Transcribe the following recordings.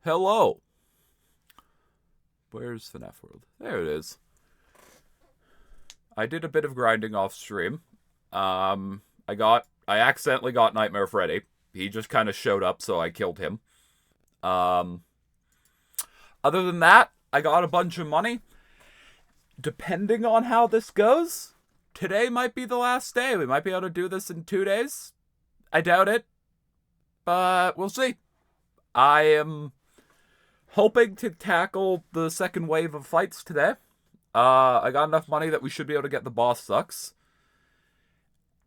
Hello. Where's FNaF World? There it is. I did a bit of grinding off stream. I accidentally got Nightmare Freddy. He just kind of showed up, so I killed him. Other than that, I got a bunch of money. Depending on how this goes, today might be the last day. We might be able to do this in 2 days. I doubt it, but we'll see. I am hoping to tackle the second wave of fights today. I got enough money that we should be able to get the boss sucks.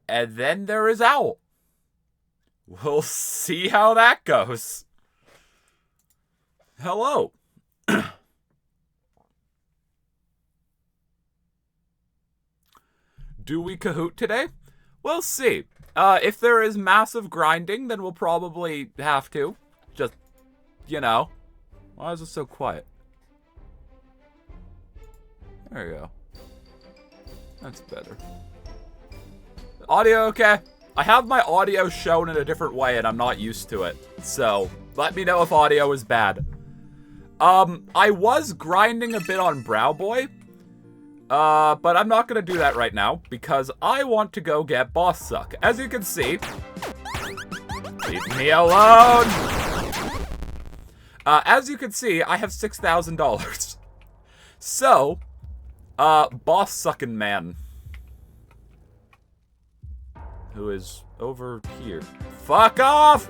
And then there is Owl. We'll see how that goes. Hello. Do we Kahoot today? We'll see. If there is massive grinding, then we'll probably have to. Just, you know. Why is it so quiet? There you go. That's better. Audio okay? I have my audio shown in a different way and I'm not used to it. So, let me know if audio is bad. I was grinding a bit on Brow Boy. But I'm not going to do that right now because I want to go get Boss Suck. As you can see, leave me alone. As you can see, I have $6,000. So, Boss Sucking Man, who is over here. Fuck off!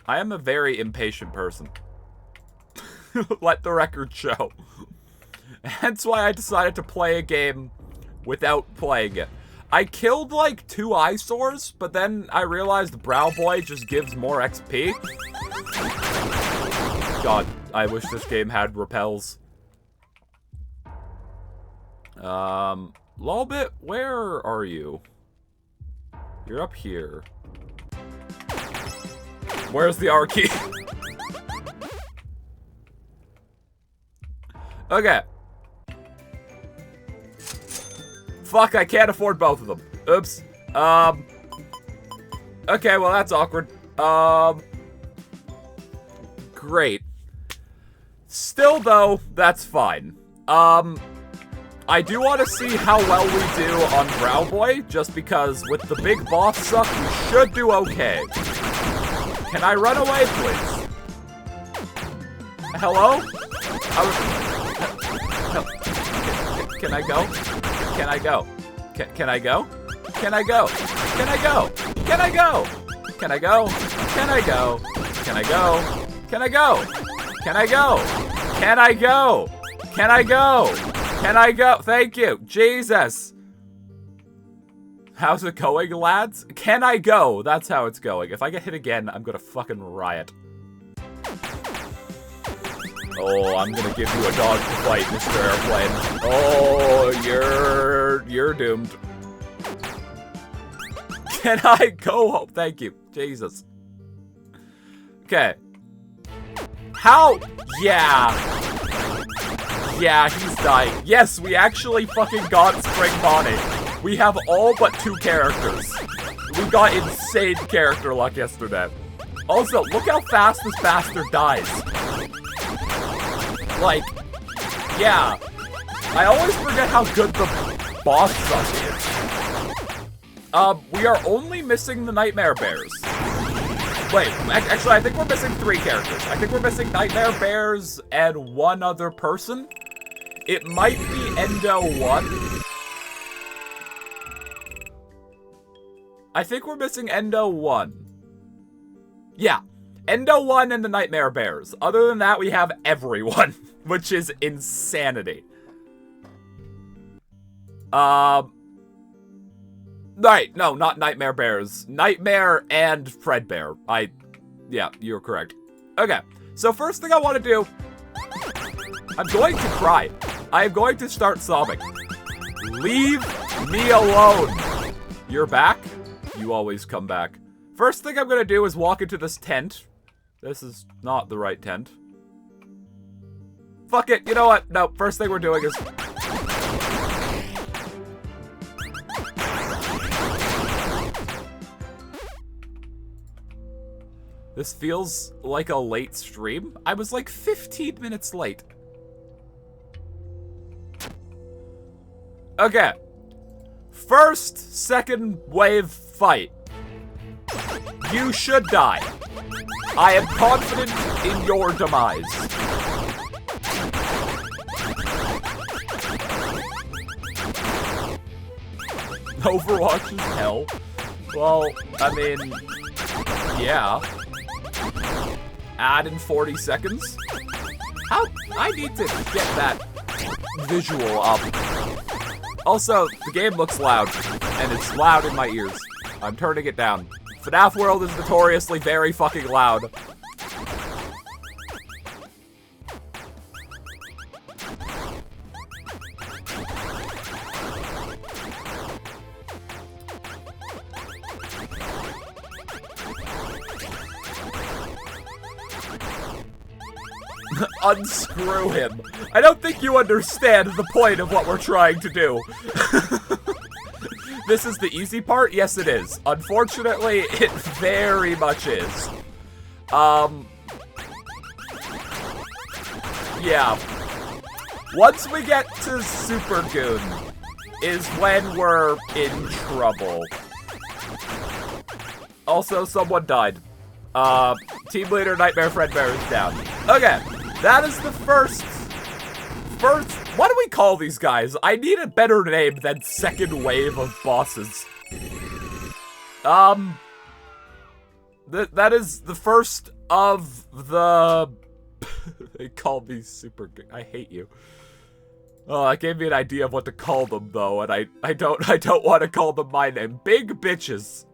I am a very impatient person. Let the record show. Hence why I decided to play a game without playing it. I killed like 2 eyesores, but then I realized Brow Boy just gives more XP. God, I wish this game had repels. Lolbit, where are you? You're up here. Where's the R key? Okay. Fuck, I can't afford both of them. Oops. Okay, well, that's awkward. Great. Still, though, that's fine. I do want to see how well we do on Brow Boy, just because with the big boss suck, we should do okay. Can I run away, please? Hello? Can I go? Can I go? Can I go? Can I go? Can I go? Can I go? Can I go? Can I go? Can I go? Can I go? Can I go? Can I go? Can I go? Can I go? Thank you. Jesus. How's it going, lads? Can I go? That's how it's going. If I get hit again, I'm gonna fucking riot. Oh, I'm gonna give you a dog to fight, Mr. Airplane. Oh, you're doomed. Can I go home? Thank you. Jesus. Okay. How? Yeah. Yeah, he's dying. Yes, we actually fucking got Spring Bonnie. We have all but 2 characters. We got insane character luck yesterday. Also, look how fast this bastard dies. Like, yeah. I always forget how good the boss suck is. We are only missing the Nightmare Bears. Wait, actually, I think we're missing 3 characters. I think we're missing Nightmare Bears and 1 other person. It might be Endo 1. I think we're missing Endo 1. Yeah. Endo 1 and the Nightmare Bears. Other than that, we have everyone, which is insanity. Right, no, not Nightmare Bears. Nightmare and Fredbear. Yeah, you're correct. Okay, so first thing I want to do, I'm going to cry. I am going to start sobbing. Leave me alone. You're back? You always come back. First thing I'm going to do is walk into this tent. This is not the right tent. Fuck it, you know what? No, first thing we're doing is... This feels like a late stream. I was like 15 minutes late. Okay. First, second wave fight. You should die. I am confident in your demise. Overwatch is hell. Well, I mean, yeah. Add in 40 seconds? How? I need to get that visual up. Also, the game looks loud, and it's loud in my ears. I'm turning it down. FNaF World is notoriously very fucking loud. Unscrew him. I don't think you understand the point of what we're trying to do. This is the easy part? Yes, it is. Unfortunately, it very much is. Yeah. Once we get to Super Goon is when we're in trouble. Also, someone died. Team leader Nightmare Fredbear is down. Okay, that is the first, what do we call these guys? I need a better name than second wave of bosses. That is the first of the, they call me super good, I hate you. Oh, that gave me an idea of what to call them though, and I don't want to call them my name. Big bitches.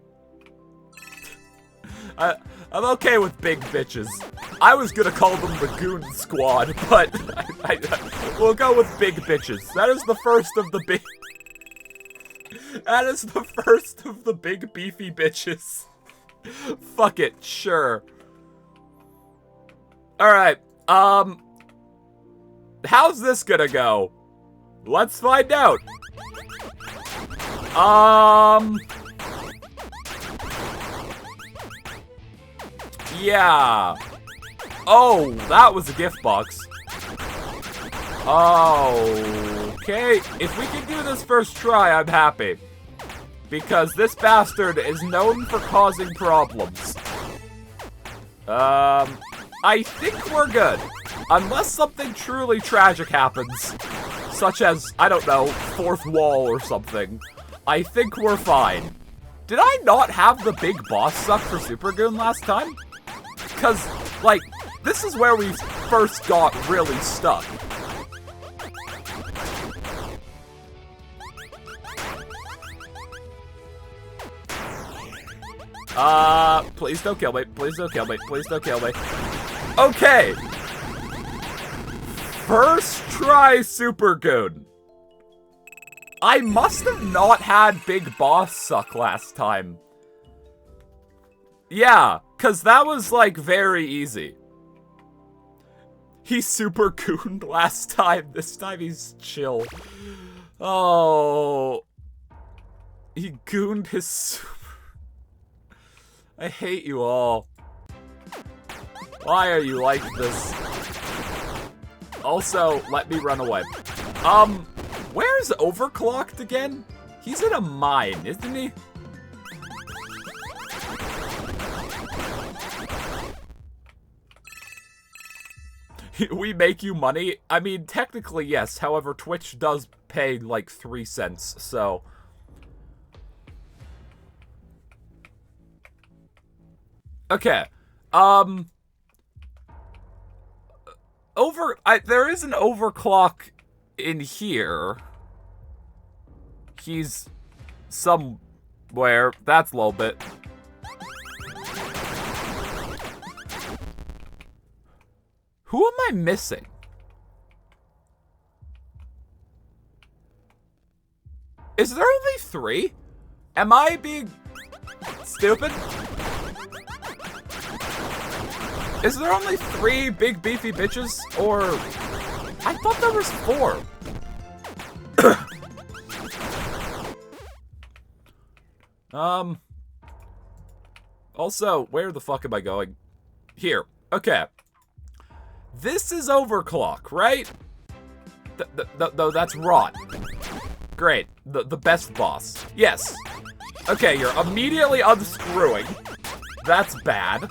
I'm okay with big bitches. I was gonna call them the Goon Squad, but we'll go with big bitches. That is the first of the big... That is the first of the big beefy bitches. Fuck it, sure. Alright, how's this gonna go? Let's find out. Yeah. Oh, that was a gift box. Okay. If we can do this first try, I'm happy. Because this bastard is known for causing problems. I think we're good. Unless something truly tragic happens. Such as, I don't know, fourth wall or something. I think we're fine. Did I not have the big boss suck for Super Goon last time? Because, like, this is where we first got really stuck. Please don't kill me. Please don't kill me. Please don't kill me. Okay. First try Super Goon. I must have not had Big Boss suck last time. Yeah, because that was, like, very easy. He Super Gooned last time. This time he's chill. Oh. He gooned his super... I hate you all. Why are you like this? Also, let me run away. Where's Overclocked again? He's in a mine, isn't he? We make you money? I mean, technically, yes. However, Twitch does pay, like, 3 cents, so... Okay. There is an overclock in here. He's somewhere. That's a little bit. Who am I missing? Is there only 3? Am I being stupid? Is there only 3 big beefy bitches? Or... I thought there was 4. Also, where the fuck am I going? here. Okay. This is overclock, right? No, that's rot. Great. The best boss. Yes. Okay, you're immediately unscrewing. That's bad.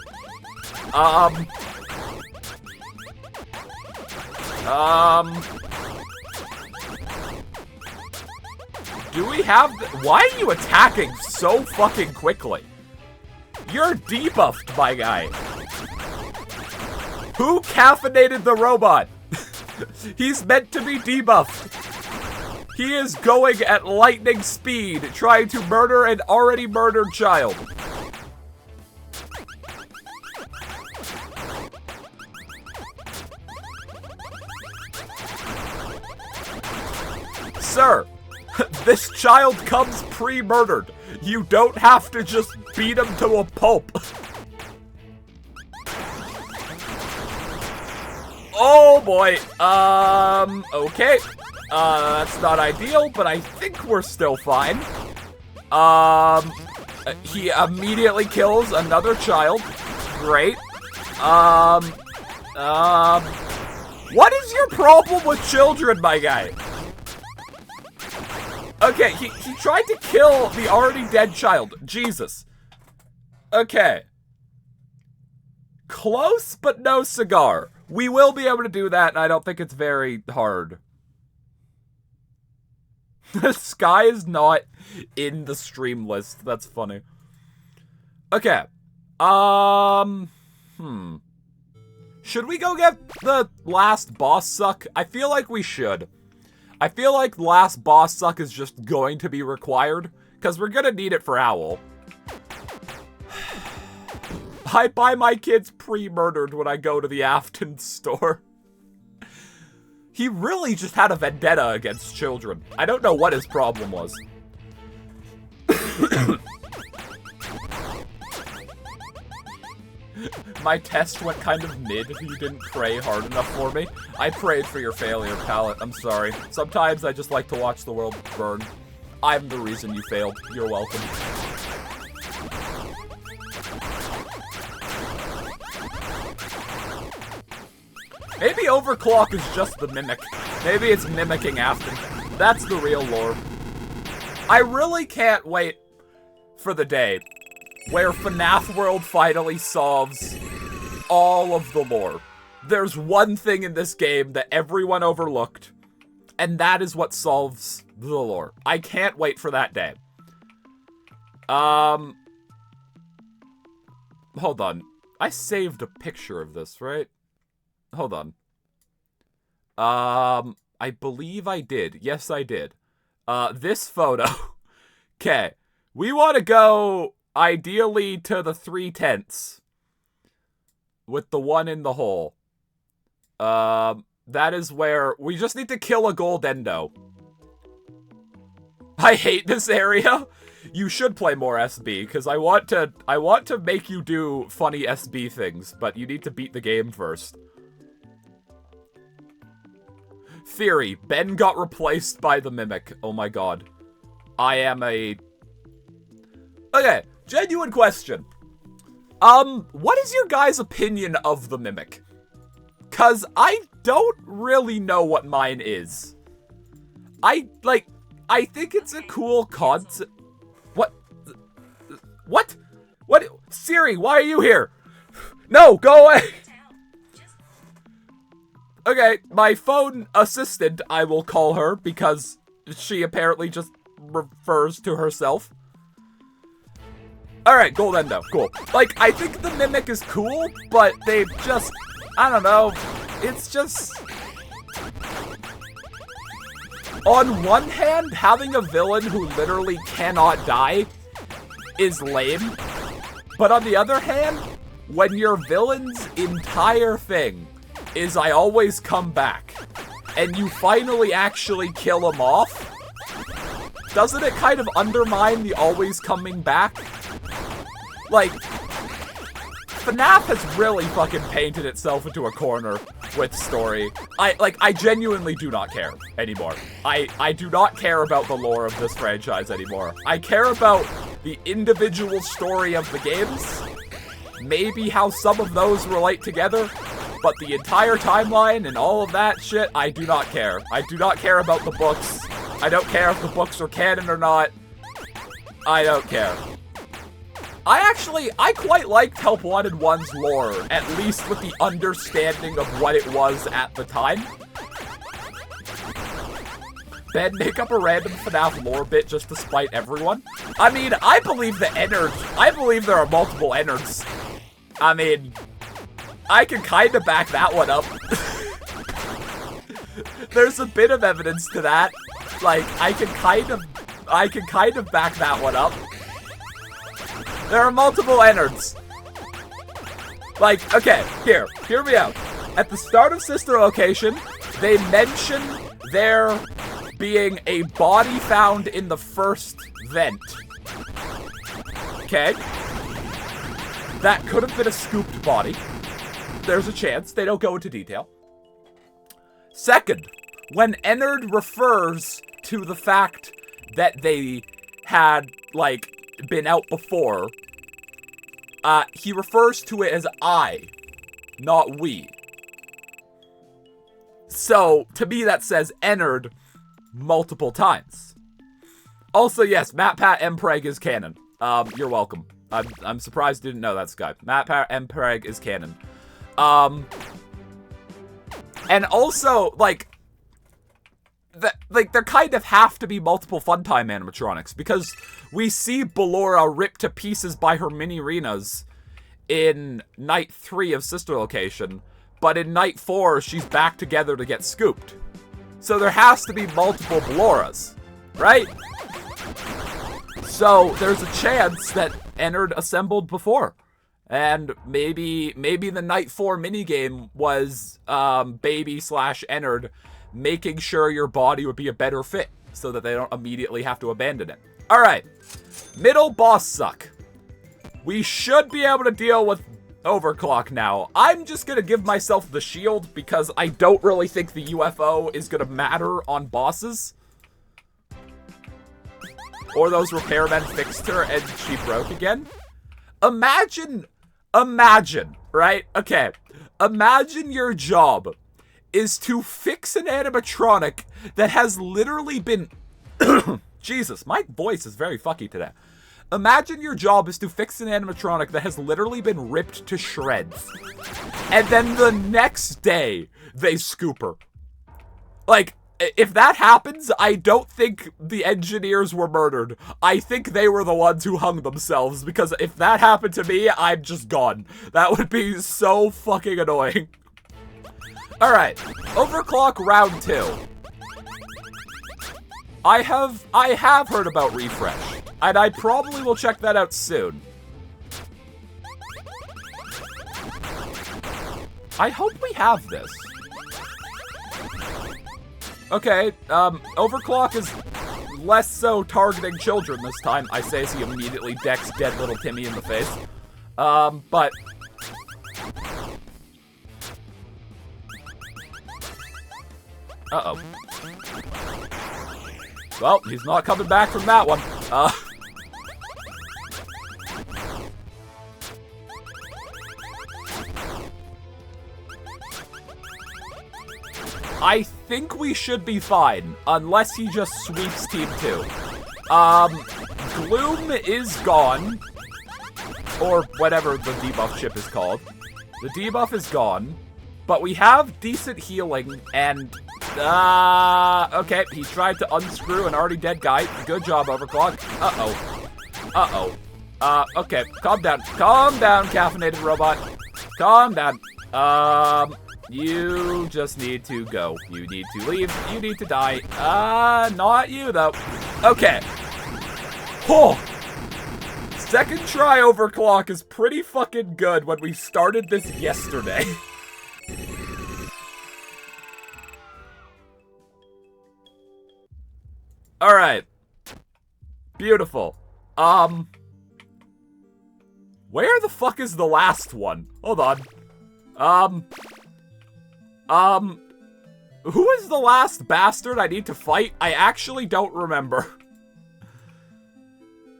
Do we have... Why are you attacking so fucking quickly? You're debuffed, my guy. Who caffeinated the robot? He's meant to be debuffed. He is going at lightning speed, trying to murder an already murdered child. Sir, this child comes pre-murdered. You don't have to just beat him to a pulp. Oh boy, okay. That's not ideal, but I think we're still fine. He immediately kills another child. Great. What is your problem with children, my guy? Okay, he tried to kill the already dead child. Jesus. Okay. Close, but no cigar. We will be able to do that, and I don't think it's very hard. The sky is not in the stream list. That's funny. Okay. Should we go get the last boss suck? I feel like we should. I feel like last boss suck is just going to be required, because we're gonna need it for Owl. I buy my kids pre-murdered when I go to the Afton store. He really just had a vendetta against children. I don't know what his problem was. My test went kind of mid. You didn't pray hard enough for me. I prayed for your failure, Palette. I'm sorry. Sometimes I just like to watch the world burn. I'm the reason you failed. You're welcome. Maybe Overclock is just the mimic. Maybe it's mimicking Afton. That's the real lore. I really can't wait for the day where FNaF World finally solves all of the lore. There's one thing in this game that everyone overlooked, and that is what solves the lore. I can't wait for that day. Hold on. I saved a picture of this, right? Hold on. I believe I did. Yes, I did. This photo. Okay. We want to go, ideally, to the 3 tents. With the one in the hole. That is where... We just need to kill a gold endo. I hate this area. You should play more SB, because I want to make you do funny SB things, but you need to beat the game first. Theory. Ben got replaced by the Mimic. Oh my god. I am a... Okay, genuine question. What is your guys' opinion of the Mimic? 'Cause I don't really know what mine is. I think it's a cool concept. What? What? What? Siri, why are you here? No, go away! Okay, my phone assistant, I will call her, because she apparently just refers to herself. Alright, Gold Endo, cool. Like, I think the Mimic is cool, but they just, I don't know, it's just... On one hand, having a villain who literally cannot die is lame. But on the other hand, when your villain's entire thing is I always come back, and you finally actually kill him off, doesn't it kind of undermine the always coming back? Like, FNaF has really fucking painted itself into a corner with story. I genuinely do not care anymore. I do not care about the lore of this franchise anymore. I care about the individual story of the games, maybe how some of those relate together, but the entire timeline and all of that shit, I do not care. I do not care about the books. I don't care if the books are canon or not. I don't care. I quite liked Help Wanted 1's lore, at least with the understanding of what it was at the time. Ben, make up a random FNaF lore bit just to spite everyone. I mean, I believe there are multiple innards. I mean, I can kind of back that one up. There's a bit of evidence to that. Like, I can kind of back that one up. There are multiple innards. Like, okay, hear me out. At the start of Sister Location, they mention there being a body found in the first vent. Okay? That could have been a scooped body. There's a chance. They don't go into detail. Second, when Ennard refers to the fact that they had, like, been out before, he refers to it as I, not we. So, to me that says Ennard multiple times. Also, yes, MatPat Mpreg is canon. You're welcome. I'm surprised you didn't know that, Skype. MatPat Mpreg is canon. And also, like, there kind of have to be multiple Funtime animatronics, because we see Ballora ripped to pieces by her mini-renas in Night 3 of Sister Location, but in Night 4, she's back together to get scooped. So there has to be multiple Balloras, right? So there's a chance that Ennard assembled before. And maybe the Night 4 minigame was Baby/Ennard making sure your body would be a better fit so that they don't immediately have to abandon it. Alright, middle boss suck. We should be able to deal with Overclock now. I'm just gonna give myself the shield because I don't really think the UFO is gonna matter on bosses. Or those repairmen fixed her and she broke again. Imagine, right? Okay, imagine your job is to fix an animatronic that has literally been... Jesus, my voice is very fucky today. Imagine your job is to fix an animatronic that has literally been ripped to shreds. And then the next day, they scoop her. Like, if that happens, I don't think the engineers were murdered. I think they were the ones who hung themselves, because if that happened to me, I'm just gone. That would be so fucking annoying. Alright, Overclock round 2. I have heard about Refresh, and I probably will check that out soon. I hope we have this. Okay, Overclock is less so targeting children this time. I say as he immediately decks dead little Timmy in the face. But... Uh-oh. Well, he's not coming back from that one. I think we should be fine, unless he just sweeps Team 2. Gloom is gone. Or whatever the debuff chip is called. The debuff is gone. But we have decent healing, and... okay, he tried to unscrew an already dead guy. Good job, Overclock. Okay, calm down. Calm down, caffeinated robot. Calm down. You just need to go. You need to leave. You need to die. Not you, though. Okay. Oh! Second try Overclock is pretty fucking good when we started this yesterday. Alright. Beautiful. Where the fuck is the last one? Hold on. Who is the last bastard I need to fight? I actually don't remember.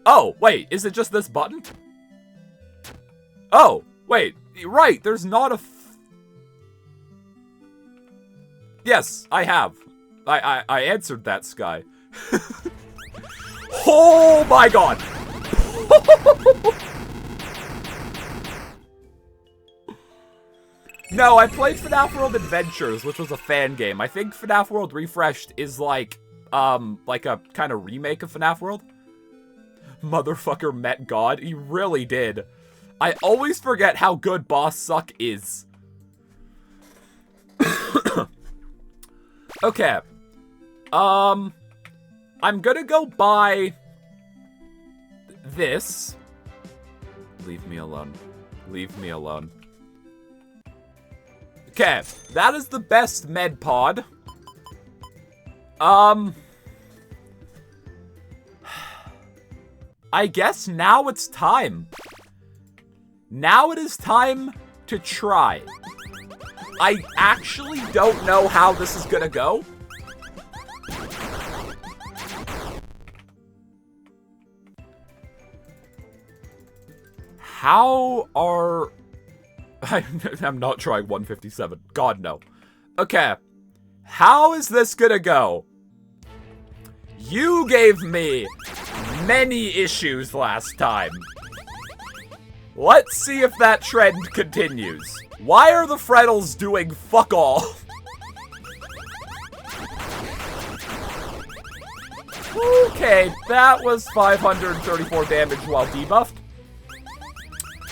Oh, wait, is it just this button? Oh, wait. Right, there's not a... Yes, I have. I answered that, Sky. Oh my god! No, I played FNaF World Adventures, which was a fan game. I think FNaF World Refreshed is like a kind of remake of FNaF World. Motherfucker met God. He really did. I always forget how good Boss Suck is. Okay. I'm gonna go buy this. Leave me alone. Leave me alone. Okay, that is the best med pod. I guess now it's time. Now it is time to try. I actually don't know how this is gonna go. How are... I'm not trying 157. God, no. Okay. How is this gonna go? You gave me many issues last time. Let's see if that trend continues. Why are the Freddles doing fuck all? Okay, that was 534 damage while debuffed.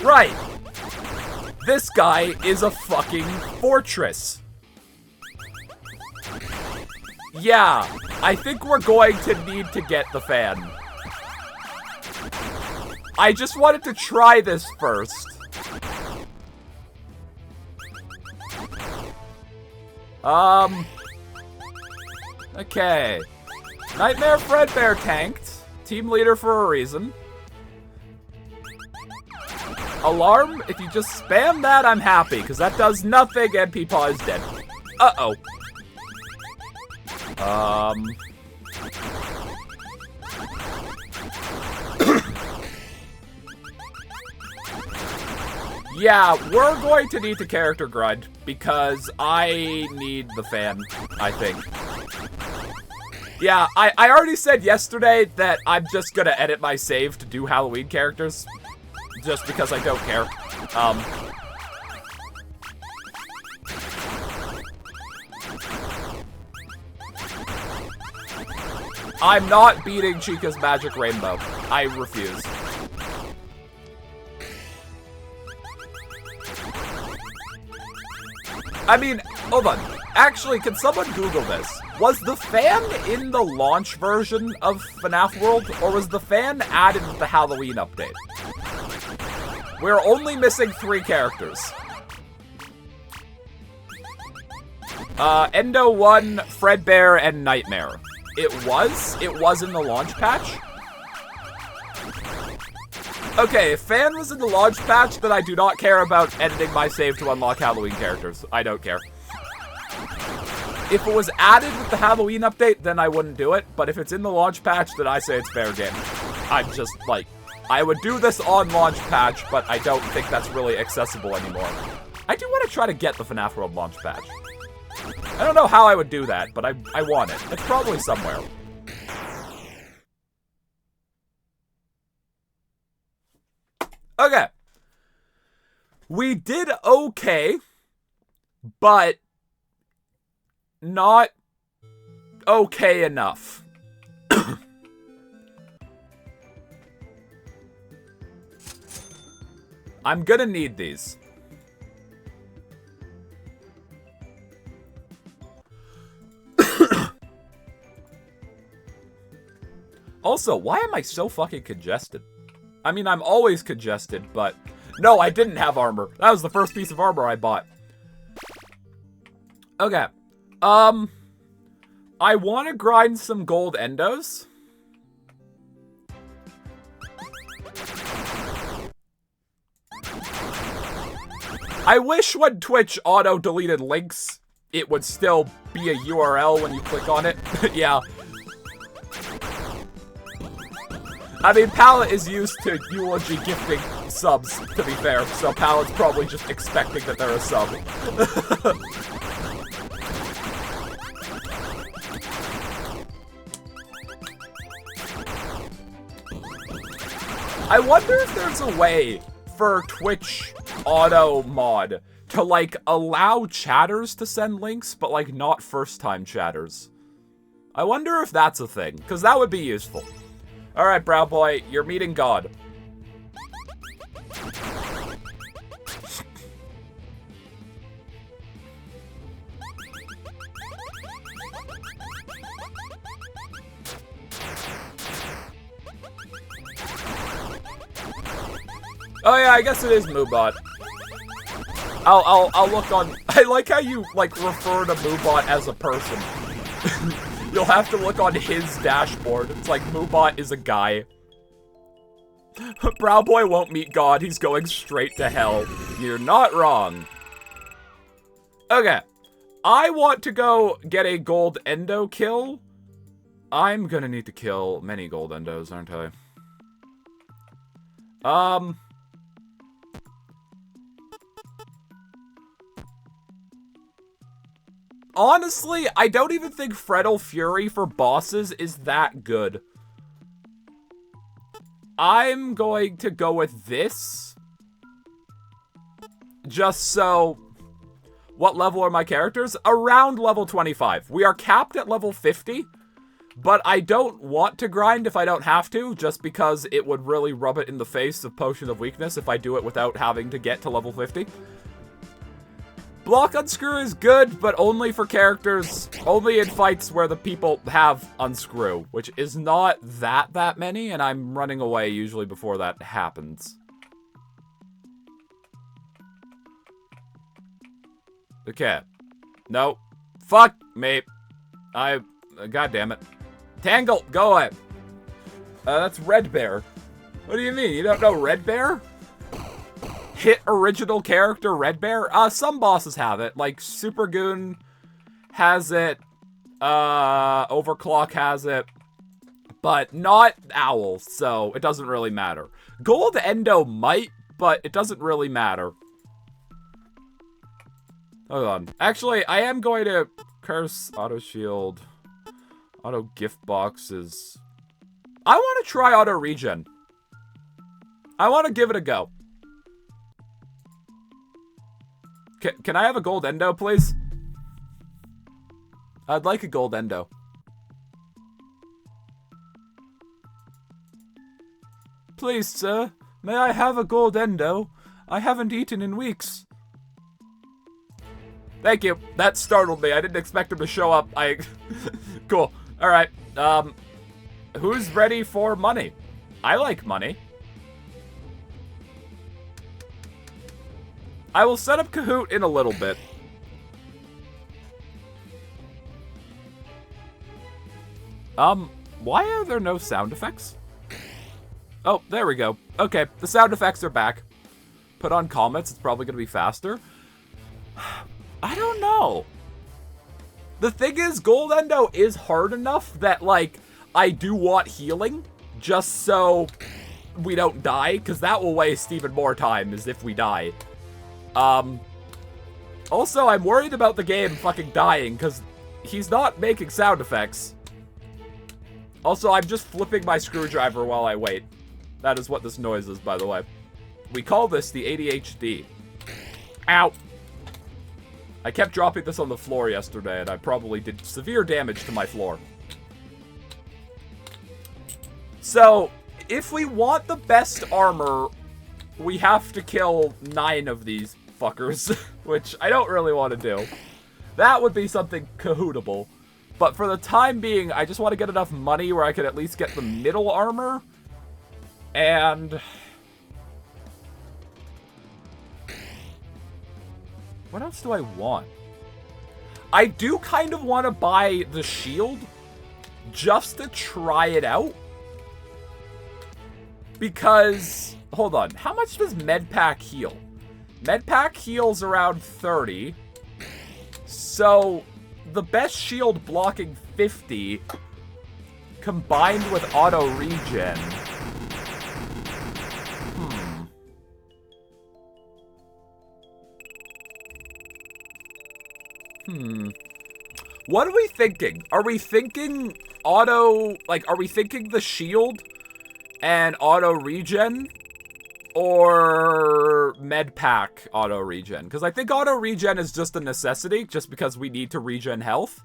Right. This guy is a fucking fortress. Yeah, I think we're going to need to get the fan. I just wanted to try this first. Okay. Nightmare Fredbear tanked. Team leader for a reason. Alarm, if you just spam that, I'm happy, because that does nothing and Peepaw is dead. Uh-oh. Yeah, we're going to need to character grind, because I need the fan, I think. Yeah, I already said yesterday that I'm just gonna edit my save to do Halloween characters. Just because I don't care. I'm not beating Chica's Magic Rainbow. I refuse. I mean, hold on. Actually, can someone Google this? Was the fan in the launch version of FNaF World, or was the fan added with the Halloween update? We're only missing 3 characters. Endo 1, Fredbear, and Nightmare. It was in the launch patch? Okay, if fan was in the launch patch, then I do not care about editing my save to unlock Halloween characters. I don't care. If it was added with the Halloween update, then I wouldn't do it. But if it's in the launch patch, then I say it's fair game. I'm just, like... I would do this on launch patch, but I don't think that's really accessible anymore. I do want to try to get the FNaF World launch patch. I don't know how I would do that, but I want it. It's probably somewhere. Okay. We did okay, but not okay enough. I'm gonna need these. Also, why am I so fucking congested? I mean, I'm always congested, but... No, I didn't have armor. That was the first piece of armor I bought. Okay. I want to grind some gold endos. I wish when Twitch auto-deleted links, it would still be a URL when you click on it. Yeah. I mean, Palette is used to eulogy gifting subs, to be fair, so Palad's probably just expecting that they're a sub. I wonder if there's a way for Twitch auto mod to, like, allow chatters to send links, but, like, not first-time chatters. I wonder if that's a thing, because that would be useful. Alright, Brow Boy, you're meeting God. Oh yeah, I guess it is Moobot. I'll look on. I like how you like refer to Moobot as a person. You'll have to look on his dashboard. It's like Moobot is a guy. Brow Boy won't meet God. He's going straight to hell. You're not wrong. Okay, I want to go get a gold endo kill. I'm gonna need to kill many gold endos, aren't I? Honestly, I don't even think Freddle Fury for bosses is that good. I'm going to go with this. Just so... What level are my characters? Around level 25. We are capped at level 50. But I don't want to grind if I don't have to, just because it would really rub it in the face of Potion of Weakness if I do it without having to get to level 50. Block Unscrew is good, but only for characters, only in fights where the people have Unscrew, which is not that many, and I'm running away usually before that happens. Okay. No. Fuck me. God damn it. Tangle, go away. That's Red Bear. What do you mean? You don't know Red Bear? Hit original character Red Bear? Some bosses have it. Like, Super Goon has it. Overclock has it. But not Owl, so it doesn't really matter. Gold Endo might, but it doesn't really matter. Hold on. Actually, I am going to curse Auto Shield. Auto Gift Boxes. I want to try Auto Regen. I want to give it a go. Can I have a gold endo, please? I'd like a gold endo. Please, sir. May I have a gold endo? I haven't eaten in weeks. Thank you. That startled me. I didn't expect him to show up. Cool. Alright. Who's ready for money? I like money. I will set up Kahoot in a little bit. Why are there no sound effects? Oh, there we go. Okay, the sound effects are back. Put on comments, it's probably gonna be faster. I don't know. The thing is, Gold Endo is hard enough that, like, I do want healing, just so we don't die, because that will waste even more time as if we die. Also, I'm worried about the game fucking dying, because he's not making sound effects. Also, I'm just flipping my screwdriver while I wait. That is what this noise is, by the way. We call this the ADHD. Ow! I kept dropping this on the floor yesterday, and I probably did severe damage to my floor. So, if we want the best armor, we have to kill 9 of these fuckers, which I don't really want to do. That would be something Kahootable. But for the time being, I just want to get enough money where I could at least get the middle armor. And... what else do I want? I do kind of want to buy the shield just to try it out. Because, hold on, how much does Medpack heal? Medpack heals around 30. So, the best shield blocking 50 combined with auto regen. What are we thinking? Are we thinking auto, like, are we thinking the shield and auto regen? Or med pack auto regen? Because I think auto regen is just a necessity, just because we need to regen health.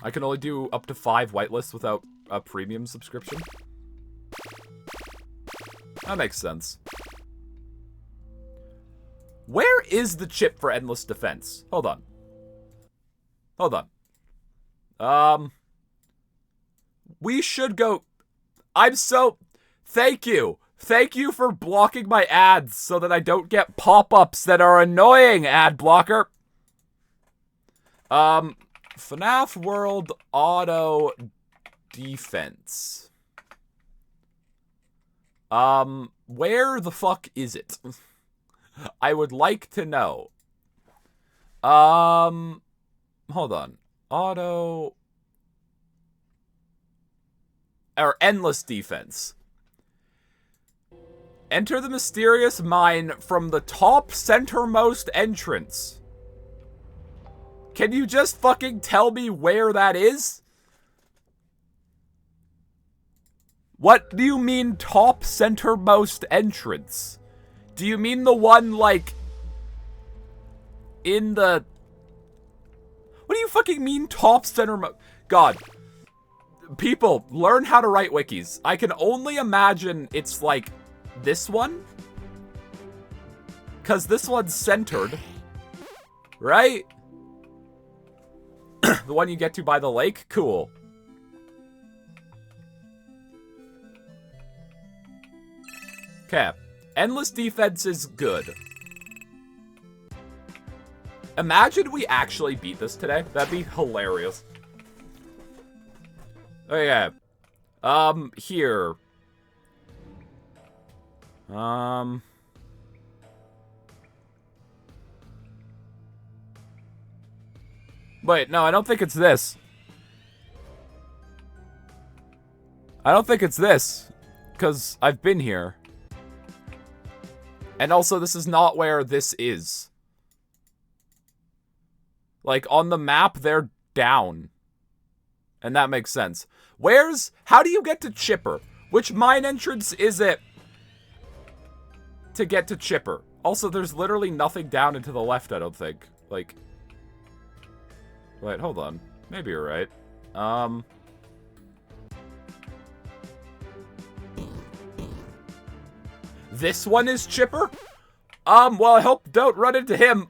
I can only do up to 5 whitelists without a premium subscription. That makes sense. Where is the chip for endless defense? Hold on. Hold on. We should go... Thank you. Thank you for blocking my ads so that I don't get pop-ups that are annoying, ad blocker. FNaF World Auto Defense. Where the fuck is it? I would like to know. Hold on. Auto... Or endless defense. Enter the mysterious mine from the top centermost entrance. Can you just fucking tell me where that is? What do you mean top centermost entrance? Do you mean the one, like, in the... What do you fucking mean top centermost? God. People, learn how to write wikis. I can only imagine it's, like... this one? Because this one's centered. Right? The one you get to by the lake? Cool. Okay. Endless defense is good. Imagine we actually beat this today. That'd be hilarious. Okay. Here. Wait, no, I don't think it's this. I don't think it's this. Because I've been here. And also, this is not where this is. Like, on the map, they're down. And that makes sense. How do you get to Chipper? Which mine entrance is it to get to Chipper? Also, there's literally nothing down and to the left, I don't think. Like... Wait, hold on. Maybe you're right. This one is Chipper? Well, I hope don't run into him.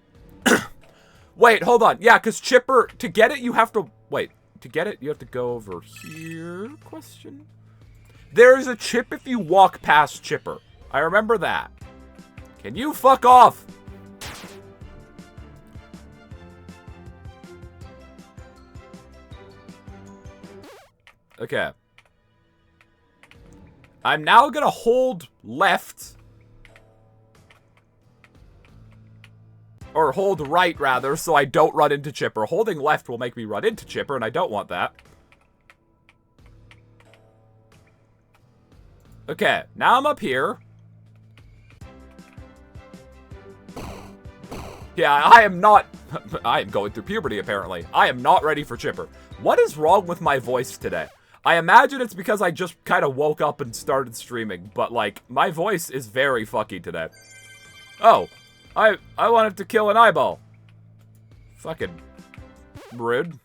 Wait, hold on. Yeah, because Chipper, to get it, you have to... Wait, to get it, you have to go over here? Question? There's a chip if you walk past Chipper. I remember that. Can you fuck off? Okay. I'm now gonna hold left. Or hold right, rather, so I don't run into Chipper. Holding left will make me run into Chipper, and I don't want that. Okay, now I'm up here. Yeah, I am not... I am going through puberty, apparently. I am not ready for Chipper. What is wrong with my voice today? I imagine it's because I just kind of woke up and started streaming, but, like, my voice is very fucky today. Oh, I wanted to kill an eyeball. Fucking rude.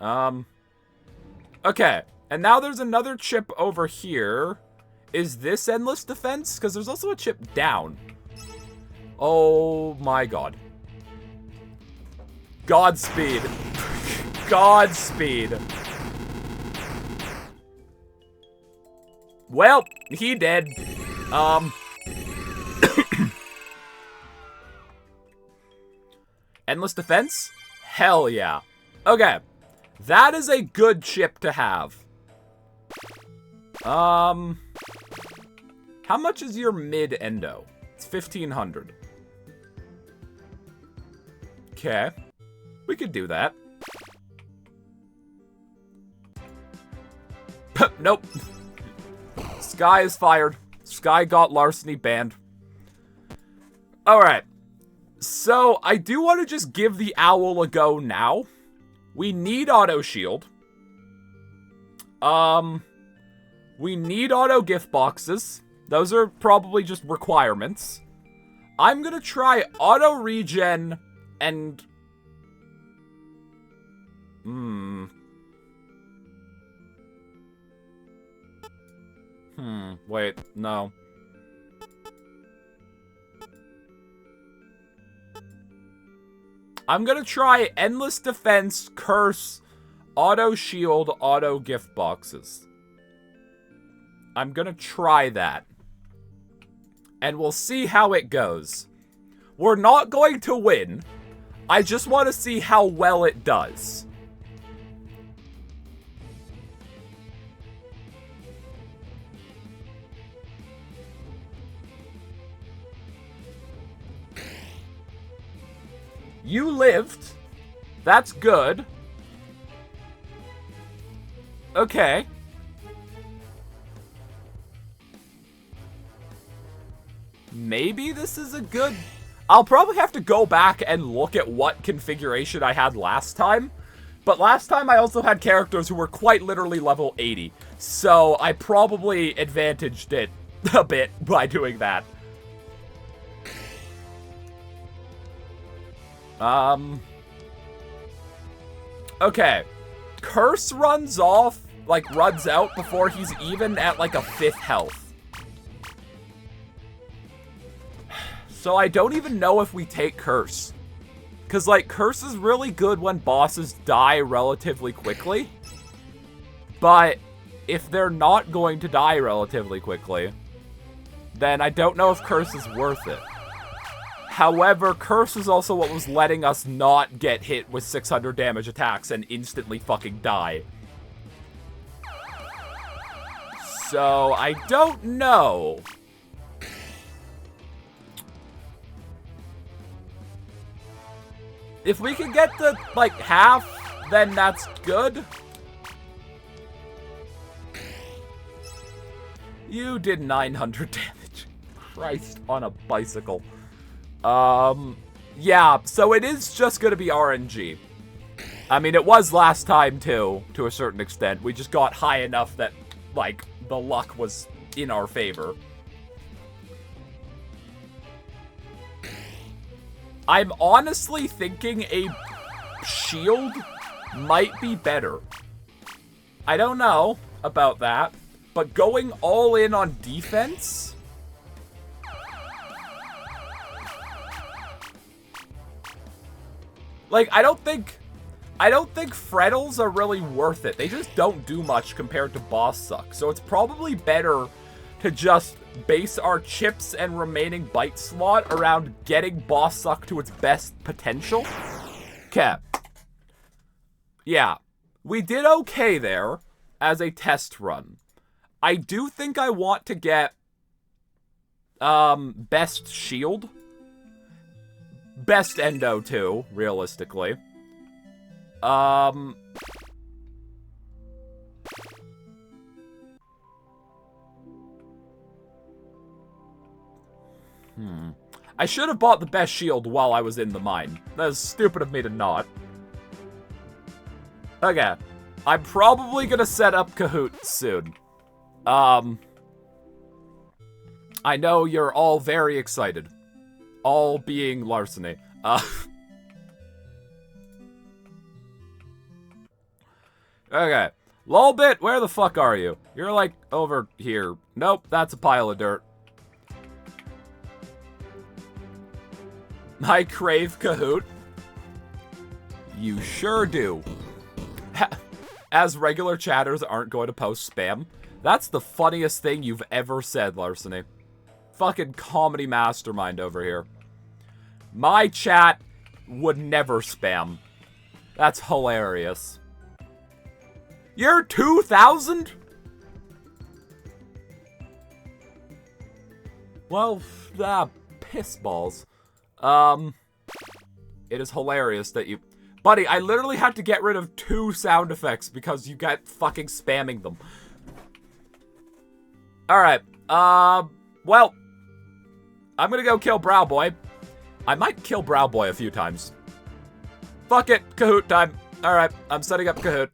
Okay, and now there's another chip over here. Is this endless defense? Because there's also a chip down. Oh my god. Godspeed. Godspeed. Well, he did. Endless defense? Hell yeah. Okay. That is a good chip to have. How much is your mid-endo? It's 1,500. Okay. We could do that. Nope. Sky is fired. Sky got larceny banned. Alright. So, I do want to just give the owl a go now. We need auto shield. We need auto gift boxes. Those are probably just requirements. I'm gonna try auto regen and... Wait, no. I'm gonna try endless defense, curse, auto shield, auto gift boxes. I'm gonna try that. And we'll see how it goes. We're not going to win. I just want to see how well it does. You lived. That's good. Okay. Maybe this is a good... I'll probably have to go back and look at what configuration I had last time. But last time I also had characters who were quite literally level 80. So I probably advantaged it a bit by doing that. Okay. Curse runs off, like runs out before he's even at like a 5th health. So I don't even know if we take Curse. Because, like, Curse is really good when bosses die relatively quickly. But if they're not going to die relatively quickly, then I don't know if Curse is worth it. However, Curse is also what was letting us not get hit with 600 damage attacks and instantly fucking die. So, I don't know. If we can get to, like, half, then that's good. You did 900 damage. Christ on a bicycle. Yeah, so it is just gonna be RNG. I mean, it was last time, too, to a certain extent. We just got high enough that, like, the luck was in our favor. I'm honestly thinking a shield might be better. I don't know about that, but going all in on defense? Like, I don't think Frettles are really worth it. They just don't do much compared to Boss Suck. So it's probably better to just base our chips and remaining bite slot around getting Boss Suck to its best potential. Okay. Yeah. We did okay there as a test run. I do think I want to get best shield. Best endo too, realistically. I should have bought the best shield while I was in the mine. That was stupid of me to not. Okay. I'm probably gonna set up Kahoot soon. I know you're all very excited. All being larceny. Okay. Lolbit, where the fuck are you? You're like over here. Nope, that's a pile of dirt. I crave Kahoot. You sure do. As regular chatters aren't going to post spam. That's the funniest thing you've ever said, Larceny. Fucking comedy mastermind over here. My chat would never spam. That's hilarious. You're 2,000? Well, piss balls. It is hilarious that you... Buddy, I literally had to get rid of 2 sound effects because you got fucking spamming them. Alright, well, I'm gonna go kill Brow Boy. I might kill Brow Boy a few times. Fuck it, Kahoot time. Alright, I'm setting up Kahoot.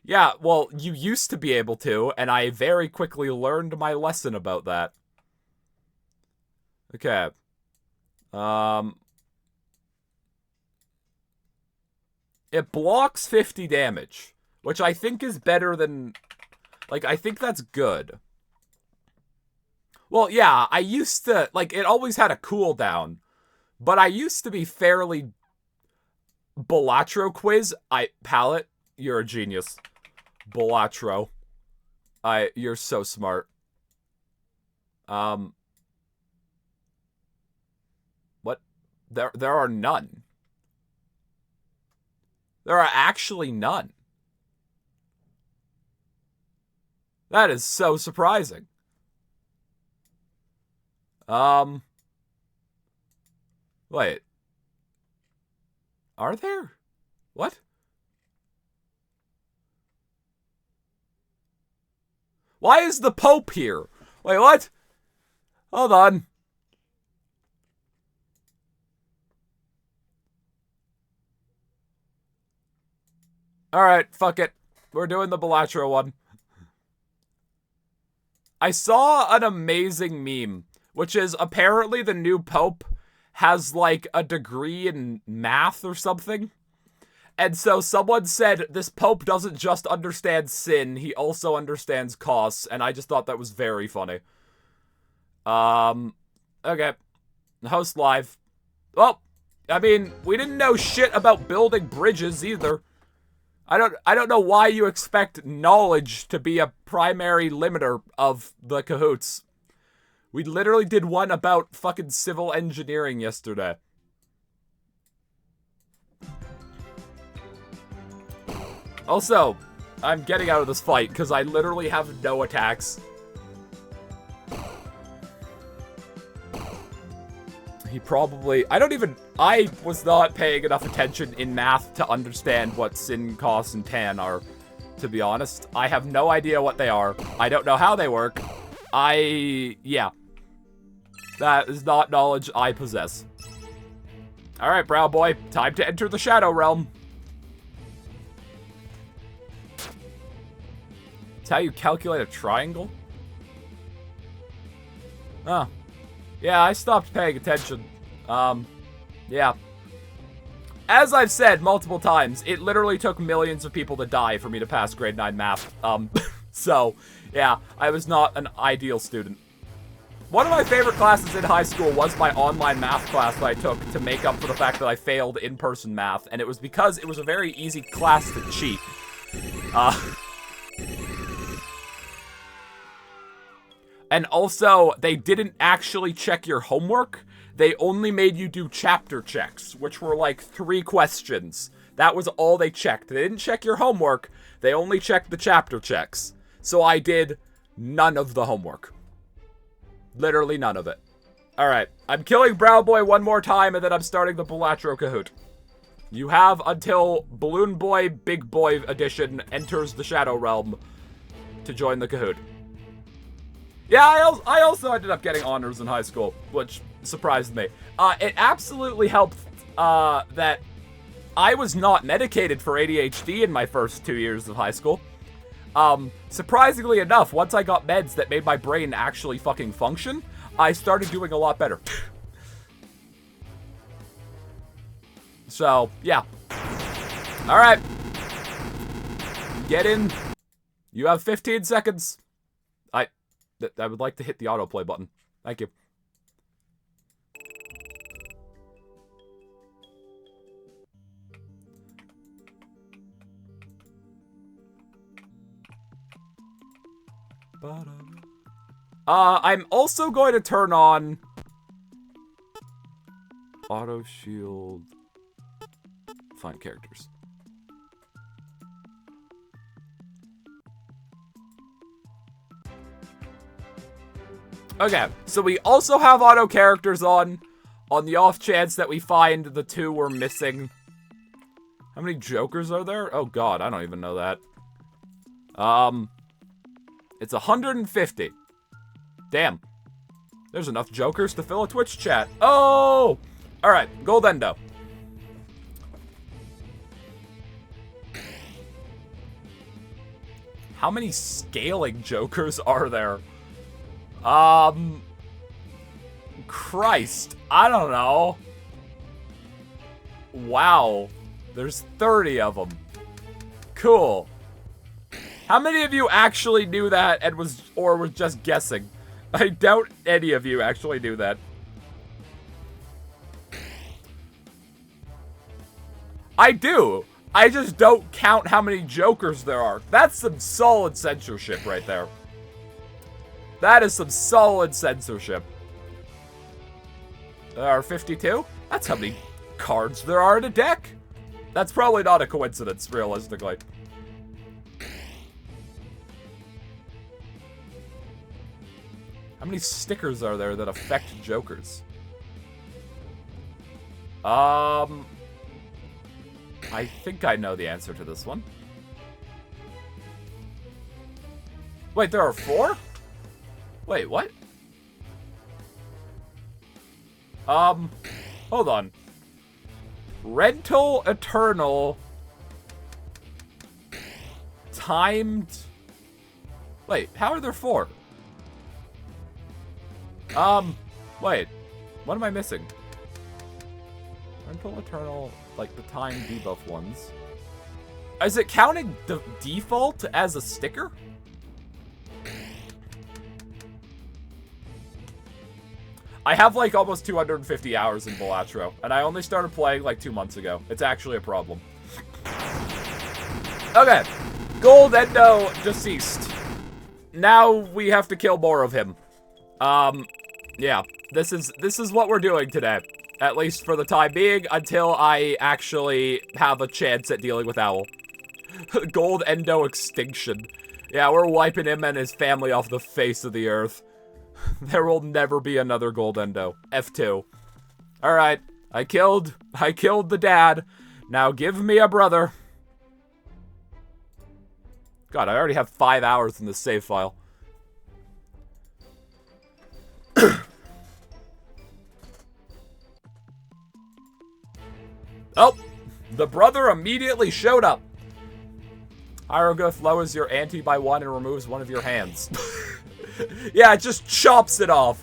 Yeah, well, you used to be able to, and I very quickly learned my lesson about that. Okay. It blocks 50 damage, which I think is better than... Like, I think that's good. Well, yeah, I used to... Like, it always had a cooldown, but I used to be fairly... Balatro quiz. Palette, you're a genius. Balatro. You're so smart. What? There are none. There are actually none. That is so surprising. Wait. Are there? What? Why is the Pope here? Wait, what? Hold on. Alright, fuck it. We're doing the Balatro one. I saw an amazing meme, which is apparently the new Pope has like a degree in math or something. And so someone said, this Pope doesn't just understand sin, he also understands costs, and I just thought that was very funny. Okay. Host live. Well, I mean, we didn't know shit about building bridges either. I don't know why you expect knowledge to be a primary limiter of the Kahoots. We literally did one about fucking civil engineering yesterday. Also, I'm getting out of this fight because I literally have no attacks. He probably... I was not paying enough attention in math to understand what sin, cos, and tan are, to be honest. I have no idea what they are. I don't know how they work. Yeah. That is not knowledge I possess. Alright, Brow Boy. Time to enter the Shadow Realm. It's how you calculate a triangle? Oh. Yeah, I stopped paying attention. Yeah. As I've said multiple times, it literally took millions of people to die for me to pass grade 9 math. So, yeah, I was not an ideal student. One of my favorite classes in high school was my online math class that I took to make up for the fact that I failed in-person math, and it was because it was a very easy class to cheat. And also, they didn't actually check your homework. They only made you do chapter checks, which were like 3 questions. That was all they checked. They didn't check your homework. They only checked the chapter checks. So I did none of the homework. Literally none of it. Alright, I'm killing Brow Boy one more time, and then I'm starting the Balatro Kahoot. You have until Balloon Boy Big Boy Edition enters the Shadow Realm to join the Kahoot. Yeah, I also ended up getting honors in high school, which surprised me. It absolutely helped that I was not medicated for ADHD in my first 2 years of high school. Surprisingly enough, once I got meds that made my brain actually fucking function, I started doing a lot better. So, yeah. Alright. Get in. You have 15 seconds. I would like to hit the autoplay button. Thank you. I'm also going to turn on auto shield. Find characters. Okay, so we also have auto characters on the off chance that we find the 2 we're missing. How many jokers are there? Oh god, I don't even know that. It's 150. Damn. There's enough jokers to fill a Twitch chat. Oh! Alright, gold endo. How many scaling jokers are there? Christ. I don't know. Wow. There's 30 of them. Cool. How many of you actually knew that and was just guessing? I doubt any of you actually knew that. I do. I just don't count how many jokers there are. That's some solid censorship right there. That is some solid censorship. There are 52? That's how many cards there are in a deck. That's probably not a coincidence, realistically. How many stickers are there that affect jokers? I think I know the answer to this one. Wait, there are 4? Wait, what? Hold on. Rental Eternal. Timed. Wait, how are there 4? Wait. What am I missing? Rental Eternal, like the time debuff ones. Is it counting the default as a sticker? I have like almost 250 hours in Balatro, and I only started playing like 2 months ago. It's actually a problem. Okay. Gold Endo deceased. Now we have to kill more of him. Yeah. This is what we're doing today. At least for the time being, until I actually have a chance at dealing with Owl. Gold Endo extinction. Yeah, we're wiping him and his family off the face of the earth. There will never be another Gold Endo. F2. Alright. I killed the dad. Now give me a brother. God, I already have 5 hours in this save file. Oh! The brother immediately showed up. Hieroglyph lowers your ante by 1 and removes one of your hands. Yeah, it just chops it off.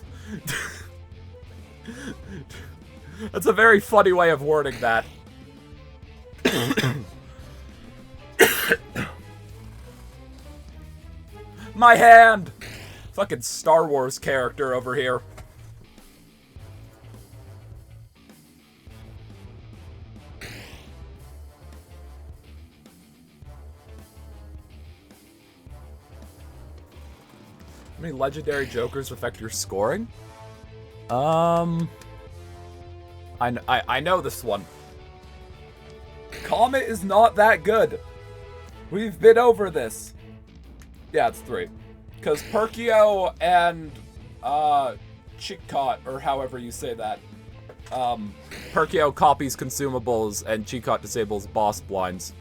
That's a very funny way of wording that. My hand! Fucking Star Wars character over here. How many legendary jokers affect your scoring? I know this one. Comet is not that good. We've been over this. Yeah, it's 3. Because Perkio and, Chicot, or however you say that. Perkio copies consumables and Chicot disables boss blinds.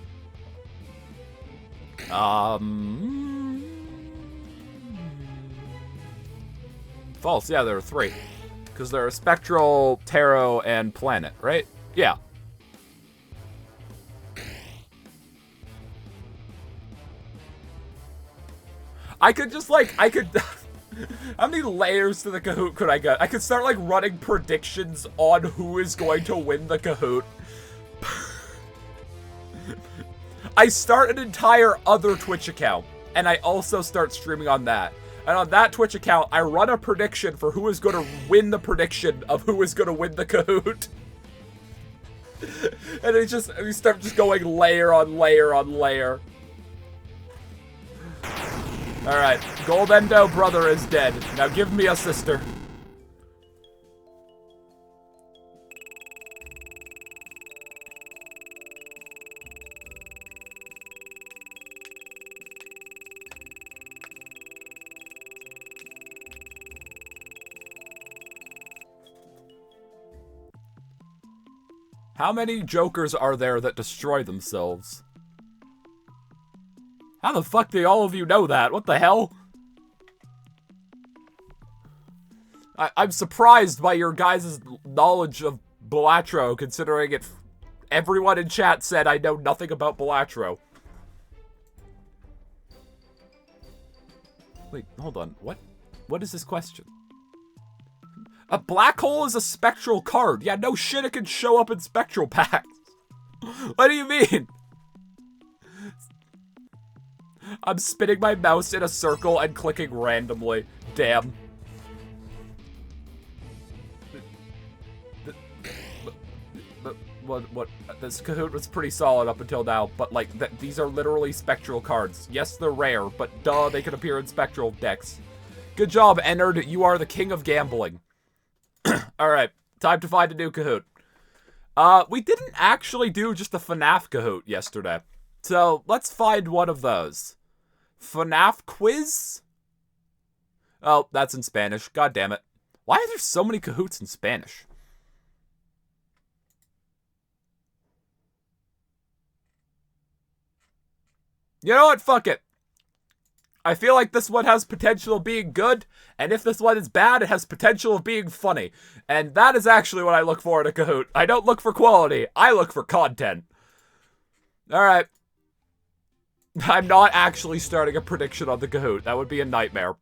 False, yeah, there are 3. Because there are Spectral, Tarot, and Planet, right? Yeah. I could just, like, how many layers to the Kahoot could I get? I could start, like, running predictions on who is going to win the Kahoot. I start an entire other Twitch account, and I also start streaming on that. And on that Twitch account, I run a prediction for who is going to win the prediction of who is going to win the Kahoot. And we start just going layer on layer on layer. Alright, Gold Endo brother is dead. Now give me a sister. How many jokers are there that destroy themselves? How the fuck do all of you know that? What the hell? I'm surprised by your guys' knowledge of Balatro, considering everyone in chat said I know nothing about Balatro. Wait, hold on. What? What is this question? A black hole is a spectral card. Yeah, no shit, it can show up in spectral packs. What do you mean? I'm spinning my mouse in a circle and clicking randomly. Damn. What? This Kahoot was pretty solid up until now, but like, these are literally spectral cards. Yes, they're rare, but duh, they can appear in spectral decks. Good job, Ennard. You are the king of gambling. Alright, time to find a new Kahoot. We didn't actually do just a FNaF Kahoot yesterday, so let's find one of those. FNaF quiz? Oh, that's in Spanish. God damn it. Why are there so many Kahoots in Spanish? You know what? Fuck it. I feel like this one has potential of being good, and if this one is bad, it has potential of being funny. And that is actually what I look for in a Kahoot. I don't look for quality. I look for content. Alright. I'm not actually starting a prediction on the Kahoot. That would be a nightmare.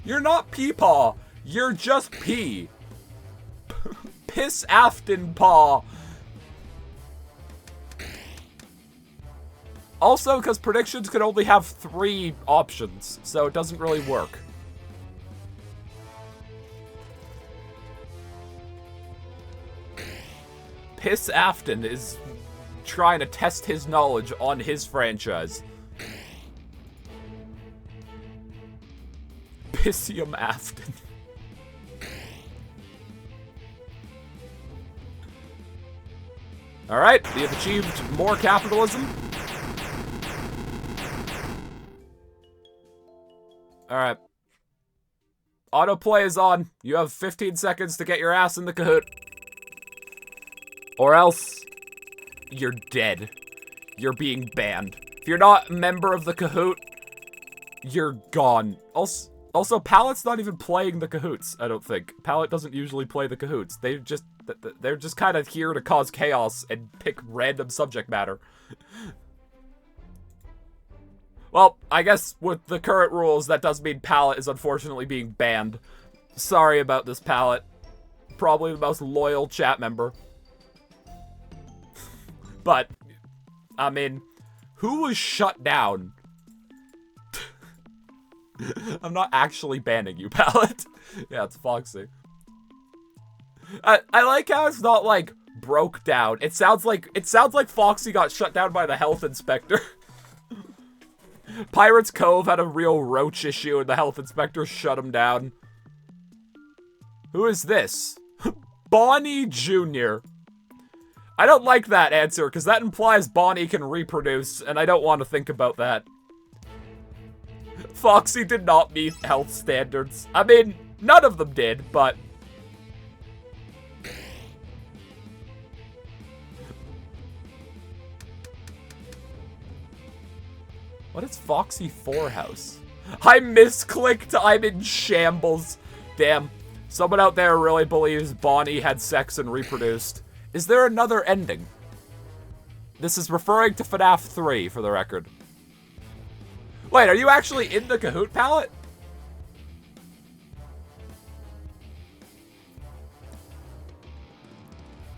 You're not Peepaw. You're just P. Piss Afton Paw. Also, because predictions can only have 3 options, so it doesn't really work. Piss Afton is trying to test his knowledge on his franchise. Pissium Afton. Alright, we have achieved more capitalism. Alright. Autoplay is on. You have 15 seconds to get your ass in the Kahoot. Or else, you're dead. You're being banned. If you're not a member of the Kahoot, you're gone. Also, Pallet's not even playing the Kahoots, I don't think. Pallet doesn't usually play the Kahoots. They're just kind of here to cause chaos and pick random subject matter. Well, I guess with the current rules, that does mean Pallet is unfortunately being banned. Sorry about this, Pallet. Probably the most loyal chat member. But, I mean, who was shut down? I'm not actually banning you, Pallet. Yeah, it's Foxy. I like how it's not like broke down. It sounds like Foxy got shut down by the health inspector. Pirates Cove had a real roach issue and the health inspector shut him down. Who is this? Bonnie Jr. I don't like that answer because that implies Bonnie can reproduce and I don't want to think about that. Foxy did not meet health standards. I mean, none of them did, but... What is Foxy 4 House? I misclicked. I'm in shambles. Damn. Someone out there really believes Bonnie had sex and reproduced. Is there another ending? This is referring to FNaF 3, for the record. Wait, are you actually in the Kahoot palette?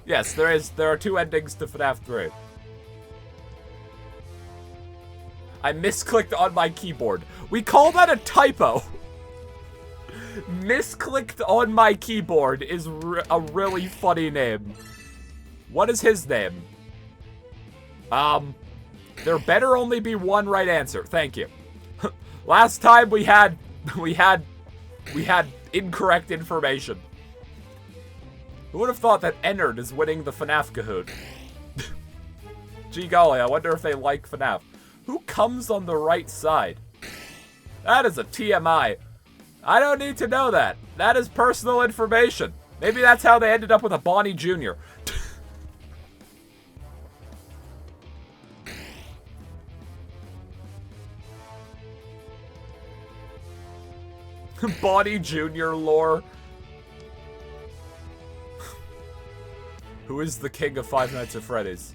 Yes, there are 2 endings to FNaF 3. I misclicked on my keyboard. We call that a typo. Misclicked on my keyboard is a really funny name. What is his name? There better only be one right answer. Thank you. Last time we had incorrect information. Who would have thought that Ennard is winning the FNaF Kahoot? Gee golly, I wonder if they like FNaF. Who comes on the right side? That is a TMI. I don't need to know that. That is personal information. Maybe that's how they ended up with a Bonnie Jr. Bonnie Jr. lore. Who is the king of Five Nights at Freddy's?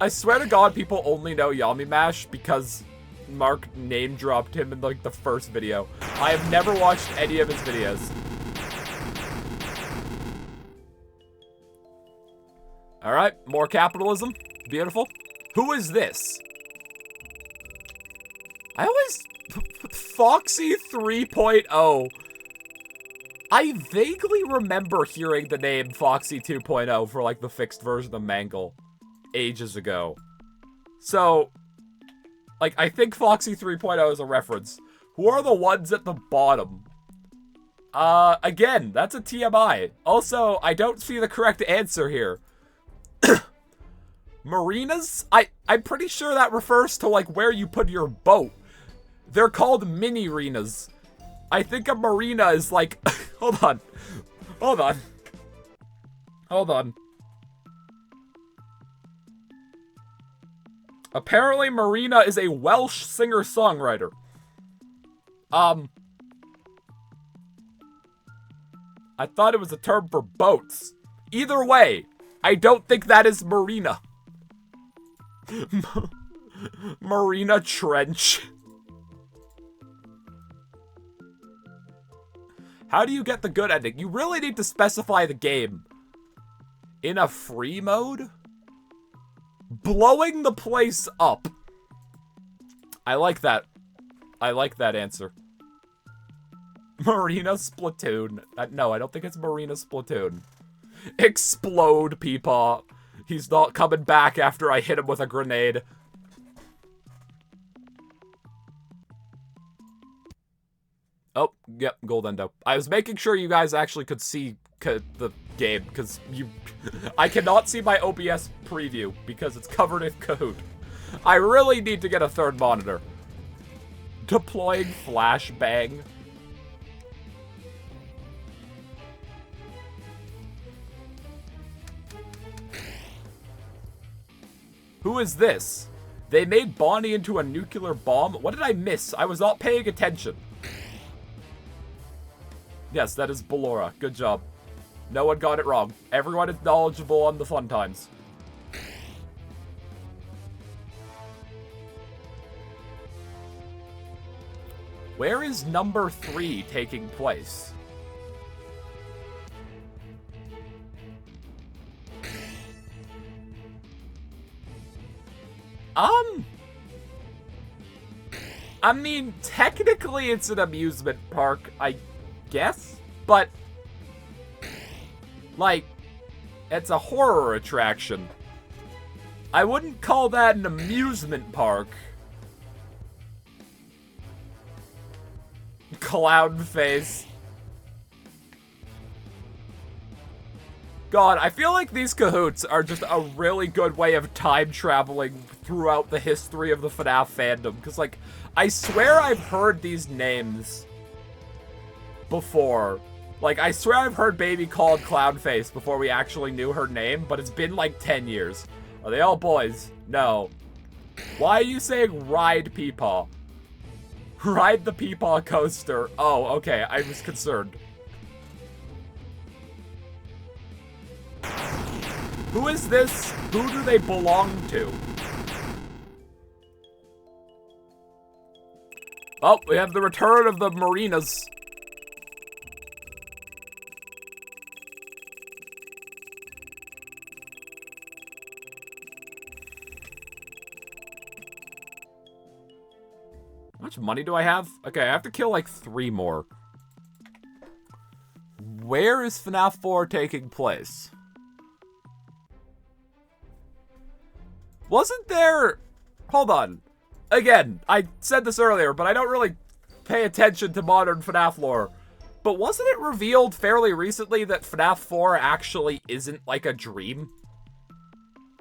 I swear to God, people only know Yami Mash because Mark name dropped him in like the first video. I have never watched any of his videos. Alright, more capitalism. Beautiful. Who is this? I always... Foxy 3.0. I vaguely remember hearing the name Foxy 2.0 for like the fixed version of Mangle ages ago. So, like, I think Foxy 3.0 is a reference. Who are the ones at the bottom? Again, that's a TMI. Also, I don't see the correct answer here. Marinas? I'm pretty sure that refers to, like, where you put your boat. They're called mini-renas. I think a marina is, like... Hold on. Hold on. Hold on. Apparently, Marina is a Welsh singer-songwriter. I thought it was a term for boats. Either way, I don't think that is Marina. Marina Trench. How do you get the good ending? You really need to specify the game. In a free mode? Blowing the place up. I like that. I like that answer. Marina Splatoon. No, I don't think it's Marina Splatoon. Explode, Peepaw. He's not coming back after I hit him with a grenade. Oh, yep, Gold Endo. I was making sure you guys actually could see the game, because I cannot see my OBS preview, because it's covered in Kahoot. I really need to get a third monitor. Deploying flashbang. Who is this? They made Bonnie into a nuclear bomb? What did I miss? I was not paying attention. Yes, that is Ballora. Good job. No one got it wrong. Everyone is knowledgeable on the fun times. Where is number 3 taking place? I mean, technically it's an amusement park, I guess, but, like, it's a horror attraction. I wouldn't call that an amusement park. Clown face. God, I feel like these Kahoots are just a really good way of time traveling throughout the history of the FNaF fandom. Because, like, I swear I've heard these names before. Like, I swear I've heard Baby called Clownface before we actually knew her name, but it's been like 10 years. Are they all boys? No. Why are you saying ride Peepaw? Ride the Peepaw coaster. Oh, okay, I was concerned. Who is this? Who do they belong to? Oh, we have the return of the marinas. How much money do I have? Okay, I have to kill like 3 more. Where is FNaF 4 taking place? Wasn't there... Hold on. Again, I said this earlier, but I don't really pay attention to modern FNaF lore. But wasn't it revealed fairly recently that FNaF 4 actually isn't like a dream?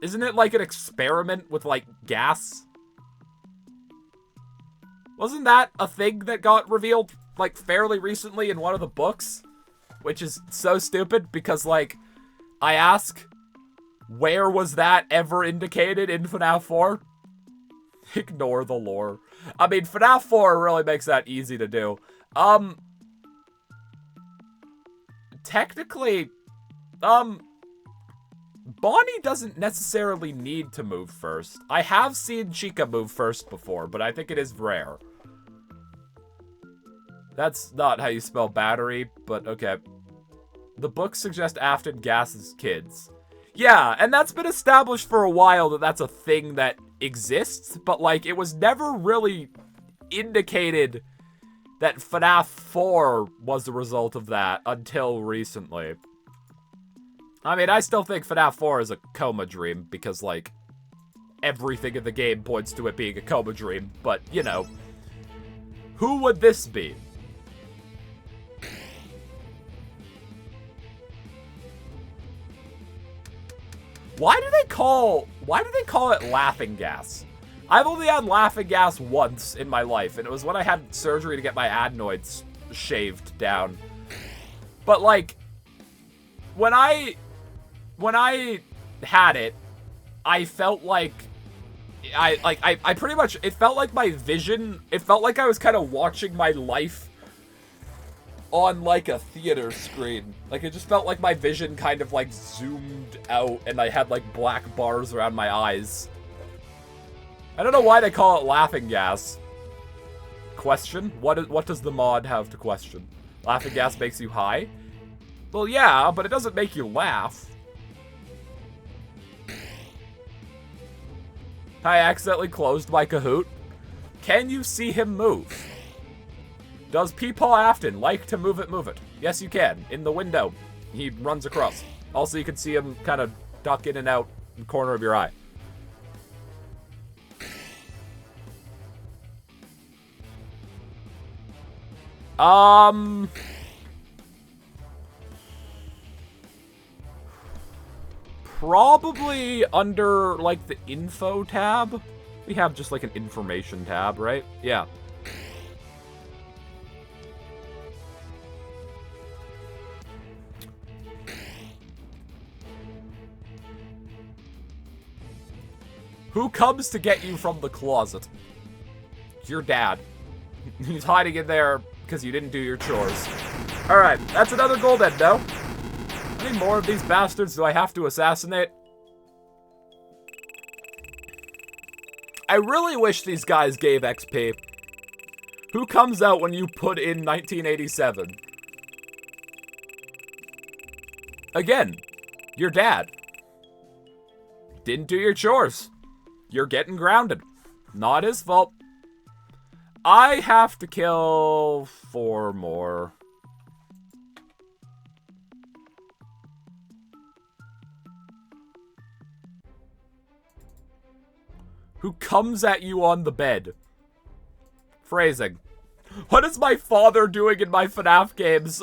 Isn't it like an experiment with like gas? Wasn't that a thing that got revealed like fairly recently in one of the books? Which is so stupid because like, I ask... Where was that ever indicated in FNaF 4? Ignore the lore. I mean, FNaF 4 really makes that easy to do. Technically, Bonnie doesn't necessarily need to move first. I have seen Chica move first before, but I think it is rare. That's not how you spell battery, but okay. The books suggest Afton gasses kids. Yeah, and that's been established for a while that that's a thing that exists, but, like, it was never really indicated that FNaF 4 was the result of that until recently. I mean, I still think FNaF 4 is a coma dream because, like, everything in the game points to it being a coma dream, but, you know, who would this be? Why do they call it laughing gas? I've only had laughing gas once in my life, and it was when I had surgery to get my adenoids shaved down. But, like, when I had it, I felt like I pretty much, it felt like my vision, it felt like I was kind of watching my life on, like, a theater screen. Like, it just felt like my vision kind of, like, zoomed out, and I had, like, black bars around my eyes. I don't know why they call it laughing gas. Question? What does the mod have to question? Laughing gas makes you high? Well, yeah, but it doesn't make you laugh. I accidentally closed my Kahoot. Can you see him move? Does Peepaw Afton like to move it? Yes, you can. In the window, he runs across. Also, you can see him kind of duck in and out in the corner of your eye. Probably under, like, the info tab. We have just, like, an information tab, right? Yeah. Who comes to get you from the closet? It's your dad. He's hiding in there because you didn't do your chores. Alright, that's another gold endo. How many more of these bastards do I have to assassinate? I really wish these guys gave XP. Who comes out when you put in 1987? Again, your dad. Didn't do your chores. You're getting grounded. Not his fault. I have to kill 4 more. Who comes at you on the bed? Phrasing. What is my father doing in my FNaF games?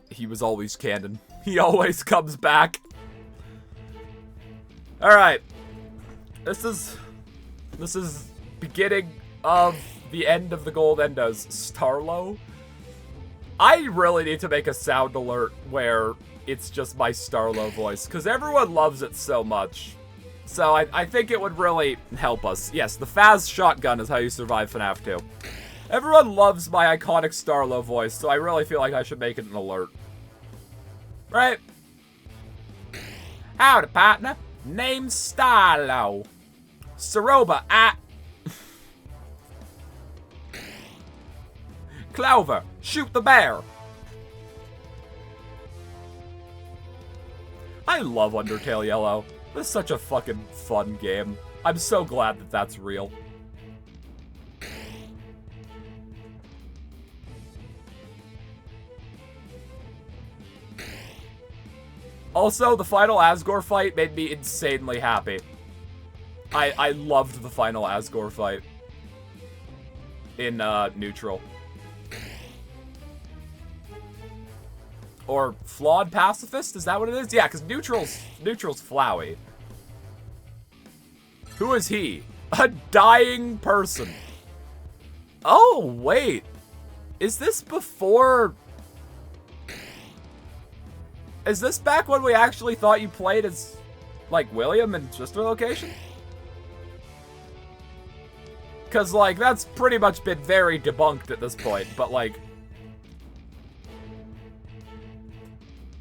He was always canon. He always comes back. Alright. This is beginning of the end of the gold endos. Starlo? I really need to make a sound alert where it's just my Starlo voice, because everyone loves it so much. So I think it would really help us. Yes, the Faz shotgun is how you survive FNaF 2. Everyone loves my iconic Starlo voice, so I really feel like I should make it an alert. Right? Howdy, partner. Name's Starlo. Saroba at... Clover, shoot the bear. I love Undertale Yellow. This is such a fucking fun game. I'm so glad that that's real. Also, the final Asgore fight made me insanely happy. I loved the final Asgore fight in Neutral. Or Flawed Pacifist? Is that what it is? Yeah, because Neutral's Flowey. Who is he? A dying person. Oh, wait. Is this before... Is this back when we actually thought you played as, like, William in Sister Location? Because, like, that's pretty much been very debunked at this point, but, like...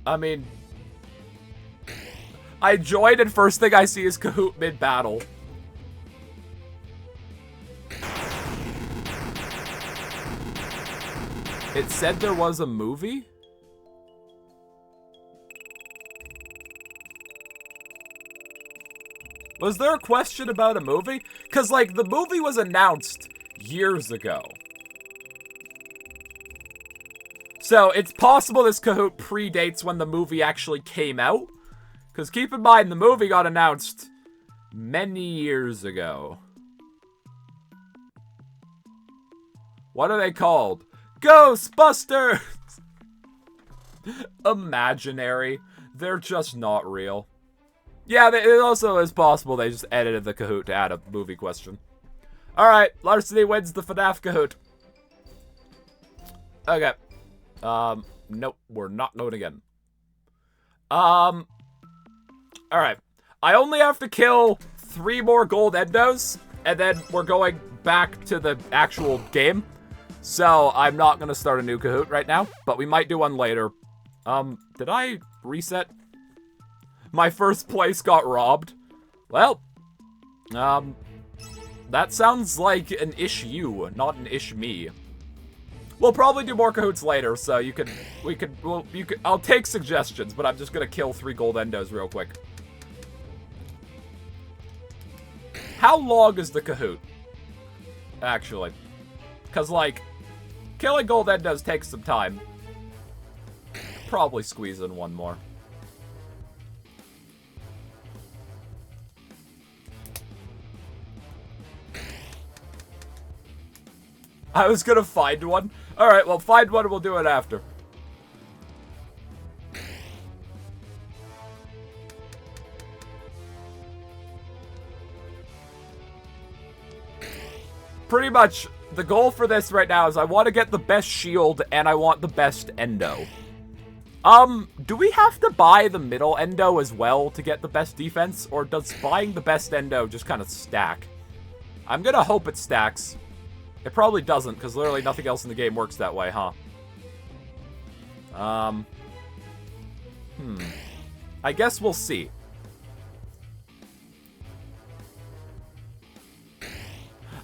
I mean... I joined and first thing I see is Kahoot mid-battle. It said there was a movie? Was there a question about a movie? Because, like, the movie was announced years ago. So, it's possible this Kahoot predates when the movie actually came out. Because keep in mind, the movie got announced many years ago. What are they called? Ghostbusters! Imaginary. They're just not real. Yeah, it also is possible they just edited the Kahoot to add a movie question. Alright, Larceny wins the FNaF Kahoot. Okay. Nope, we're not going again. Alright. I only have to kill 3 more gold endos, and then we're going back to the actual game. So, I'm not going to start a new Kahoot right now, but we might do one later. Did I reset? My first place got robbed. Well, that sounds like an issue, not an ish-me. We'll probably do more Kahoots later, so I'll take suggestions, but I'm just gonna kill 3 gold endos real quick. How long is the Kahoot? Actually. Because, like, killing gold endos takes some time. Probably squeeze in one more. I was gonna find one. Alright, well, find one and we'll do it after. Pretty much, the goal for this right now is I want to get the best shield and I want the best endo. Do we have to buy the middle endo as well to get the best defense? Or does buying the best endo just kind of stack? I'm gonna hope it stacks. It probably doesn't, because literally nothing else in the game works that way, huh? I guess we'll see.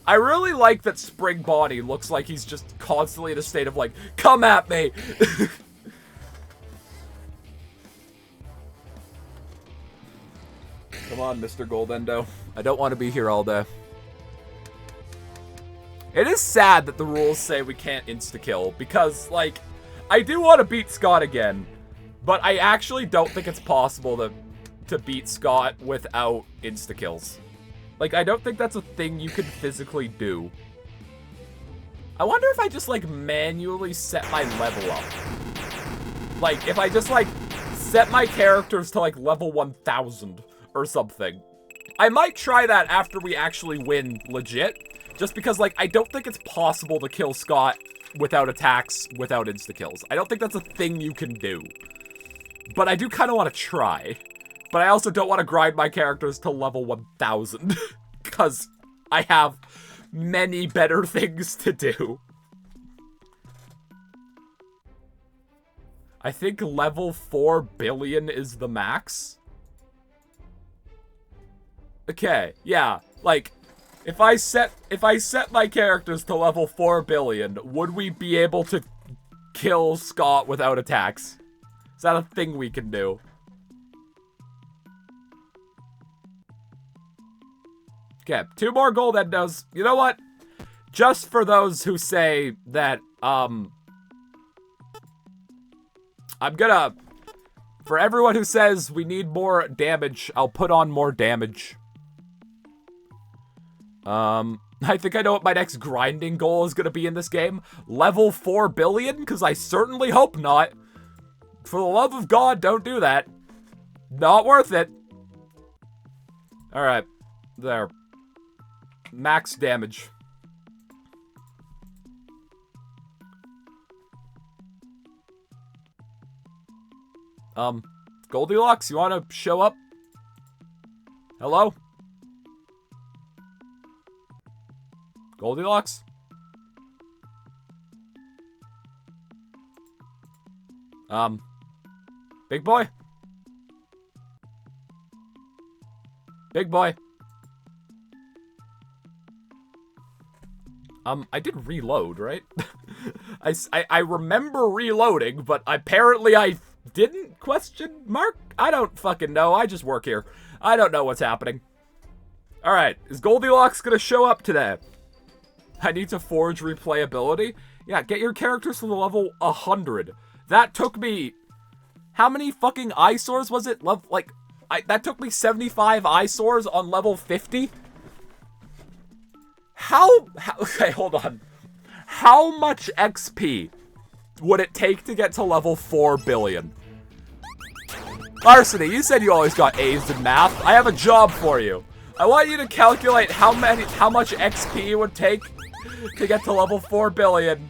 I really like that Spring Bonnie looks like he's just constantly in a state of like, come at me! Come on, Mr. Goldendo. I don't want to be here all day. It is sad that the rules say we can't insta-kill, because, like, I do want to beat Scott again, but I actually don't think it's possible to beat Scott without insta-kills. Like, I don't think that's a thing you can physically do. I wonder if I just, like, manually set my level up. Like, if I just, like, set my characters to, like, level 1000 or something. I might try that after we actually win legit. Just because, like, I don't think it's possible to kill Scott without attacks, without insta-kills. I don't think that's a thing you can do. But I do kind of want to try. But I also don't want to grind my characters to level 1000. Because I have many better things to do. I think level 4 billion is the max. Okay, yeah, like... If I set my characters to level 4 billion, would we be able to kill Scott without attacks? Is that a thing we can do? Okay, 2 more gold endos. You know what? Just for those who say that, I'm gonna... For everyone who says we need more damage, I'll put on more damage. I think I know what my next grinding goal is gonna be in this game. Level 4 billion? Because I certainly hope not. For the love of God, don't do that. Not worth it. Alright. There. Max damage. Goldilocks, you wanna show up? Hello? Goldilocks? Big boy? Big boy. I did reload, right? I remember reloading, but apparently I didn't, question mark? I don't fucking know. I just work here. I don't know what's happening. Alright, is Goldilocks gonna show up today? I need to forge replayability? Yeah, get your characters to the level 100. That took me... How many fucking eyesores was it? That took me 75 eyesores on level 50? Okay, hold on. How much XP would it take to get to level 4 billion? Larceny, you said you always got A's in math. I have a job for you. I want you to calculate how much XP it would take to get to level 4 billion,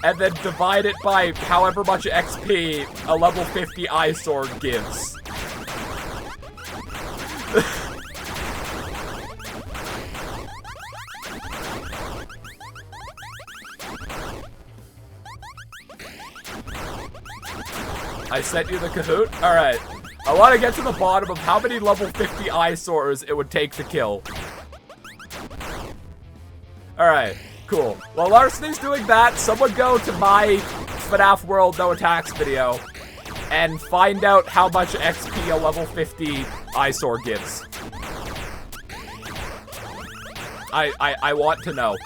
and then divide it by however much XP a level 50 eyesore gives. I sent you the Kahoot? Alright. I want to get to the bottom of how many level 50 eyesores it would take to kill. Alright, cool. While Larceny's doing that, someone go to my FNaF World No Attacks video and find out how much XP a level 50 eyesore gives. I want to know.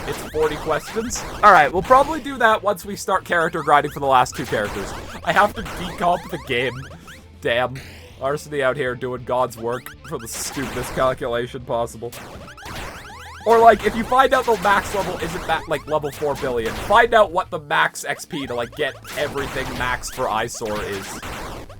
It's 40 questions. Alright, we'll probably do that once we start character grinding for the last 2 characters. I have to decomp the game. Damn. Larceny out here doing God's work for the stupidest calculation possible. Or, like, if you find out the max level isn't like, level 4 billion, find out what the max XP to, like, get everything max for eyesore is.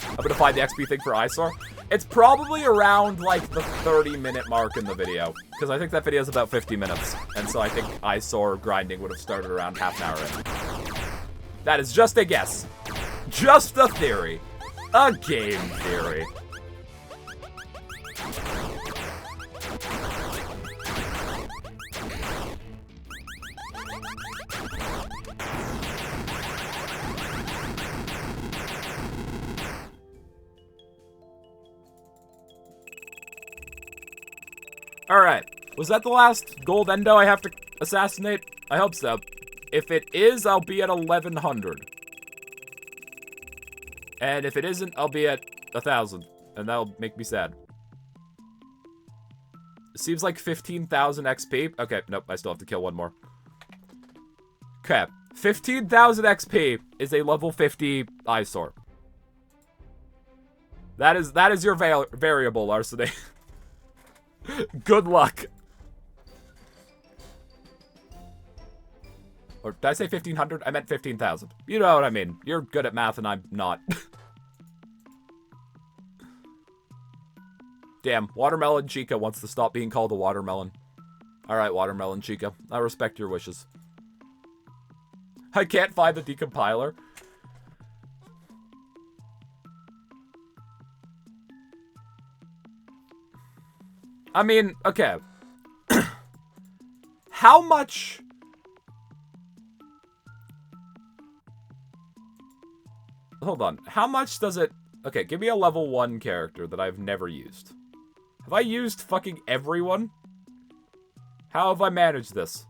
I'm gonna find the XP thing for eyesore. It's probably around, like, the 30-minute mark in the video. Because I think that video is about 50 minutes. And so I think eyesore grinding would have started around half an hour in. That is just a guess. Just a theory. A game theory. Alright, was that the last gold endo I have to assassinate? I hope so. If it is, I'll be at 1100. And if it isn't, I'll be at 1000. And that'll make me sad. It seems like 15,000 XP. Okay, nope, I still have to kill one more. Okay, 15,000 XP is a level 50 eyesore. That is your variable, Larceny. Good luck. Or did I say 1,500? I meant 15,000. You know what I mean. You're good at math and I'm not. Damn, Watermelon Chica wants to stop being called a watermelon. Alright, Watermelon Chica. I respect your wishes. I can't find the decompiler. I mean, okay. How much... Hold on. How much does it... Okay, give me a level 1 character that I've never used. Have I used fucking everyone? How have I managed this?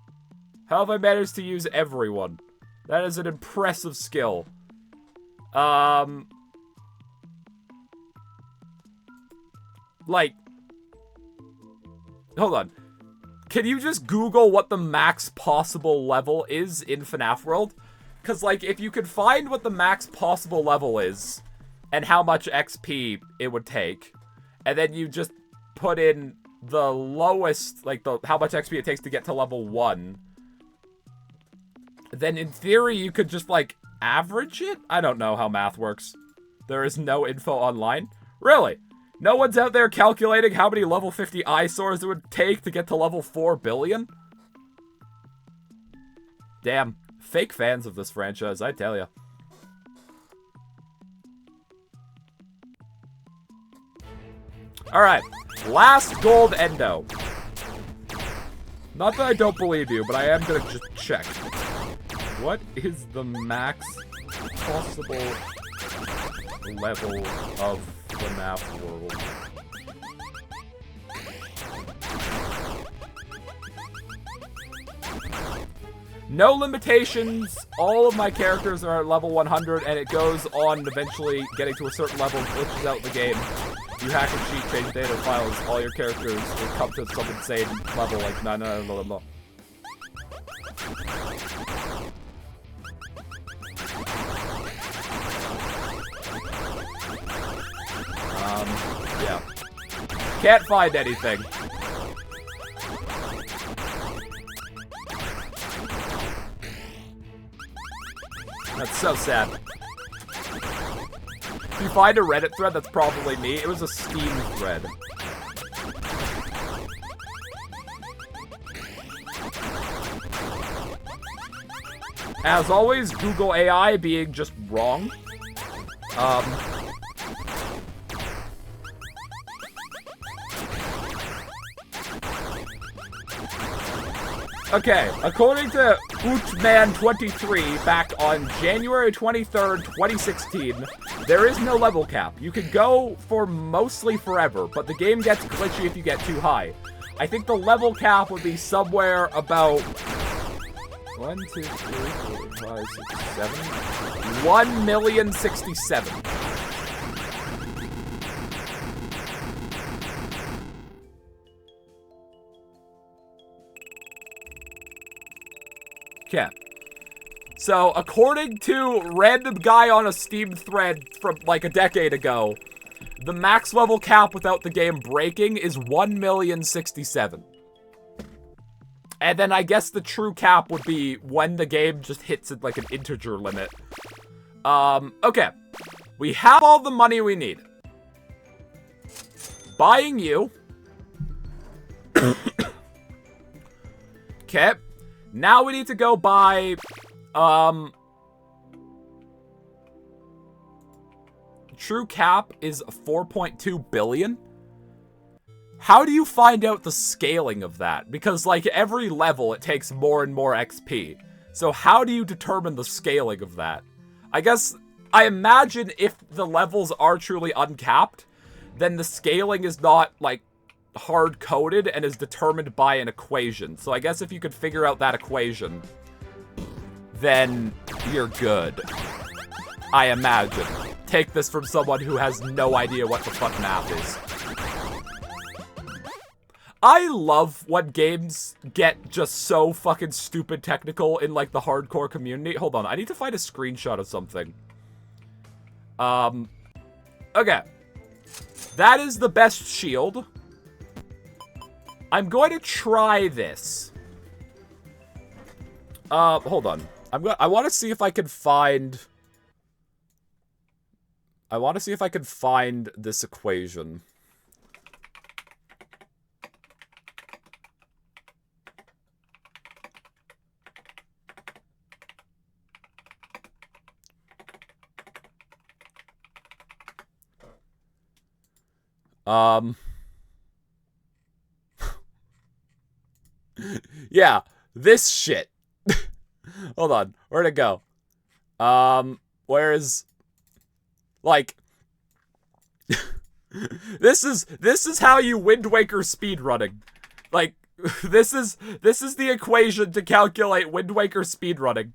How have I managed to use everyone? That is an impressive skill. Like... Hold on. Can you just Google what the max possible level is in FNaF World? Because, like, if you could find what the max possible level is, and how much XP it would take, and then you just put in the lowest, like, how much XP it takes to get to level 1, then in theory you could just, like, average it? I don't know how math works. There is no info online? Really? No one's out there calculating how many level 50 eyesores it would take to get to level 4 billion? Damn. Fake fans of this franchise, I tell ya. Alright. Last gold endo. Not that I don't believe you, but I am gonna just check. What is the max possible level of FNaF World? No limitations. All of my characters are at level 100, and it goes on eventually getting to a certain level, glitches out the game. You hack and cheat, change data files, all your characters will come to some insane level, like no. Yeah. Can't find anything. That's so sad. If you find a Reddit thread, that's probably me. It was a Steam thread. As always, Google AI being just wrong. Okay, according to Ootman23, back on January 23rd, 2016, there is no level cap. You can go for mostly forever, but the game gets glitchy if you get too high. I think the level cap would be somewhere about 1, 2, 3, 4, 5, 6, 7. 1,067,000. Okay. So, according to random guy on a Steam thread from like a decade ago, the max level cap without the game breaking is 1,067,000. And then I guess the true cap would be when the game just hits it like an integer limit. Okay. We have all the money we need. Buying you. Okay. Now we need to go buy, true cap is 4.2 billion. How do you find out the scaling of that? Because, like, every level, it takes more and more XP. So how do you determine the scaling of that? I guess, I imagine if the levels are truly uncapped, then the scaling is not, like, hard-coded and is determined by an equation. So I guess if you could figure out that equation, then you're good. I imagine. Take this from someone who has no idea what the fuck math is. I love when games get just so fucking stupid technical in, like, the hardcore community. Hold on, I need to find a screenshot of something. Okay. That is the best shield. I'm going to try this. Hold on. I want to see if I can find... I want to see if I can find this equation. Yeah, this shit. Hold on, where'd it go? Where's, like, this is how you Wind Waker speedrunning. Like, this is the equation to calculate Wind Waker speedrunning.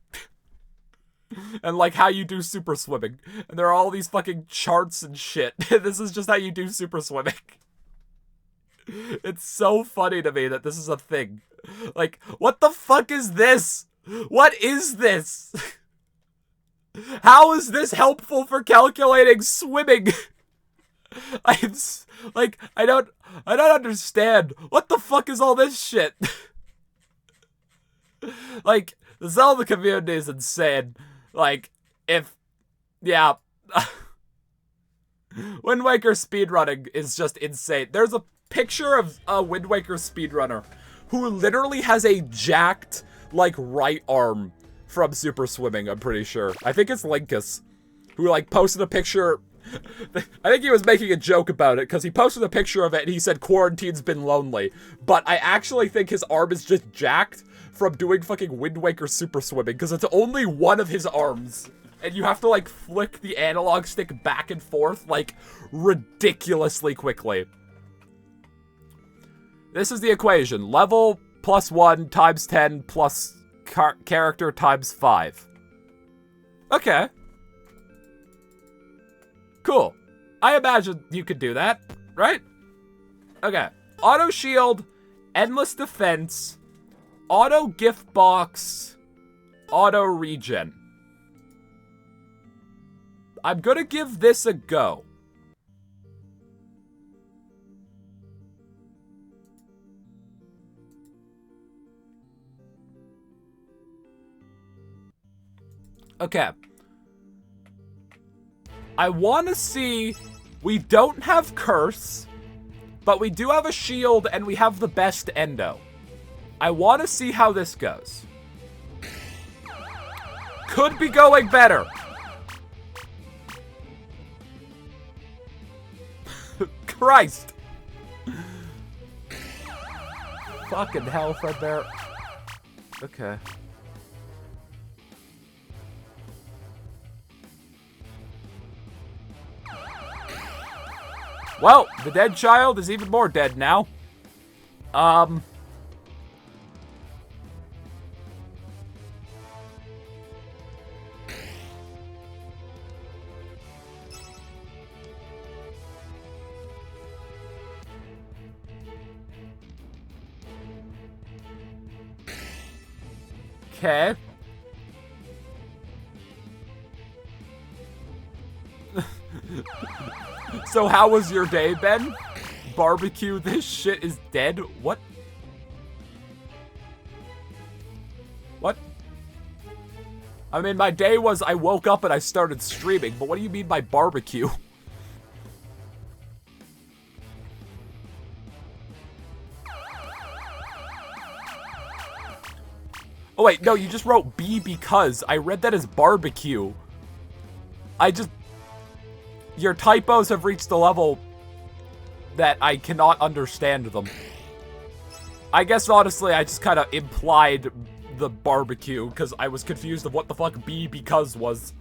And, like, how you do super swimming. And there are all these fucking charts and shit. This is just how you do super swimming. It's so funny to me that this is a thing. Like, what the fuck is this? What is this? How is this helpful for calculating swimming? I don't understand. What the fuck is all this shit? Like, the Zelda community is insane. Like, yeah. Wind Waker speedrunning is just insane. There's a picture of a Wind Waker speedrunner who literally has a jacked, like, right arm from super swimming, I'm pretty sure. I think it's Linkus, who, like, posted a picture I think he was making a joke about it, because he posted a picture of it and he said quarantine's been lonely. But I actually think his arm is just jacked from doing fucking Wind Waker super swimming, because it's only one of his arms. And you have to, like, flick the analog stick back and forth, like, ridiculously quickly. This is the equation. Level plus 1 times 10 plus character times 5. Okay. Cool. I imagine you could do that, right? Okay. Auto shield, endless defense, auto gift box, auto regen. I'm gonna give this a go. Okay. I want to see, we don't have Curse, but we do have a shield and we have the best Endo. I want to see how this goes. Could be going better. Christ. Fucking hell, Fredbear. Okay. Well, the dead child is even more dead now. Okay. So how was your day, Ben? Barbecue, this shit is dead? What? What? I mean, my day was I woke up and I started streaming, but what do you mean by barbecue? Oh wait, no, you just wrote B because. I read that as barbecue. Your typos have reached the level that I cannot understand them. I guess, honestly, I just kind of implied the barbecue because I was confused of what the fuck B because was.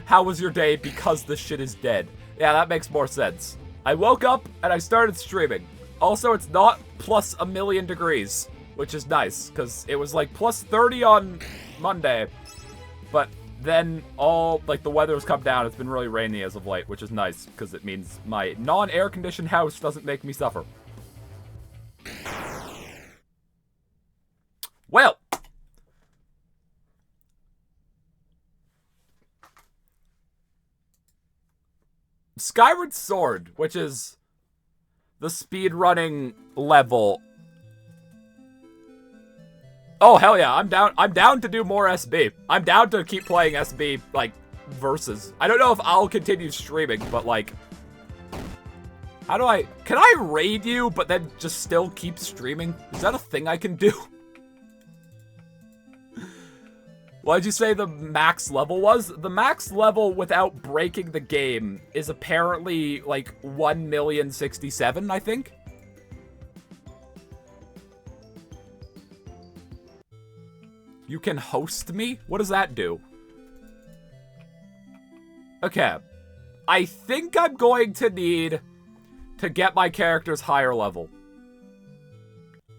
How was your day because this shit is dead? Yeah, that makes more sense. I woke up and I started streaming. Also, it's not plus 1,000,000 degrees, which is nice because it was like plus 30 on Monday, but then the weather's come down. It's been really rainy as of late, which is nice because it means my non-air conditioned house doesn't make me suffer. Well, Skyward Sword, which is the speedrunning level. Oh, hell yeah, I'm down to do more SB. I'm down to keep playing SB, like, versus. I don't know if I'll continue streaming, but, like, can I raid you, but then just still keep streaming? Is that a thing I can do? What'd you say the max level was? The max level without breaking the game is apparently, like, 1,067,000, I think? You can host me? What does that do? Okay. I think I'm going to need to get my characters higher level.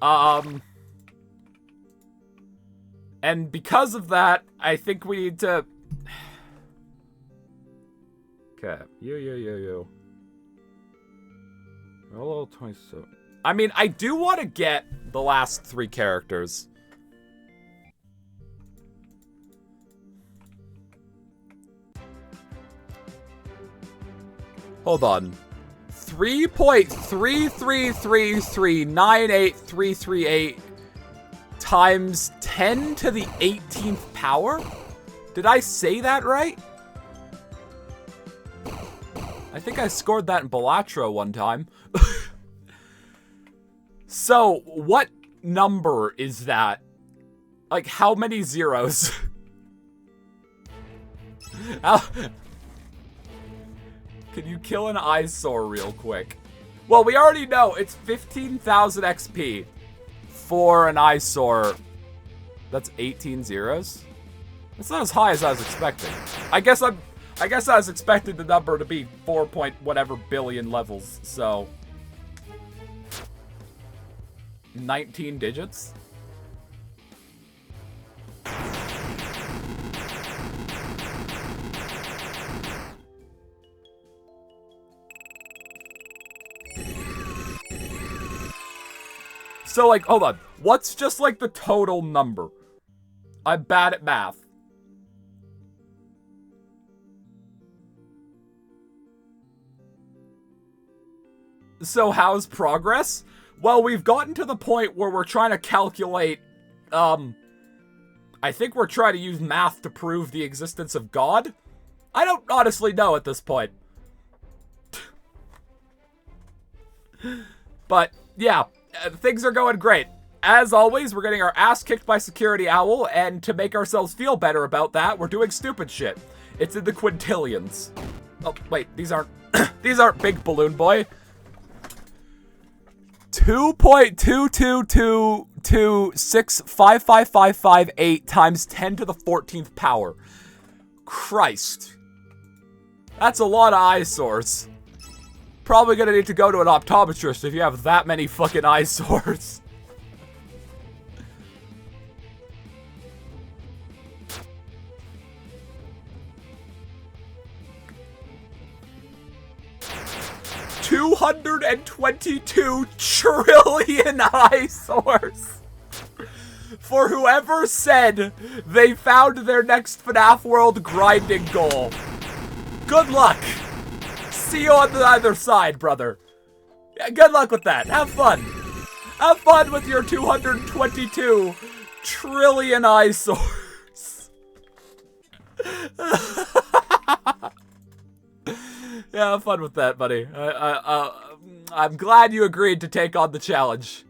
And because of that, I think we need to... Okay. Yo. Level 27. I mean, I do want to get the last 3 characters. Hold on. 3.333398338 times 10 to the 18th power? Did I say that right? I think I scored that in Balatro one time. So, what number is that? Like, how many zeros? Can you kill an eyesore real quick? Well, we already know it's 15,000 XP for an eyesore. That's 18 zeros? That's not as high as I was expecting. I guess I was expecting the number to be 4 point whatever billion levels, so 19 digits? So, like, hold on. What's just, like, the total number? I'm bad at math. So, how's progress? Well, we've gotten to the point where we're trying to calculate, I think we're trying to use math to prove the existence of God? I don't honestly know at this point. But, yeah. Things are going great. As always, we're getting our ass kicked by Security Owl, and to make ourselves feel better about that, we're doing stupid shit. It's in the quintillions. Oh, wait, these aren't these aren't Big Balloon Boy. 2.22226555558 times 10 to the 14th power. Christ. That's a lot of eyesores. Probably gonna need to go to an optometrist if you have that many fucking eyesores. $222 trillion eyesores. For whoever said they found their next FNaF World grinding goal. Good luck. See you on the other side, brother. Yeah, good luck with that. Have fun. Have fun with your 222 trillion eyesores. Yeah, have fun with that, buddy. I'm glad you agreed to take on the challenge.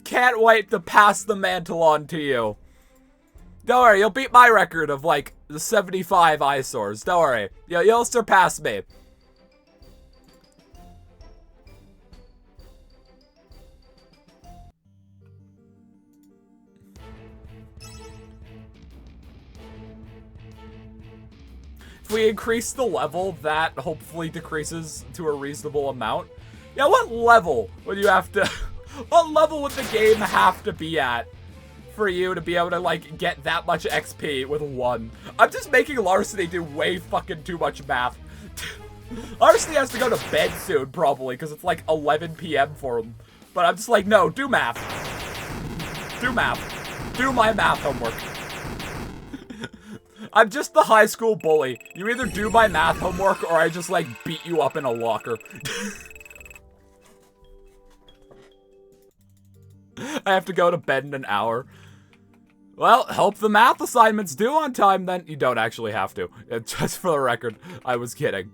Can't wait to pass the mantle on to you. Don't worry, you'll beat my record of, like, the 75 eyesores. Don't worry. You'll surpass me. If we increase the level, that hopefully decreases to a reasonable amount. Yeah, what level would you have to... what level would the game have to be at for you to be able to, like, get that much XP with 1? I'm just making Larceny do way fucking too much math. Larceny has to go to bed soon, probably, because it's, like, 11 p.m. for him. But I'm just like, no, do math. Do math. Do my math homework. I'm just the high school bully. You either do my math homework or I just, like, beat you up in a locker. I have to go to bed in an hour. Well, hope the math assignment's due on time, then. You don't actually have to. Just for the record, I was kidding.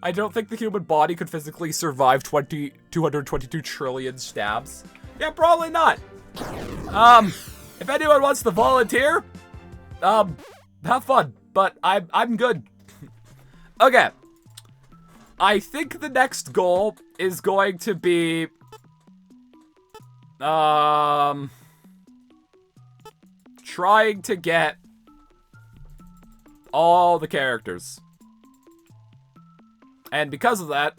I don't think the human body could physically survive 222 trillion stabs. Yeah, probably not. If anyone wants to volunteer... have fun, but I'm good. Okay. I think the next goal is going to be, trying to get all the characters. And because of that,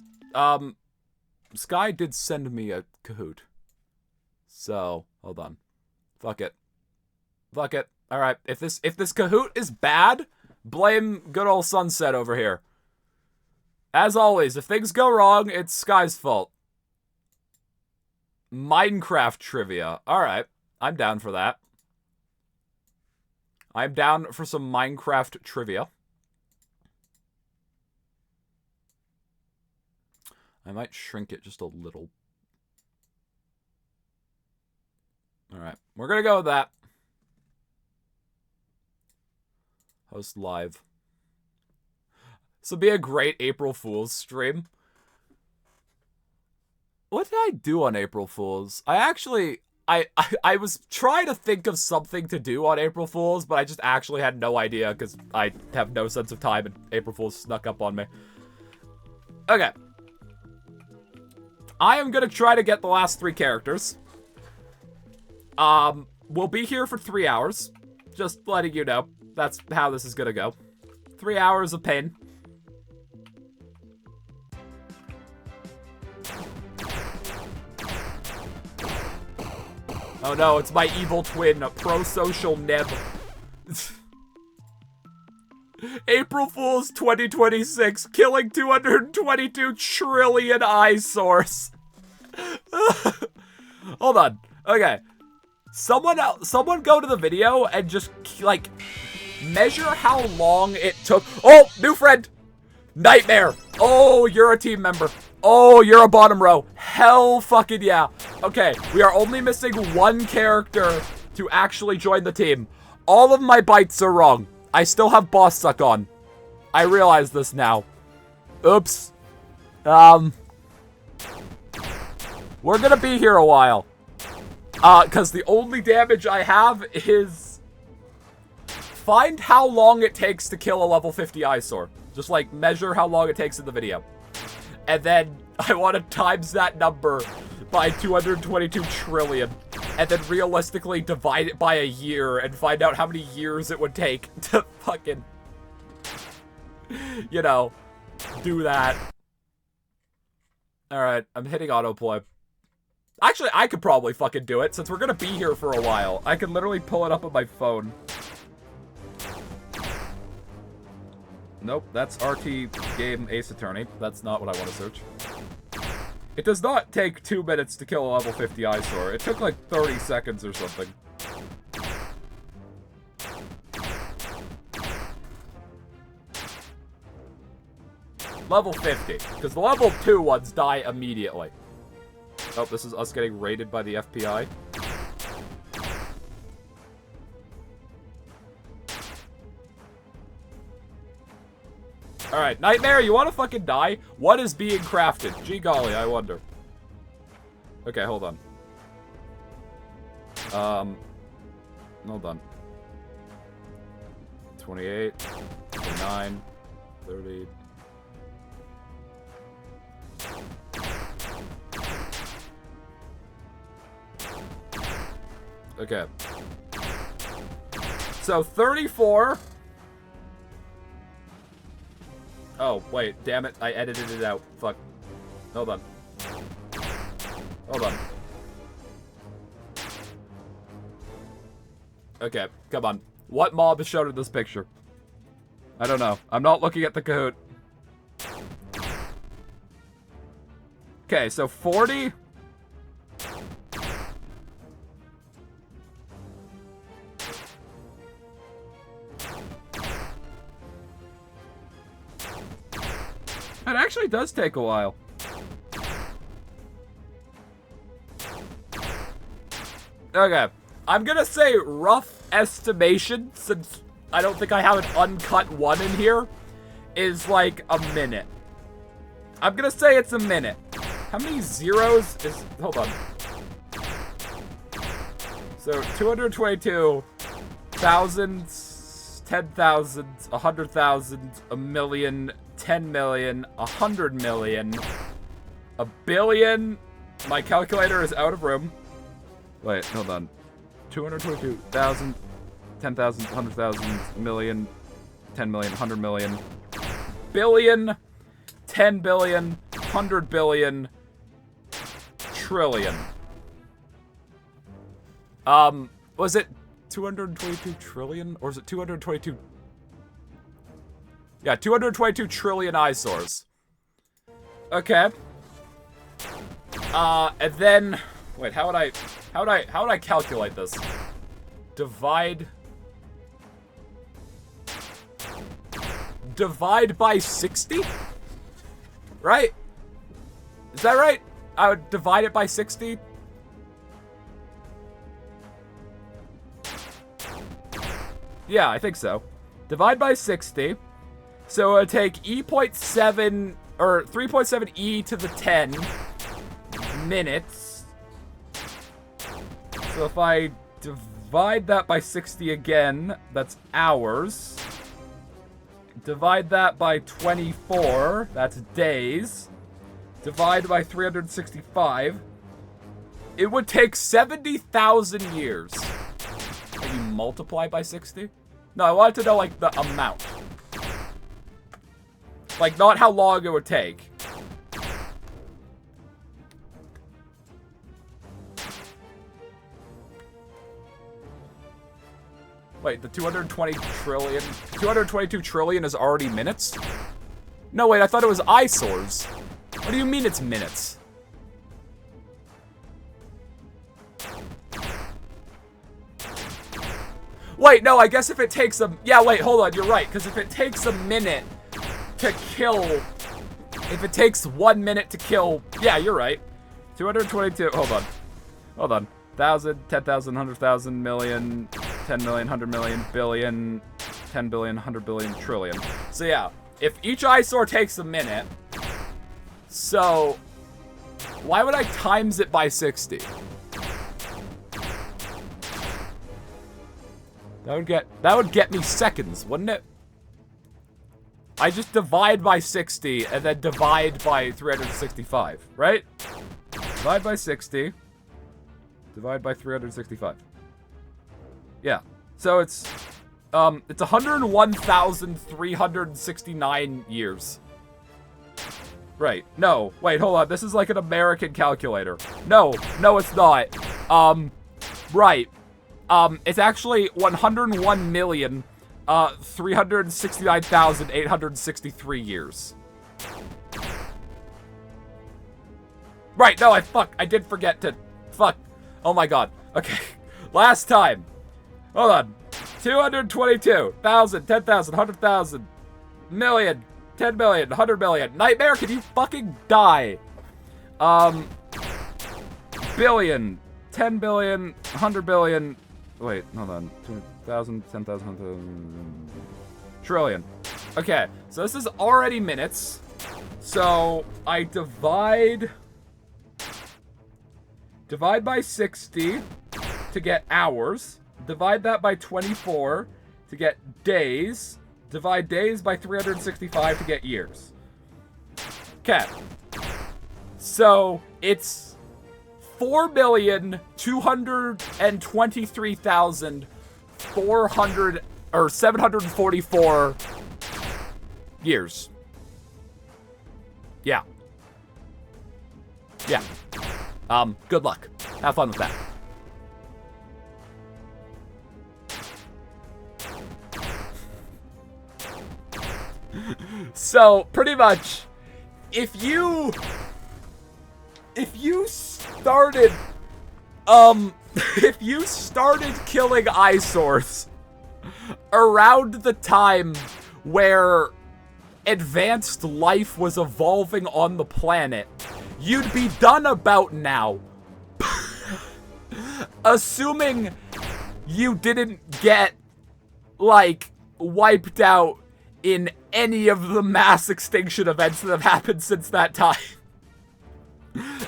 Sky did send me a Kahoot. So, hold on. Fuck it. Fuck it. Alright, if this Kahoot is bad, blame good old Sunset over here. As always, if things go wrong, it's Sky's fault. Minecraft trivia. Alright, I'm down for that. I'm down for some Minecraft trivia. I might shrink it just a little. Alright, we're gonna go with that. Host live. This will be a great April Fool's stream. What did I do on April Fool's? I I was trying to think of something to do on April Fool's, but I just actually had no idea because I have no sense of time and April Fool's snuck up on me. Okay. I am going to try to get the last 3 characters. We'll be here for 3 hours. Just letting you know. That's how this is going to go. 3 hours of pain. Oh no, it's my evil twin, a pro-social neb. April Fool's 2026, killing 222 trillion eyesores. Hold on. Okay. Someone go to the video and just, like, measure how long it took. Oh, new friend. Nightmare. Oh, you're a team member. Oh, you're a bottom row. Hell fucking yeah. Okay, we are only missing 1 character to actually join the team. All of my bites are wrong. I still have boss suck on. I realize this now. Oops. We're gonna be here a while. Cause the only damage I have is... Find how long it takes to kill a level 50 eyesore. Just, like, measure how long it takes in the video. And then I want to times that number by 222 trillion. And then realistically divide it by a year and find out how many years it would take to fucking, you know, do that. Alright, I'm hitting autoplay. Actually, I could probably fucking do it since we're gonna be here for a while. I can literally pull it up on my phone. Nope, that's RT Game Ace Attorney. That's not what I want to search. It does not take 2 minutes to kill a level 50 eyesore. It took like 30 seconds or something. Level 50, because the level 2 ones die immediately. Oh, this is us getting raided by the FBI. Alright, Nightmare, you want to fucking die? What is being crafted? Gee golly, I wonder. Okay, hold on. Hold on. 28, 29, 30... Okay. So, 34... Oh, wait, damn it, I edited it out. Fuck. Hold on. Hold on. Okay, come on. What mob is shown in this picture? I don't know. I'm not looking at the Kahoot. Okay, so 40... It actually does take a while. Okay. I'm gonna say rough estimation, since I don't think I have an uncut one in here, is like a minute. I'm gonna say it's a minute. How many zeros is... Hold on. So, 222, thousands, 10,000, 100,000, a million... 10 million, 100 million, a billion. My calculator is out of room. Wait, hold on. 222,000, 10,000, 100,000, million, 10 million, 100 million, billion, 10 billion, 100 billion, trillion. Was it 222 trillion? Or is it 222... Yeah, 222 trillion eyesores. Okay. And then... Wait, how would I calculate this? Divide by 60? Right? Is that right? I would divide it by 60? Yeah, I think so. Divide by 60. So it would take E.7 or 3.7 E to the 10 minutes So if I divide that by 60 again, that's hours. Divide that by 24, that's days. Divide by 365. It would take 70,000 years. Can you multiply by 60? No, I wanted to know, like, the amount. Like, not how long it would take. Wait, the 222 trillion is already minutes? No, wait, I thought it was eyesores. What do you mean it's minutes? Wait, no, I guess if it takes a... Yeah, wait, hold on, you're right. Because if it takes a minute to kill... If it takes 1 minute to kill... Yeah, you're right. 222... Hold on. Hold on. 1,000, 10,000, 100,000, million, 10 million, 100 million, billion, 10 billion, 100 billion, trillion. So yeah, if each eyesore takes a minute... So... Why would I times it by 60? That would get me seconds, wouldn't it? I just divide by 60 and then divide by 365, right? Divide by 60. Divide by 365. Yeah. So it's 101,369 years. Right. No. Wait, hold on. This is like an American calculator. No, it's not. Right. It's actually 101,369,863 years. Right, no, I did forget to, oh my god. Okay, last time. Hold on. 222,000, 10,000, 100,000, million, 10 million, 100 million. Nightmare, can you fucking die? Billion, 10 billion, 100 billion. Wait, hold on. 2,000, 10,000, 100,000. Trillion. Okay, so this is already minutes. So I divide by 60 to get hours. Divide that by 24 to get days. Divide days by 365 to get years. Okay. So it's 4,223,400 or 744 years. Yeah. Yeah. Good luck. Have fun with that. So, pretty much, if you started, if you started killing eyesores around the time where advanced life was evolving on the planet, you'd be done about now. Assuming you didn't get, like, wiped out in any of the mass extinction events that have happened since that time.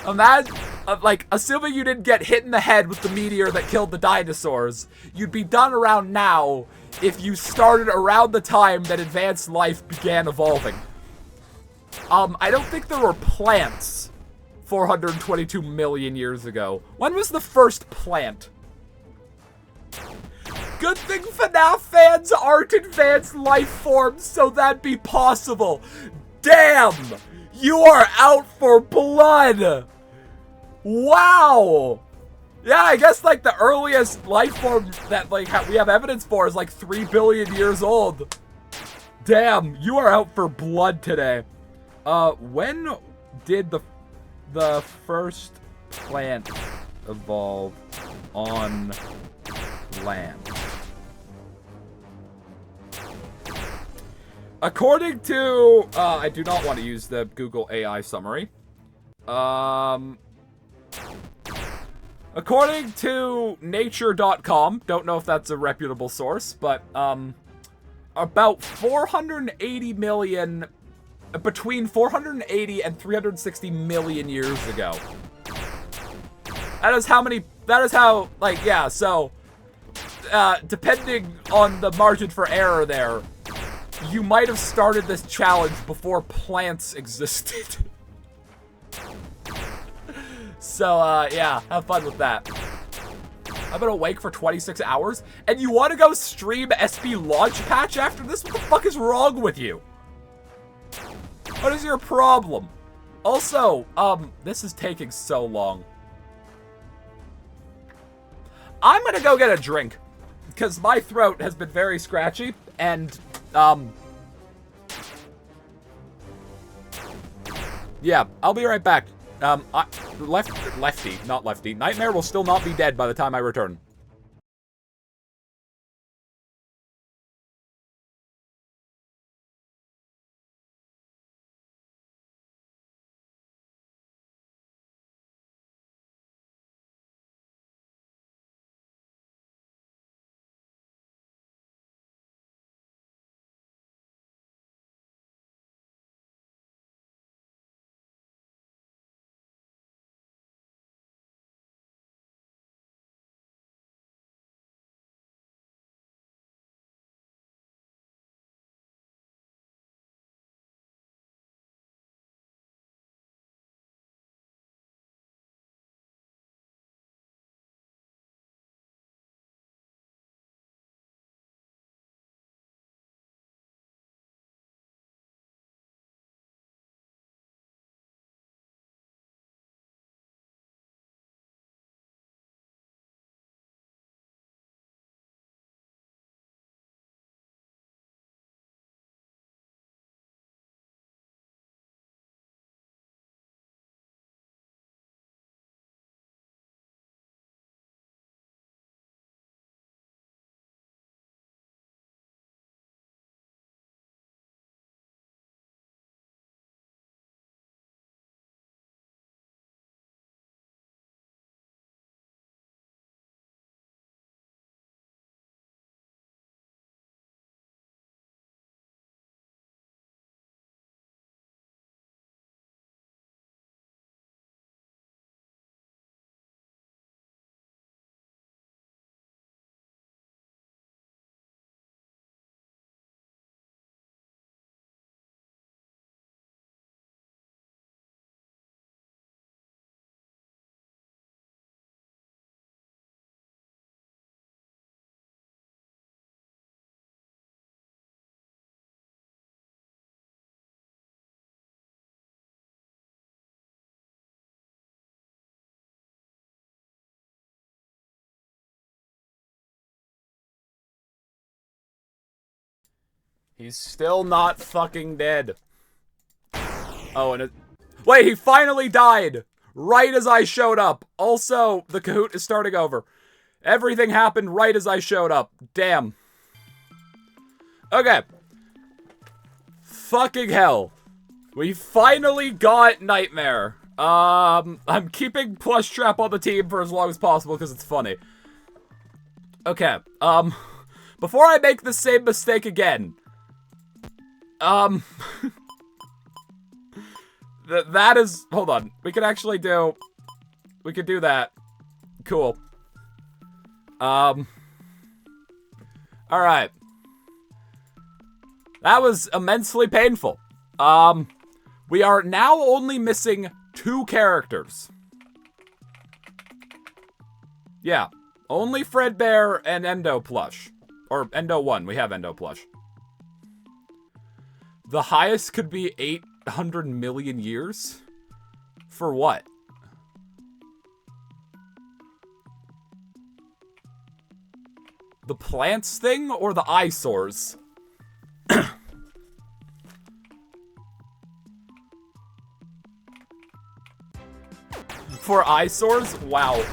Imagine, like, assuming you didn't get hit in the head with the meteor that killed the dinosaurs, you'd be done around now if you started around the time that advanced life began evolving. I don't think there were plants 422 million years ago. When was the first plant? Good thing FNaF fans aren't advanced life forms, so that'd be possible. Damn! You are out for blood! Wow! Yeah, I guess, like, the earliest life form that, like, we have evidence for is, like, 3 billion years old. Damn, you are out for blood today. When did the first plant evolve on land? According to, I do not want to use the Google AI summary. According to nature.com, don't know if that's a reputable source, but, about 480 million, between 480 and 360 million years ago. That is how many that is how, like, yeah, so, depending on the margin for error there, you might have started this challenge before plants existed. So, yeah, have fun with that. I've been awake for 26 hours, and you want to go stream SB Launch Patch after this? What the fuck is wrong with you? What is your problem? Also, this is taking so long. I'm gonna go get a drink, because my throat has been very scratchy, and, yeah, I'll be right back. Lefty, not Lefty. Nightmare will still not be dead by the time I return. He's still not fucking dead. Oh, and wait, he finally died! Right as I showed up. Also, the Kahoot is starting over. Everything happened right as I showed up. Damn. Okay. Fucking hell. We finally got Nightmare. I'm keeping Plush Trap on the team for as long as possible because it's funny. Okay, before I make the same mistake again, that is, hold on, we could do that. Cool. Alright. That was immensely painful. We are now only missing 2 characters. Yeah, only Fredbear and Endo Plush. Or Endo 1, we have Endo Plush. The highest could be 800 million years? For what? The plants thing or the eyesores? For eyesores? Wow.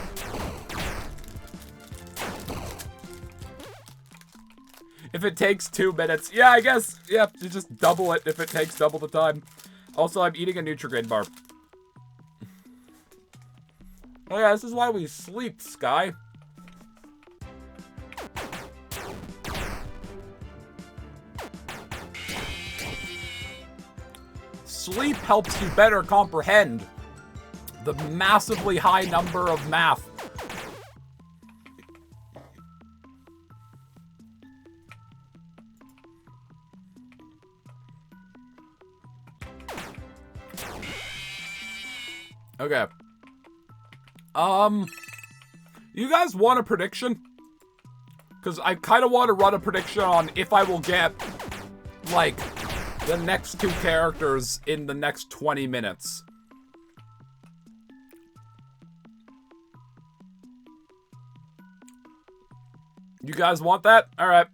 If it takes 2 minutes. Yeah, I guess. Yeah, you just double it if it takes double the time. Also, I'm eating a Nutri-Grain bar. Oh yeah, this is why we sleep, Sky. Sleep helps you better comprehend the massively high number of math Okay. You guys want a prediction? Because I kind of want to run a prediction on if I will get, like, the next 2 characters in the next 20 minutes. You guys want that? Alright.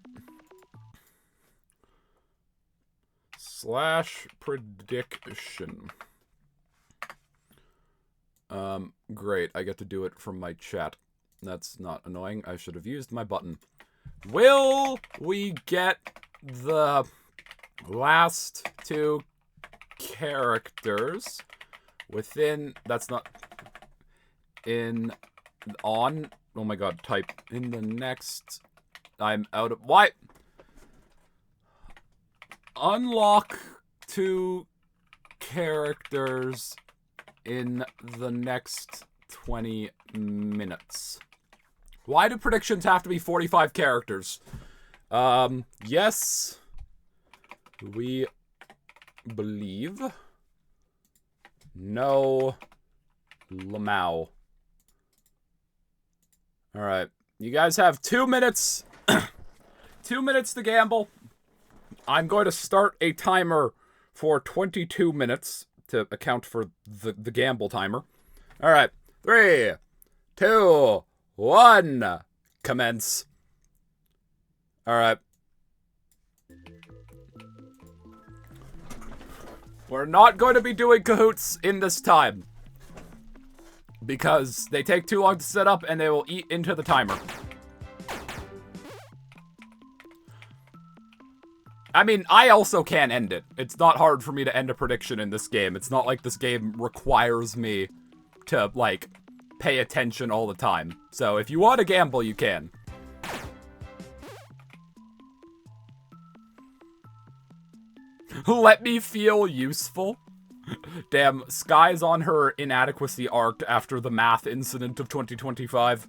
/ prediction. Great. I get to do it from my chat. That's not annoying. I should have used my button. Will we get the last 2 characters within... That's not... On... Oh my god, type. In the next... I'm out of... What? Unlock 2 characters in the next 20 minutes. Why do predictions have to be 45 characters? Yes. We believe. No. Lamau. Alright. You guys have 2 minutes. 2 minutes to gamble. I'm going to start a timer for 22 minutes to account for the gamble timer. Alright. 3, 2, 1. Commence. Alright. We're not going to be doing cahoots in this time. Because they take too long to set up and they will eat into the timer. I mean, I also can end it. It's not hard for me to end a prediction in this game. It's not like this game requires me to, like, pay attention all the time. So if you want to gamble, you can. Let me feel useful. Damn, Sky's on her inadequacy arc after the math incident of 2025.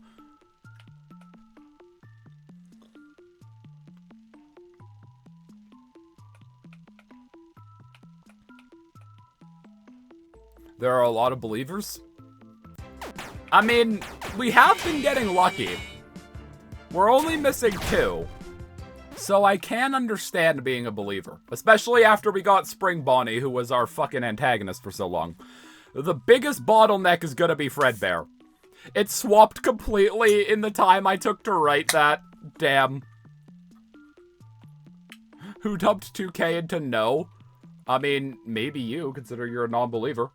There are a lot of believers. I mean, we have been getting lucky. We're only missing 2. So I can understand being a believer. Especially after we got Spring Bonnie, who was our fucking antagonist for so long. The biggest bottleneck is gonna be Fredbear. It swapped completely in the time I took to write that. Damn. Who dumped 2K into no? I mean, maybe you, consider you're a non-believer.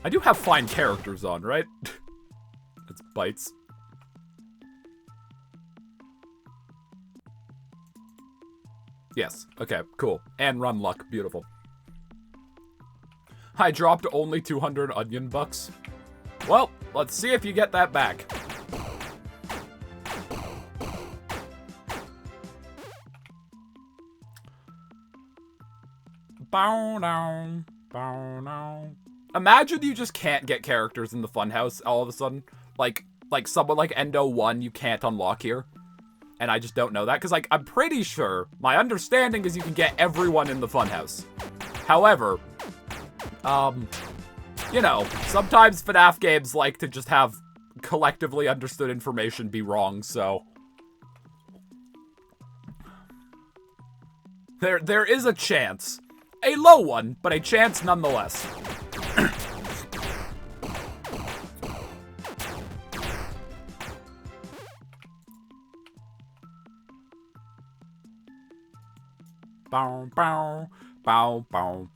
I do have fine characters on, right? That's bites. Yes. Okay, cool. And run luck. Beautiful. I dropped only 200 onion bucks. Well, let's see if you get that back. Bow down. Bow down. Imagine you just can't get characters in the funhouse all of a sudden. Like someone like Endo 1 you can't unlock here. And I just don't know that. Because, like, I'm pretty sure, my understanding is you can get everyone in the funhouse. However, you know, sometimes FNaF games like to just have collectively understood information be wrong, so... There is a chance. A low one, but a chance nonetheless. Bow, bow, bow, bow.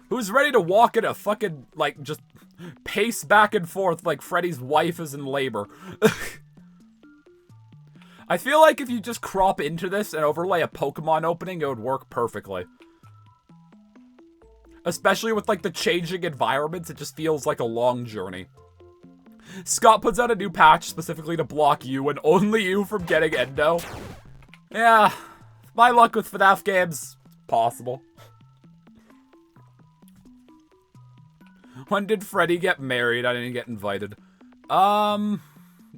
Who's ready to walk in a fucking, like, just pace back and forth like Freddy's wife is in labor? I feel like if you just crop into this and overlay a Pokemon opening, it would work perfectly. Especially with, like, the changing environments, it just feels like a long journey. Scott puts out a new patch specifically to block you and only you from getting Endo. Yeah, my luck with FNaF games, possible. When did Freddy get married? I didn't get invited.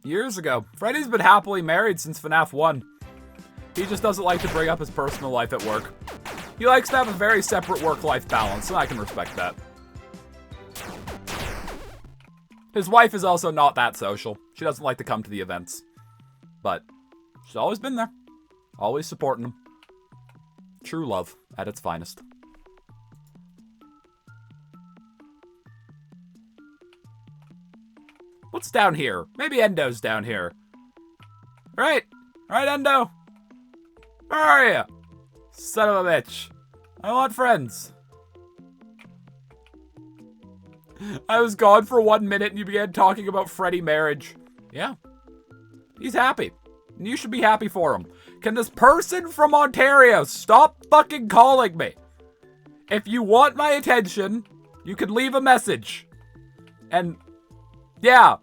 Years ago. Freddy's been happily married since FNaF 1. He just doesn't like to bring up his personal life at work. He likes to have a very separate work-life balance, and I can respect that. His wife is also not that social. She doesn't like to come to the events. But she's always been there. Always supporting him. True love at its finest. What's down here? Maybe Endo's down here. Right? Right, Endo? Where are you? Son of a bitch. I want friends. I was gone for 1 minute and you began talking about Freddy marriage. Yeah. He's happy. And you should be happy for him. Can this person from Ontario stop fucking calling me? If you want my attention, you can leave a message. And, yeah.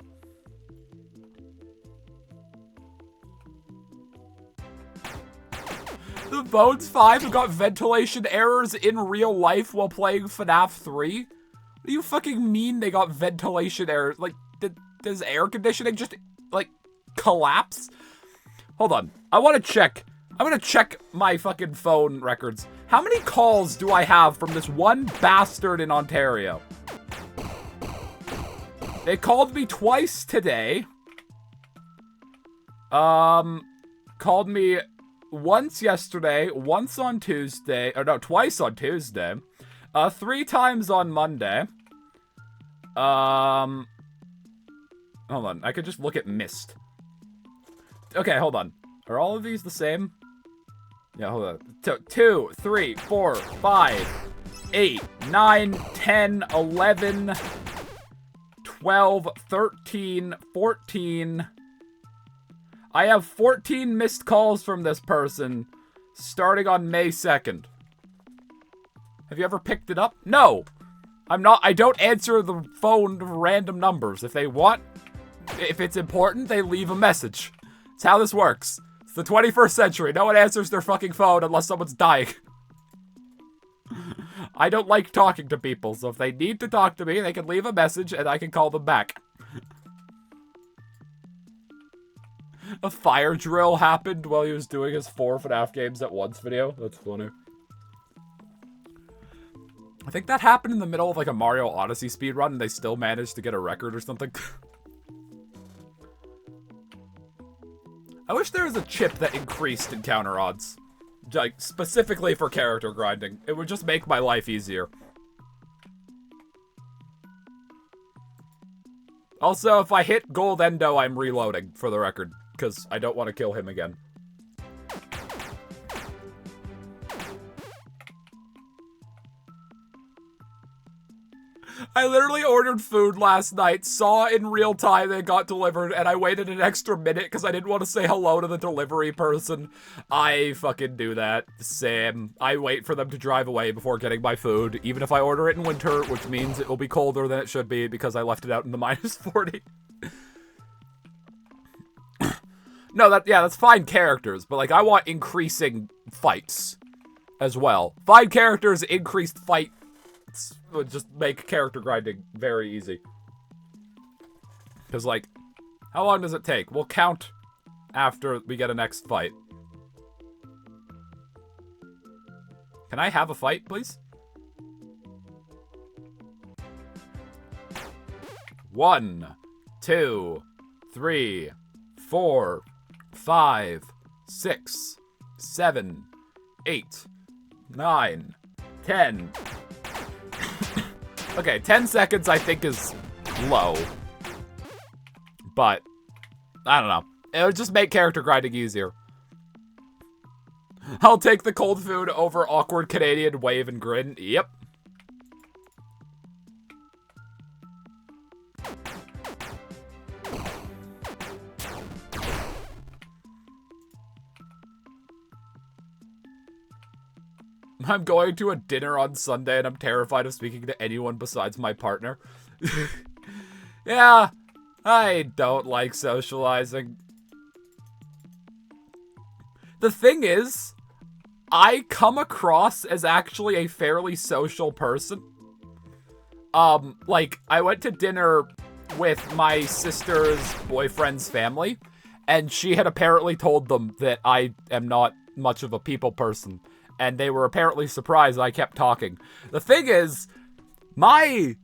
The Bones 5 who got ventilation errors in real life while playing FNaF 3? What do you fucking mean they got ventilation errors? Like, does air conditioning just, like, collapse? Hold on. I want to check. I'm going to check my fucking phone records. How many calls do I have from this one bastard in Ontario? They called me twice today. Called me once yesterday, once on Tuesday, or no, twice on Tuesday. 3 times on Monday. Hold on. I could just look at missed. Okay, hold on. Are all of these the same? Yeah, hold on. 2, 3, 4, 5, 8, 9, 10, 11, 12, 13, 14. I have 14 missed calls from this person starting on May 2nd. Have you ever picked it up? No. I don't answer the phone to random numbers. If it's important, they leave a message. It's how this works. It's the 21st century. No one answers their fucking phone unless someone's dying. I don't like talking to people, so if they need to talk to me, they can leave a message and I can call them back. A fire drill happened while he was doing his 4 FNaF games at once video. That's funny. I think that happened in the middle of like a Mario Odyssey speedrun and they still managed to get a record or something. I wish there was a chip that increased encounter odds. Like, specifically for character grinding. It would just make my life easier. Also, if I hit Gold Endo, I'm reloading, for the record. Because I don't want to kill him again. I literally ordered food last night, saw in real time that it got delivered, and I waited an extra minute because I didn't want to say hello to the delivery person. I fucking do that. Same. I wait for them to drive away before getting my food, even if I order it in winter, which means it will be colder than it should be because I left it out in the -40. No, that's fine characters, but like I want increasing fights as well. Fine characters, increased fight would just make character grinding very easy. Because, like, how long does it take? We'll count after we get a next fight. Can I have a fight, please? 1, 2, 3, 4, 5, 6, 7, 8, 9, 10. Okay, 10 seconds I think is low. But, I don't know. It would just make character grinding easier. I'll take the cold food over awkward Canadian wave and grin. Yep. I'm going to a dinner on Sunday and I'm terrified of speaking to anyone besides my partner. Yeah, I don't like socializing. The thing is, I come across as actually a fairly social person. Like, I went to dinner with my sister's boyfriend's family, and she had apparently told them that I am not much of a people person. and they were apparently surprised I kept talking. The thing is, my,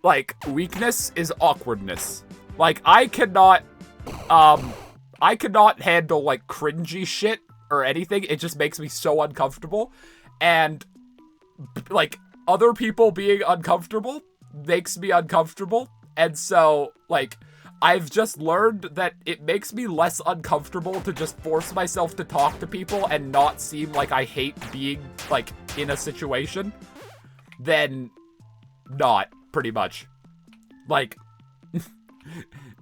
like, weakness is awkwardness. Like, I cannot handle, like, cringy shit or anything. It just makes me so uncomfortable. And, like, other people being uncomfortable makes me uncomfortable. And so, like, I've just learned that it makes me less uncomfortable to just force myself to talk to people and not seem like I hate being, like, in a situation than not, pretty much. Like,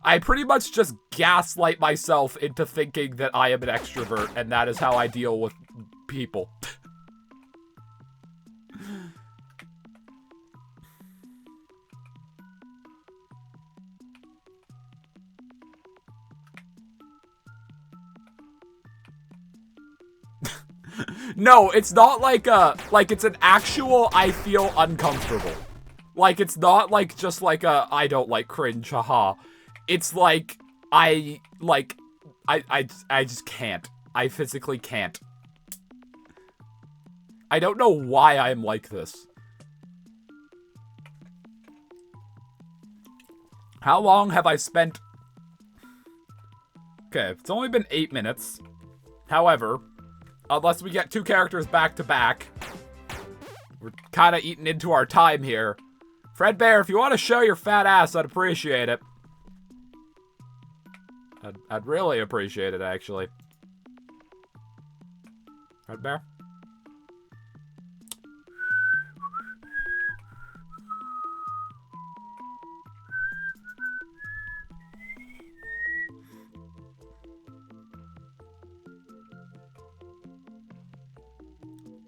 I pretty much just gaslight myself into thinking that I am an extrovert, and that is how I deal with people. No, it's not like it's an actual I feel uncomfortable. Like, it's not like just like a I don't like cringe, haha. It's like I just can't. I physically can't. I don't know why I'm like this. How long have I spent? Okay, it's only been 8 minutes. However, unless we get 2 characters back to back, we're kind of eating into our time here. Fredbear, if you want to show your fat ass, I'd appreciate it. I'd really appreciate it, actually. Fredbear?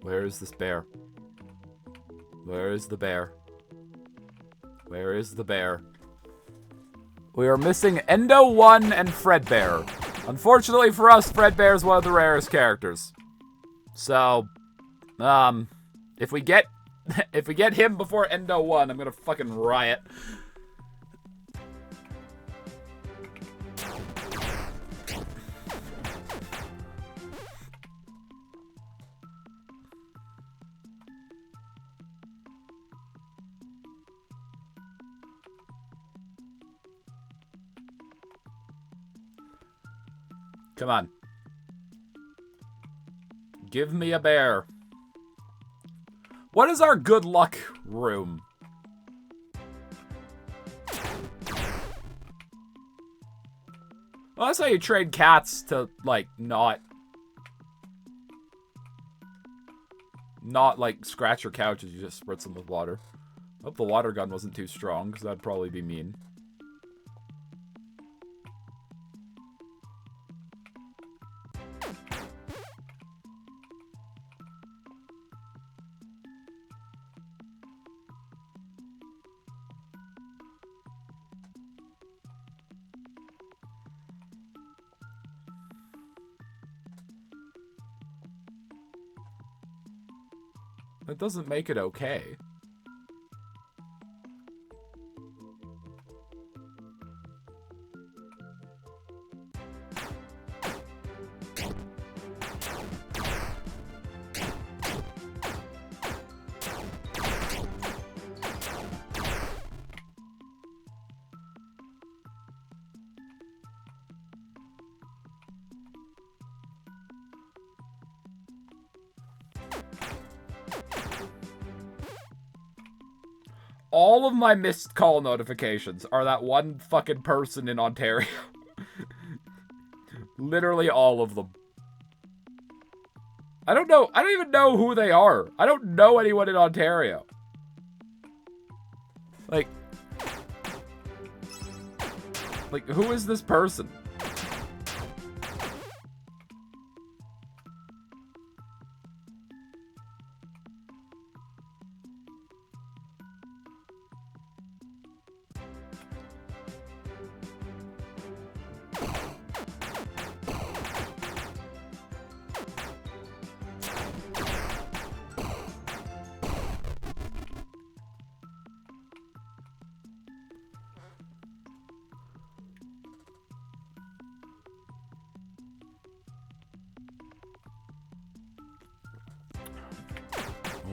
Where is this bear? Where is the bear? Where is the bear? We are missing Endo 1 and Fredbear. Unfortunately for us, Fredbear is one of the rarest characters. So, if we get him before Endo 1, I'm gonna fucking riot. Come on. Give me a bear. What is our good luck room? Well, that's how you trade cats to, like, not, like, scratch your couches. You just spritz them with water. I hope the water gun wasn't too strong, because that'd probably be mean. That doesn't make it okay. All of my missed call notifications are that one fucking person in Ontario. Literally all of them. I don't know. I don't even know who they are. I don't know anyone in Ontario. Like, who is this person?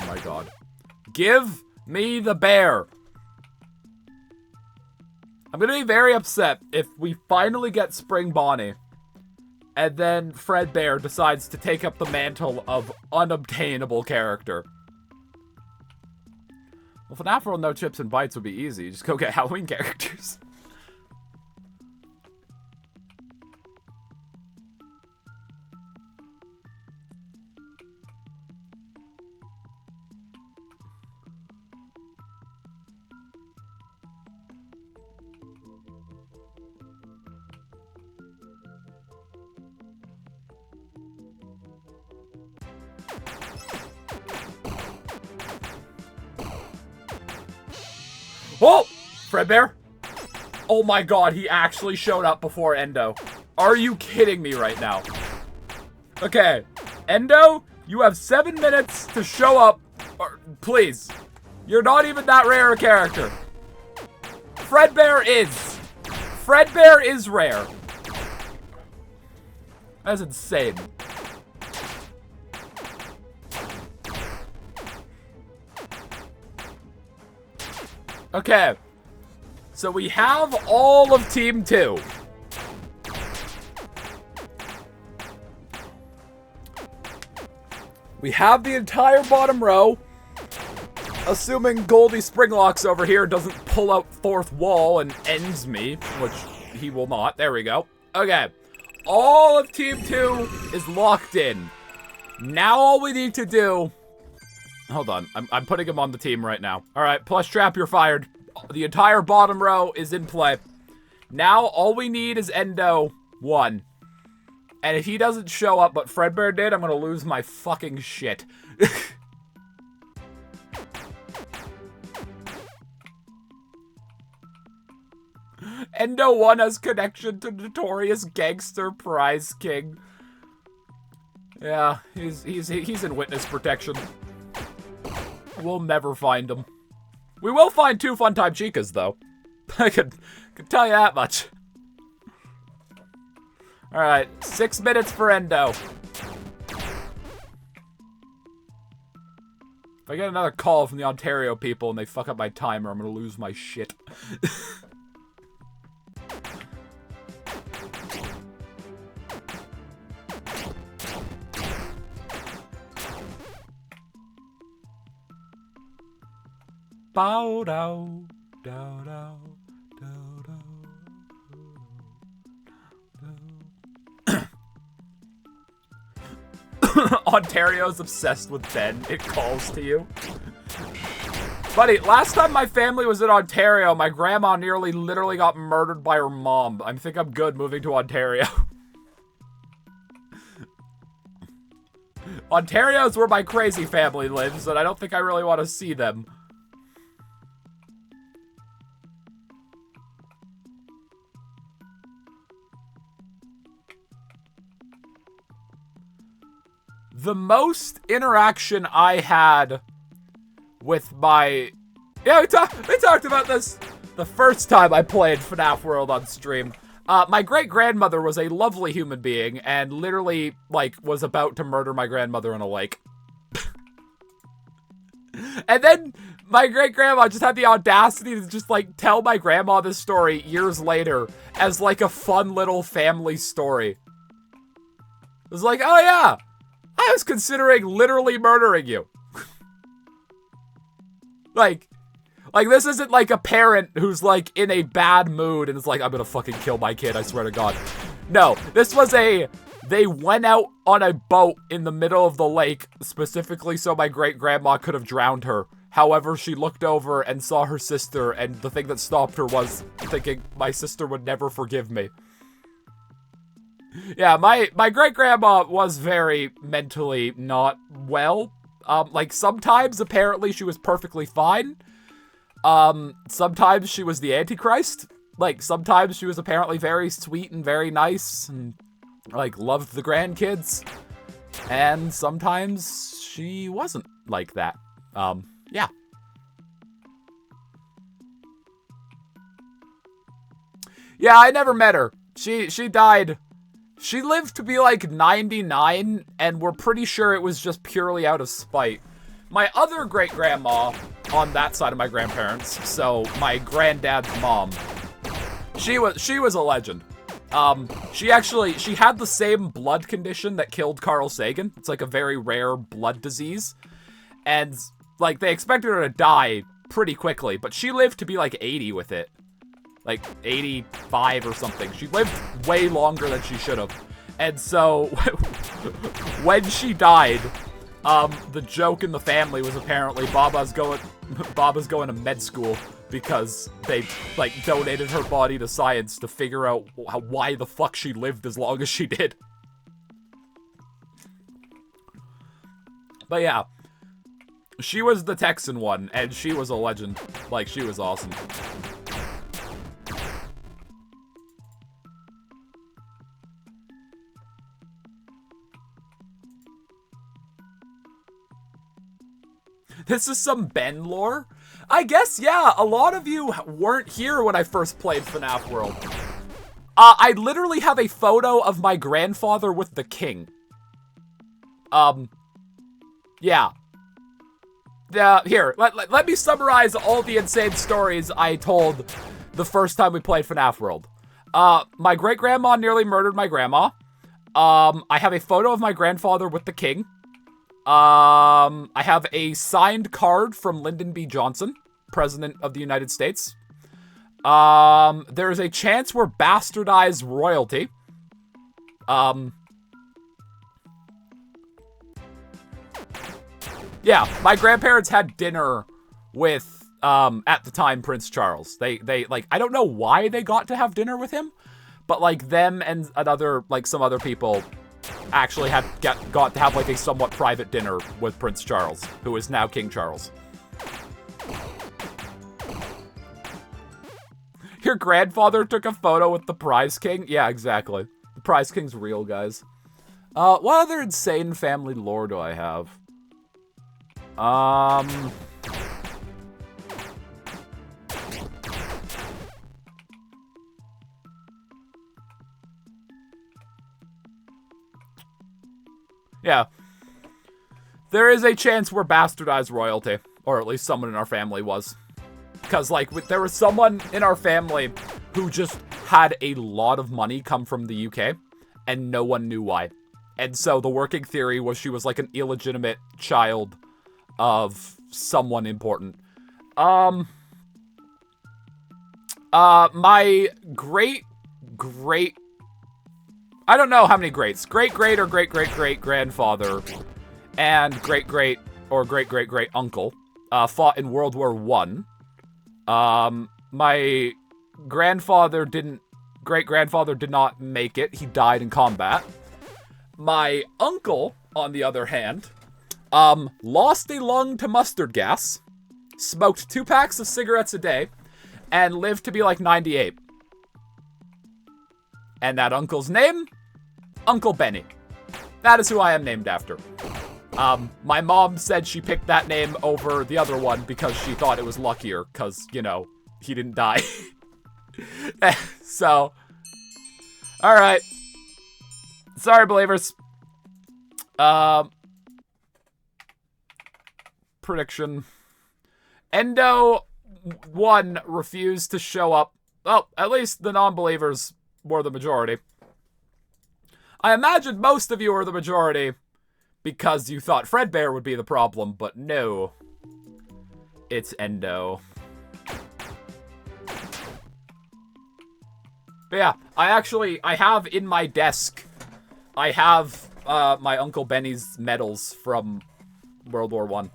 my god. Give me the bear. I'm gonna be very upset if we finally get Spring Bonnie, and then Fredbear decides to take up the mantle of unobtainable character. Well, FNaF World No Chips and Bites would be easy. Just go get Halloween characters. Oh! Fredbear? Oh my god, he actually showed up before Endo. Are you kidding me right now? Okay, Endo, you have 7 minutes to show up. Please. You're not even that rare a character. Fredbear is. Fredbear is rare. That's insane. Okay, so we have all of Team 2. We have the entire bottom row, assuming Goldie Springlocks over here doesn't pull out fourth wall and ends me, which he will not. There we go. Okay, all of Team 2 is locked in. Now all we need to do... Hold on, I'm putting him on the team right now. Alright, Plush Trap, you're fired. The entire bottom row is in play. Now, all we need is Endo 1. And if he doesn't show up, but Fredbear did, I'm gonna lose my fucking shit. Endo 1 has connection to Notorious Gangster Prize King. Yeah, he's in witness protection. We'll never find him. We will find 2 Funtime Chicas, though. I could tell you that much. Alright, 6 minutes for Endo. If I get another call from the Ontario people and they fuck up my timer, I'm gonna lose my shit. Bow dow, dow dow, dow dow. Ontario's obsessed with Ben. It calls to you. Buddy, last time my family was in Ontario, my grandma nearly literally got murdered by her mom. I think I'm good moving to Ontario. Ontario's where my crazy family lives, and I don't think I really want to see them. The most interaction I had with my... Yeah, we talked about this the first time I played FNaF World on stream. My great-grandmother was a lovely human being and literally, like, was about to murder my grandmother in a lake. And then my great-grandma just had the audacity to just, like, tell my grandma this story years later as, like, a fun little family story. It was like, oh yeah, I was considering literally murdering you. Like this isn't like a parent who's like in a bad mood and is like, I'm gonna fucking kill my kid, I swear to God. No, this was they went out on a boat in the middle of the lake, specifically so my great-grandma could have drowned her. However, she looked over and saw her sister, and the thing that stopped her was thinking my sister would never forgive me. Yeah, my great-grandma was very mentally not well. Like, sometimes, apparently, she was perfectly fine. Sometimes she was the Antichrist. Like, sometimes she was apparently very sweet and very nice and, like, loved the grandkids. And sometimes she wasn't like that. Yeah. Yeah, I never met her. She died. She lived to be like 99, and we're pretty sure it was just purely out of spite. My other great-grandma on that side of my grandparents, so my granddad's mom, she was a legend. She had the same blood condition that killed Carl Sagan. It's like a very rare blood disease. And, like, they expected her to die pretty quickly, but she lived to be, like, 80 with it. Like, 85 or something. She lived way longer than she should have. And so, when she died, the joke in the family was apparently Baba's going to med school because they, like, donated her body to science to figure out why the fuck she lived as long as she did. But yeah, she was the Texan one, and she was a legend. Like, she was awesome. This is some Ben lore? I guess, yeah, a lot of you weren't here when I first played FNaF World. I literally have a photo of my grandfather with the king. Yeah. Here, let me summarize all the insane stories I told the first time we played FNaF World. My great-grandma nearly murdered my grandma. I have a photo of my grandfather with the king. I have a signed card from Lyndon B. Johnson, President of the United States. There's a chance we're bastardized royalty. Yeah, my grandparents had dinner with, at the time, Prince Charles. They like, I don't know why they got to have dinner with him, but, like, them and another, like, some other people actually got to have, like, a somewhat private dinner with Prince Charles, who is now King Charles. Your grandfather took a photo with the Prize King? Yeah, exactly. The Prize King's real, guys. What other insane family lore do I have? Yeah. There is a chance we're bastardized royalty. Or at least someone in our family was. Because, like, there was someone in our family who just had a lot of money come from the UK. And no one knew why. And so the working theory was she was, like, an illegitimate child of someone important. My great I don't know how many greats. Great-great or great-great-great-grandfather and great-great or great-great-great-uncle fought in World War I. My great-grandfather did not make it. He died in combat. My uncle, on the other hand, lost a lung to mustard gas, smoked 2 packs of cigarettes a day, and lived to be like 98. And that uncle's name? Uncle Benny. That is who I am named after. My mom said she picked that name over the other one because she thought it was luckier, because, you know, he didn't die. So, alright. Sorry, believers. Prediction. Endo 1 refused to show up. Well, at least the non-believers were the majority. I imagine most of you are the majority because you thought Fredbear would be the problem, but no. It's Endo. But yeah, I have in my desk, I have my Uncle Benny's medals from World War I.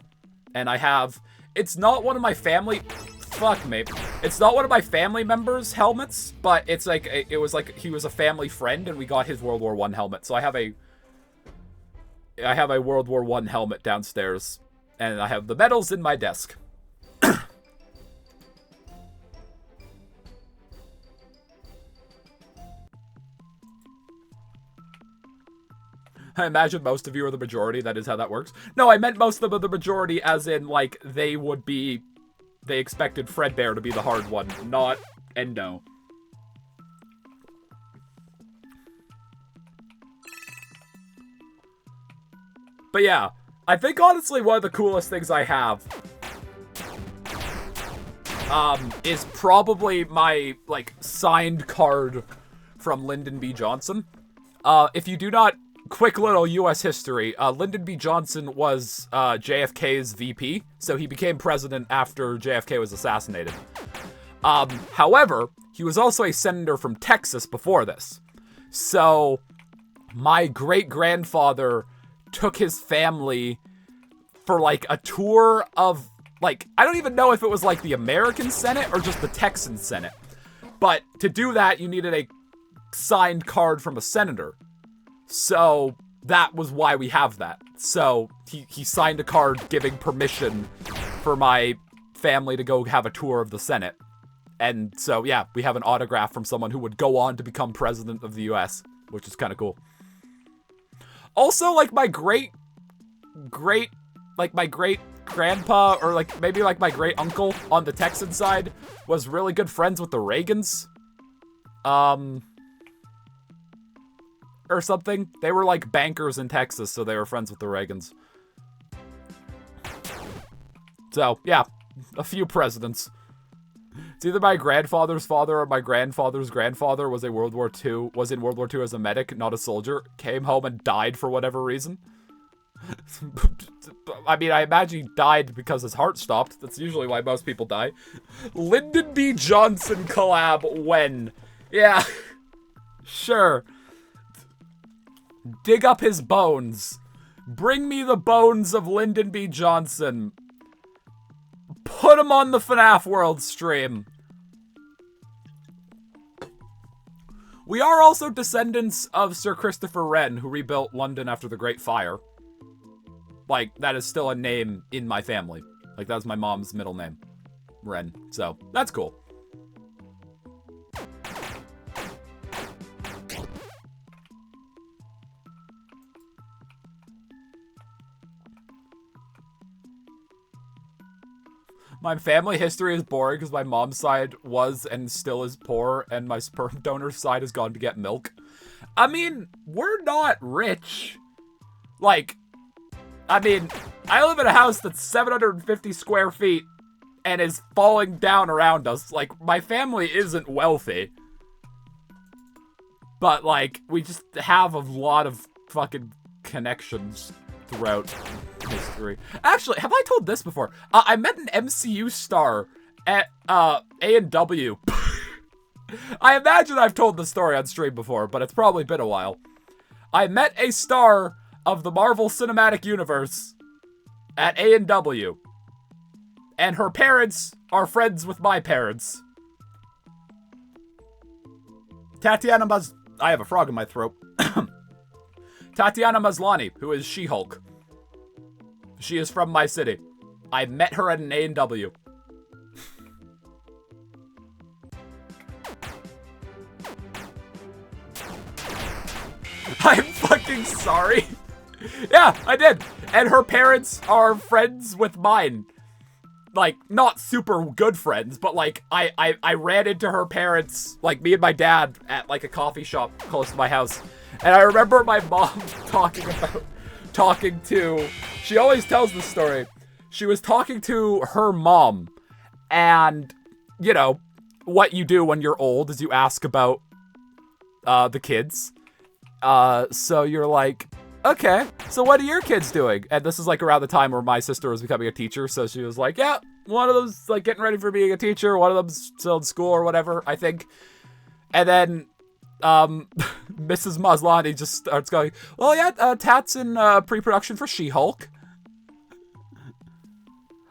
And I have, it's not one of my family, fuck me. It's not one of my family members' helmets, but it's like, it was like, he was a family friend and we got his World War I helmet. So I have a World War I helmet downstairs and I have the medals in my desk. I imagine most of you are the majority. That is how that works. No, I meant most of them are the majority as in, like, they expected Fredbear to be the hard one, not Endo. But yeah, I think, honestly, one of the coolest things I have is probably my, like, signed card from Lyndon B. Johnson. If you do not... Quick little U.S. history. Lyndon B. Johnson was JFK's VP, so he became president after JFK was assassinated. However, he was also a senator from Texas before this. So, my great-grandfather took his family for, like, a tour of, like, I don't even know if it was, like, the American Senate or just the Texan Senate. But to do that, you needed a signed card from a senator. So, that was why we have that. So, he signed a card giving permission for my family to go have a tour of the Senate. And so, yeah, we have an autograph from someone who would go on to become president of the US, which is kind of cool. Also, like, my great-grandpa, or, like, maybe, like, my great-uncle on the Texan side was really good friends with the Reagans. Or something. They were, like, bankers in Texas, so they were friends with the Reagans. So, yeah, a few presidents. It's either my grandfather's father or my grandfather's grandfather was in World War II as a medic, not a soldier, came home and died for whatever reason. I mean, I imagine he died because his heart stopped. That's usually why most people die. Lyndon B. Johnson collab when? Yeah. Sure. Dig up his bones. Bring me the bones of Lyndon B. Johnson. Put him on the FNaF World stream. We are also descendants of Sir Christopher Wren, who rebuilt London after the Great Fire. Like, that is still a name in my family. Like, that's my mom's middle name. Wren. So, that's cool. My family history is boring because my mom's side was and still is poor, and my sperm donor's side has gone to get milk. I mean, we're not rich. Like, I mean, I live in a house that's 750 square feet and is falling down around us. Like, my family isn't wealthy. But, like, we just have a lot of fucking connections throughout history. Actually, have I told this before? I met an MCU star at A&W. I imagine I've told the story on stream before, but it's probably been a while. I met a star of the Marvel Cinematic Universe at A&W. And her parents are friends with my parents. I have a frog in my throat. Tatiana Maslany, who is She-Hulk. She is from my city. I met her at an A&W. I'm fucking sorry. Yeah, I did. And her parents are friends with mine. Like, not super good friends, but like, I ran into her parents, like me and my dad, at like a coffee shop close to my house. And I remember my mom talking to, she always tells this story. She was talking to her mom, and, you know, what you do when you're old is you ask about the kids. So you're like, okay, so what are your kids doing? And this is like around the time where my sister was becoming a teacher, so she was like, yeah, one of them's like getting ready for being a teacher, one of them's still in school or whatever, I think. And then Mrs. Maslany just starts going, well, yeah, Tat's in pre-production for She-Hulk.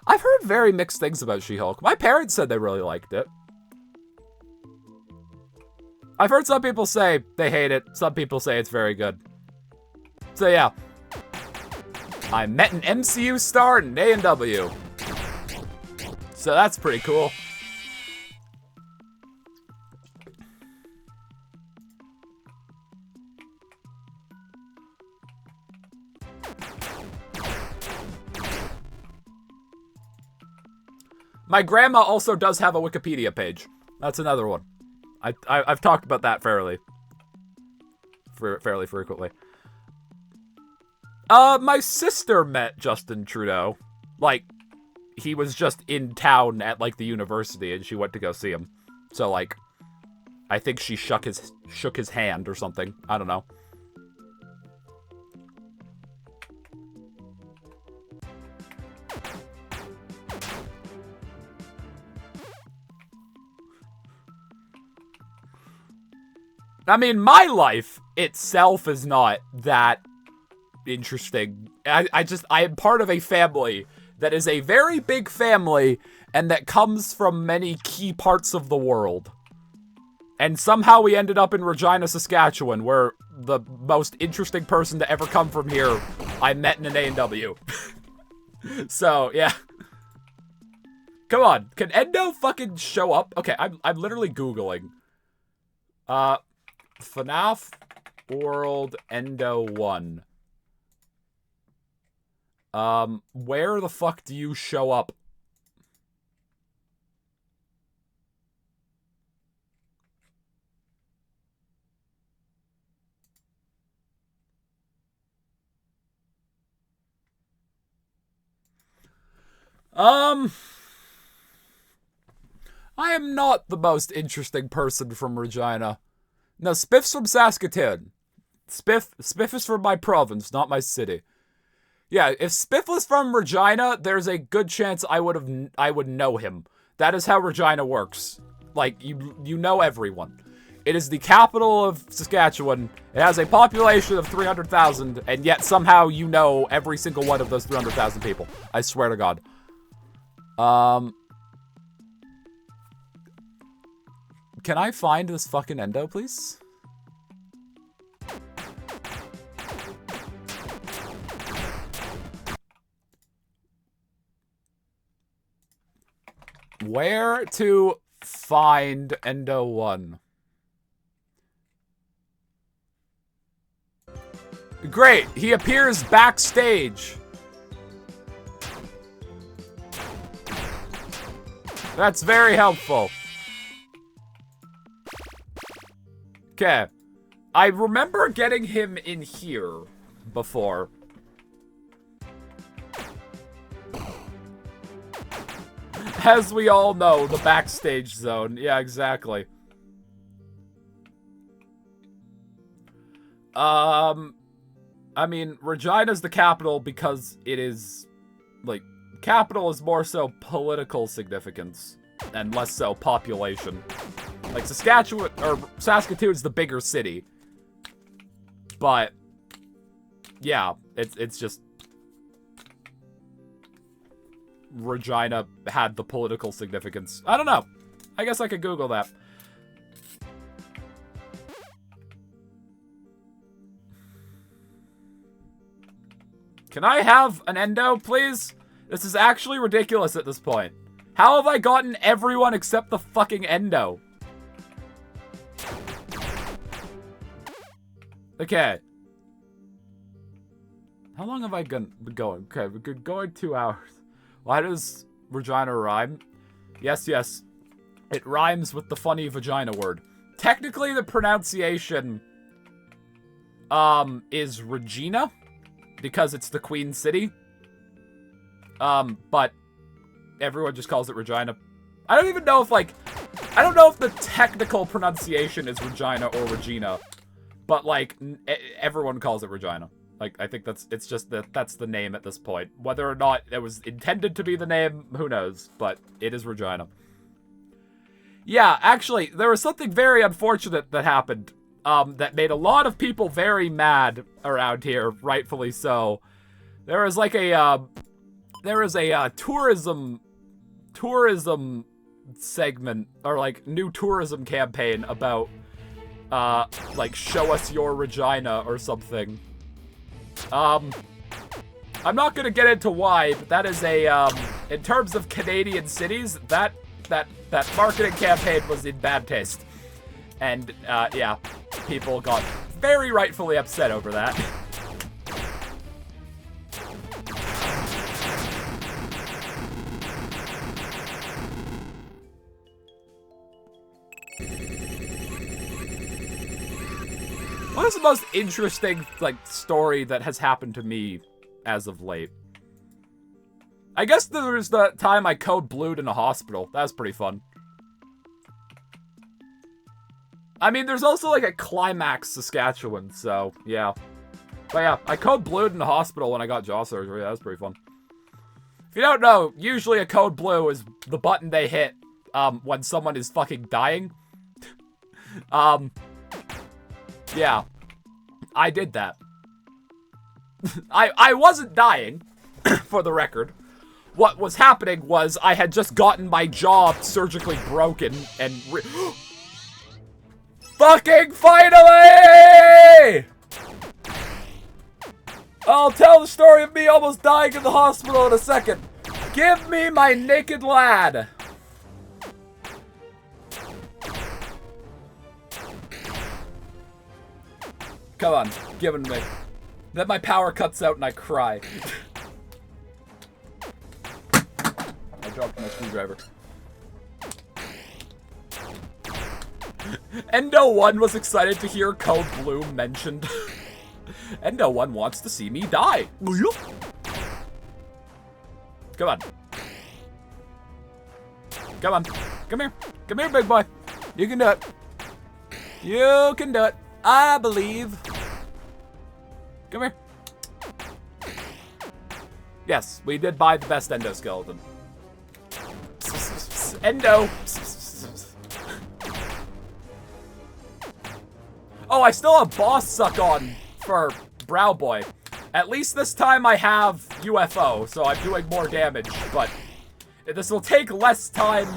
I've heard very mixed things about She-Hulk. My parents said they really liked it. I've heard some people say they hate it. Some people say it's very good. So yeah. I met an MCU star in A&W. So that's pretty cool. My grandma also does have a Wikipedia page. That's another one. I've talked about that fairly frequently. My sister met Justin Trudeau. Like, he was just in town at, like, the university, and she went to go see him. So, like, I think she shook his hand or something. I don't know. I mean, my life itself is not that interesting. I am part of a family that is a very big family and that comes from many key parts of the world. And somehow we ended up in Regina, Saskatchewan, where the most interesting person to ever come from here I met in an A&W. So, yeah. Come on, can Endo fucking show up? Okay, I'm literally Googling. FNaF World Endo 1. Where the fuck do you show up? I am not the most interesting person from Regina. No, Spiff's from Saskatoon. Spiff is from my province, not my city. Yeah, if Spiff was from Regina, there's a good chance I would know him. That is how Regina works. Like, you know everyone. It is the capital of Saskatchewan. It has a population of 300,000, and yet somehow you know every single one of those 300,000 people. I swear to God. Can I find this fucking Endo, please? Where to find Endo 1? Great, he appears backstage. That's very helpful. Okay. I remember getting him in here before. As we all know, the backstage zone. Yeah, exactly. I mean, Regina's the capital because it is, like, capital is more so political significance and less so population. Like, Saskatoon's the bigger city. But, yeah, it's just... Regina had the political significance. I don't know. I guess I could Google that. Can I have an Endo, please? This is actually ridiculous at this point. How have I gotten everyone except the fucking Endo? Okay. How long have I been going? Okay, we're going 2 hours. Why does Regina rhyme? Yes, yes. It rhymes with the funny vagina word. Technically, the pronunciation is Regina, because it's the Queen City. But everyone just calls it Regina. I don't even know if, like, I don't know if the technical pronunciation is Regina or Regina, but, like, everyone calls it Regina. Like, I think it's just that's the name at this point. Whether or not it was intended to be the name, who knows, but it is Regina. Yeah, actually, there was something very unfortunate that happened, that made a lot of people very mad around here, rightfully so. There was like a, tourism segment, or like new tourism campaign about, like, show us your Regina or something. I'm not gonna get into why, but that is a, in terms of Canadian cities, that marketing campaign was in bad taste. And, yeah, people got very rightfully upset over that. What is the most interesting, like, story that has happened to me as of late? I guess there was the time I code blued in a hospital. That was pretty fun. I mean, there's also, like, a Climax, Saskatchewan, so, yeah. But yeah, I code blued in the hospital when I got jaw surgery. That was pretty fun. If you don't know, usually a code blue is the button they hit when someone is fucking dying. Yeah. I did that. I wasn't dying, for the record. What was happening was I had just gotten my jaw surgically broken and fucking finally! I'll tell the story of me almost dying in the hospital in a second. Give me my naked lad. Come on, give it to me. Then my power cuts out and I cry. I dropped my screwdriver. And no one was excited to hear Code Blue mentioned. And no one wants to see me die. Come on. Come on. Come here. Come here, big boy. You can do it. You can do it. I believe. Come here. Yes, we did buy the best endoskeleton. Endo. Oh, I still have boss suck on for Brow Boy. At least this time I have UFO, so I'm doing more damage, but this will take less time.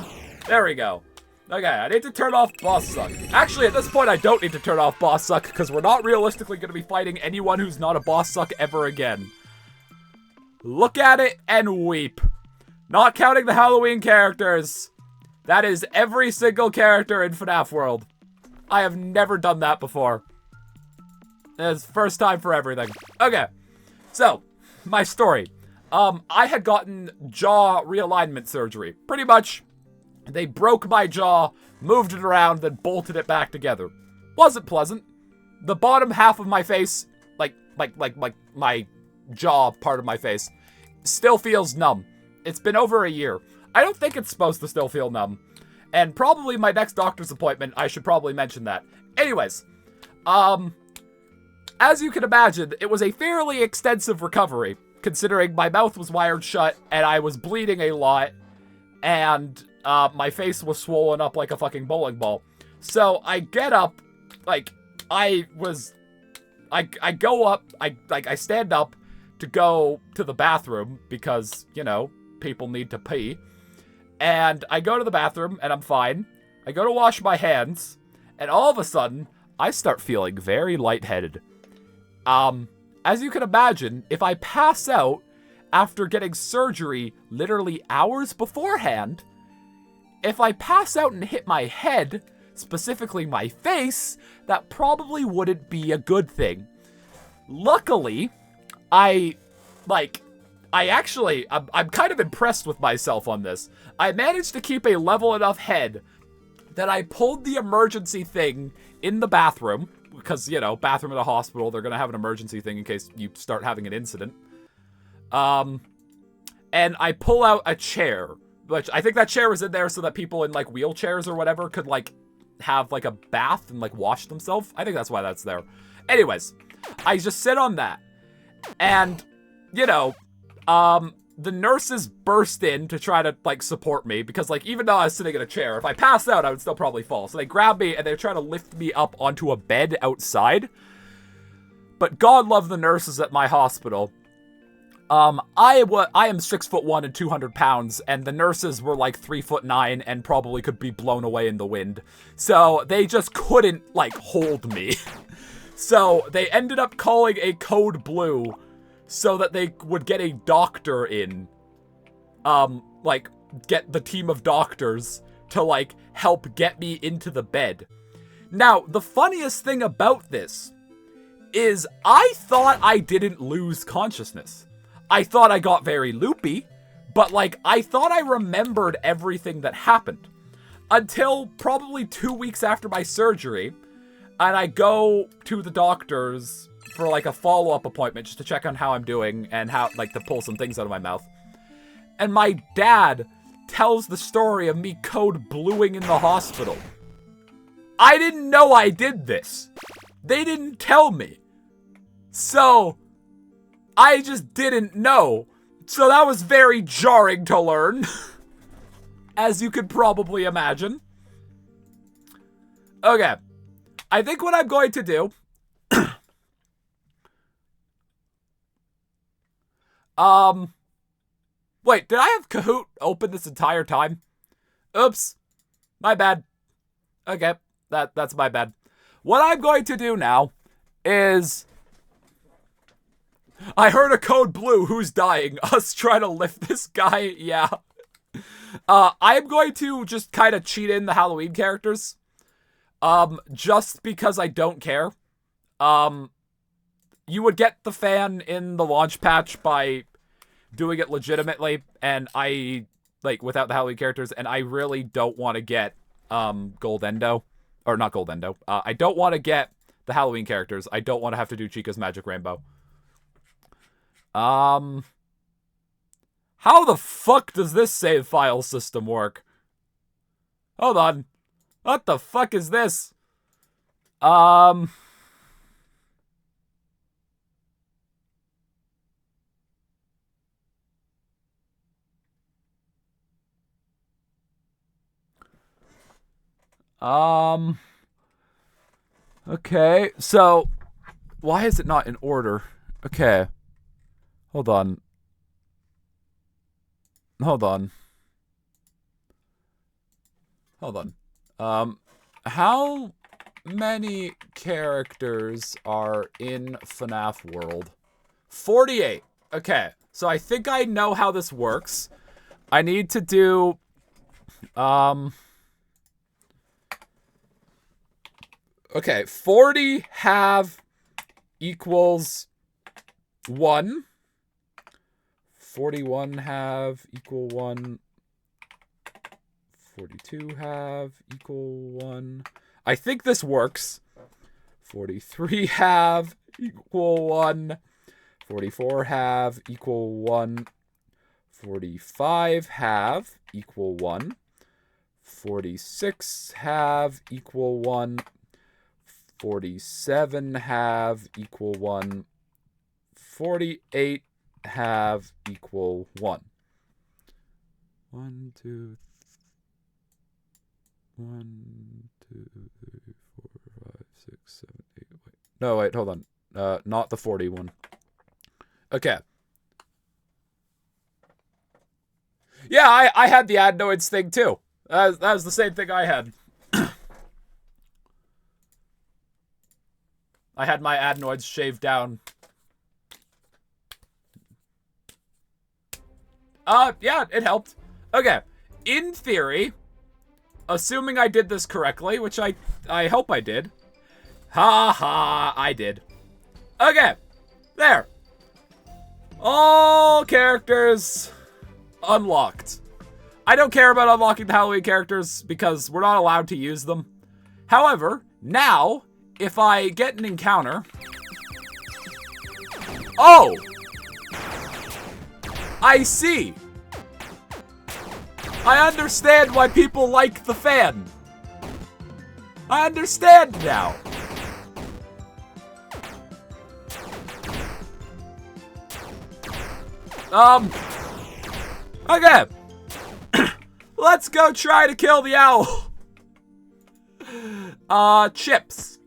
There we go. Okay, I need to turn off boss suck. Actually, at this point, I don't need to turn off boss suck, because we're not realistically going to be fighting anyone who's not a boss suck ever again. Look at it and weep. Not counting the Halloween characters. That is every single character in FNaF World. I have never done that before. It's first time for everything. Okay, so, my story. I had gotten jaw realignment surgery. Pretty much, they broke my jaw, moved it around, then bolted it back together. Wasn't pleasant. The bottom half of my face, like my jaw part of my face, still feels numb. It's been over a year. I don't think it's supposed to still feel numb. And probably my next doctor's appointment, I should probably mention that. Anyways, as you can imagine, it was a fairly extensive recovery, considering my mouth was wired shut, and I was bleeding a lot, and my face was swollen up like a fucking bowling ball. So I get up, like, I go up, I stand up to go to the bathroom, because, you know, people need to pee. And I go to the bathroom, and I'm fine. I go to wash my hands, and all of a sudden, I start feeling very lightheaded. As you can imagine, if I pass out after getting surgery literally hours beforehand, if I pass out and hit my head, specifically my face, that probably wouldn't be a good thing. Luckily, I'm kind of impressed with myself on this. I managed to keep a level enough head that I pulled the emergency thing in the bathroom, because, you know, bathroom at a hospital, they're going to have an emergency thing in case you start having an incident. And I pull out a chair, which I think that chair was in there so that people in, like, wheelchairs or whatever could, like, have, like, a bath and, like, wash themselves. I think that's why that's there. Anyways, I just sit on that. And, you know, the nurses burst in to try to, like, support me, because, like, even though I was sitting in a chair, if I passed out, I would still probably fall. So they grab me, and they're trying to lift me up onto a bed outside. But God love the nurses at my hospital. I am 6'1" and 200 pounds, and the nurses were, like, 3'9" and probably could be blown away in the wind. So they just couldn't, like, hold me. So they ended up calling a code blue, so that they would get a doctor in, like, get the team of doctors to, like, help get me into the bed. Now, the funniest thing about this is I thought I didn't lose consciousness. I thought I got very loopy, but, like, I thought I remembered everything that happened. Until probably 2 weeks after my surgery, and I go to the doctor's for, like, a follow-up appointment just to check on how I'm doing and how, like, to pull some things out of my mouth. And my dad tells the story of me code bluing in the hospital. I didn't know I did this. They didn't tell me. So, I just didn't know. So that was very jarring to learn. As you could probably imagine. Okay. I think what I'm going to do... Wait, did I have Kahoot open this entire time? Oops. My bad. Okay, that's my bad. What I'm going to do now is... I heard a code blue. Who's dying? Us trying to lift this guy? Yeah. I'm going to just kind of cheat in the Halloween characters. Just because I don't care. You would get the fan in the launch patch by doing it legitimately, and I, like, without the Halloween characters, and I really don't want to get, Gold Endo. Or not Gold Endo. I don't want to get the Halloween characters. I don't want to have to do Chica's Magic Rainbow. How the fuck does this save file system work? Hold on. What the fuck is this? Okay, so, why is it not in order? Okay. Hold on. How many characters are in FNaF World? 48. Okay, so I think I know how this works. I need to do, okay, 40 have equals 1. 41 have equal 1. 42 have equal 1. I think this works. 43 have equal 1. 44 have equal 1. 45 have equal 1. 46 have equal 1. 47 have equal 1. 48 have equal 1. 1, 2, 1, 2, 3, 4, 5, 6, 7, 8. Wait. No, wait, hold on. Not the 41. Okay. Yeah, I had the adenoids thing too. That was the same thing I had. I had my adenoids shaved down. Yeah, it helped. Okay. In theory, assuming I did this correctly, which I hope I did. I did. Okay. There. All characters unlocked. I don't care about unlocking the Halloween characters because we're not allowed to use them. However, now, if I get an encounter... Oh! I see. I understand why people like the fan. I understand now. Okay. Let's go try to kill the owl. Chips.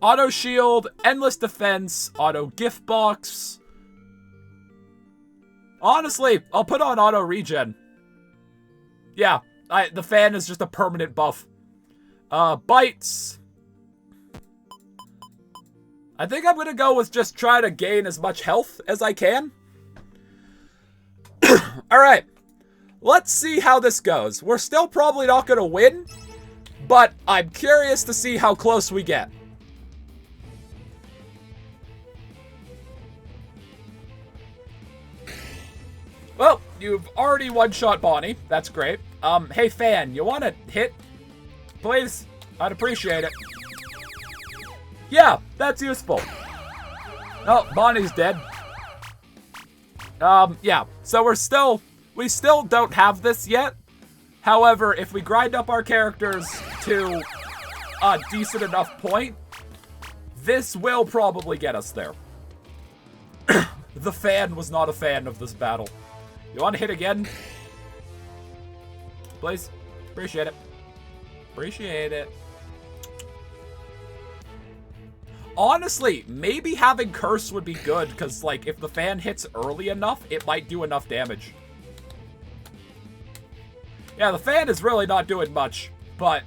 Auto shield, endless defense, auto gift box. Honestly, I'll put on auto regen. Yeah, the fan is just a permanent buff. Bites. I think I'm gonna go with just try to gain as much health as I can. Alright. Let's see how this goes. We're still probably not gonna win, but I'm curious to see how close we get. Well, you've already one-shot Bonnie. That's great. Hey, fan, you want to hit? Please? I'd appreciate it. Yeah, that's useful. Oh, Bonnie's dead. Yeah. So we still don't have this yet. However, if we grind up our characters to a decent enough point, this will probably get us there. The fan was not a fan of this battle. You want to hit again? Please? Appreciate it. Appreciate it. Honestly, maybe having Curse would be good, because, like, if the fan hits early enough, it might do enough damage. Yeah, the fan is really not doing much, but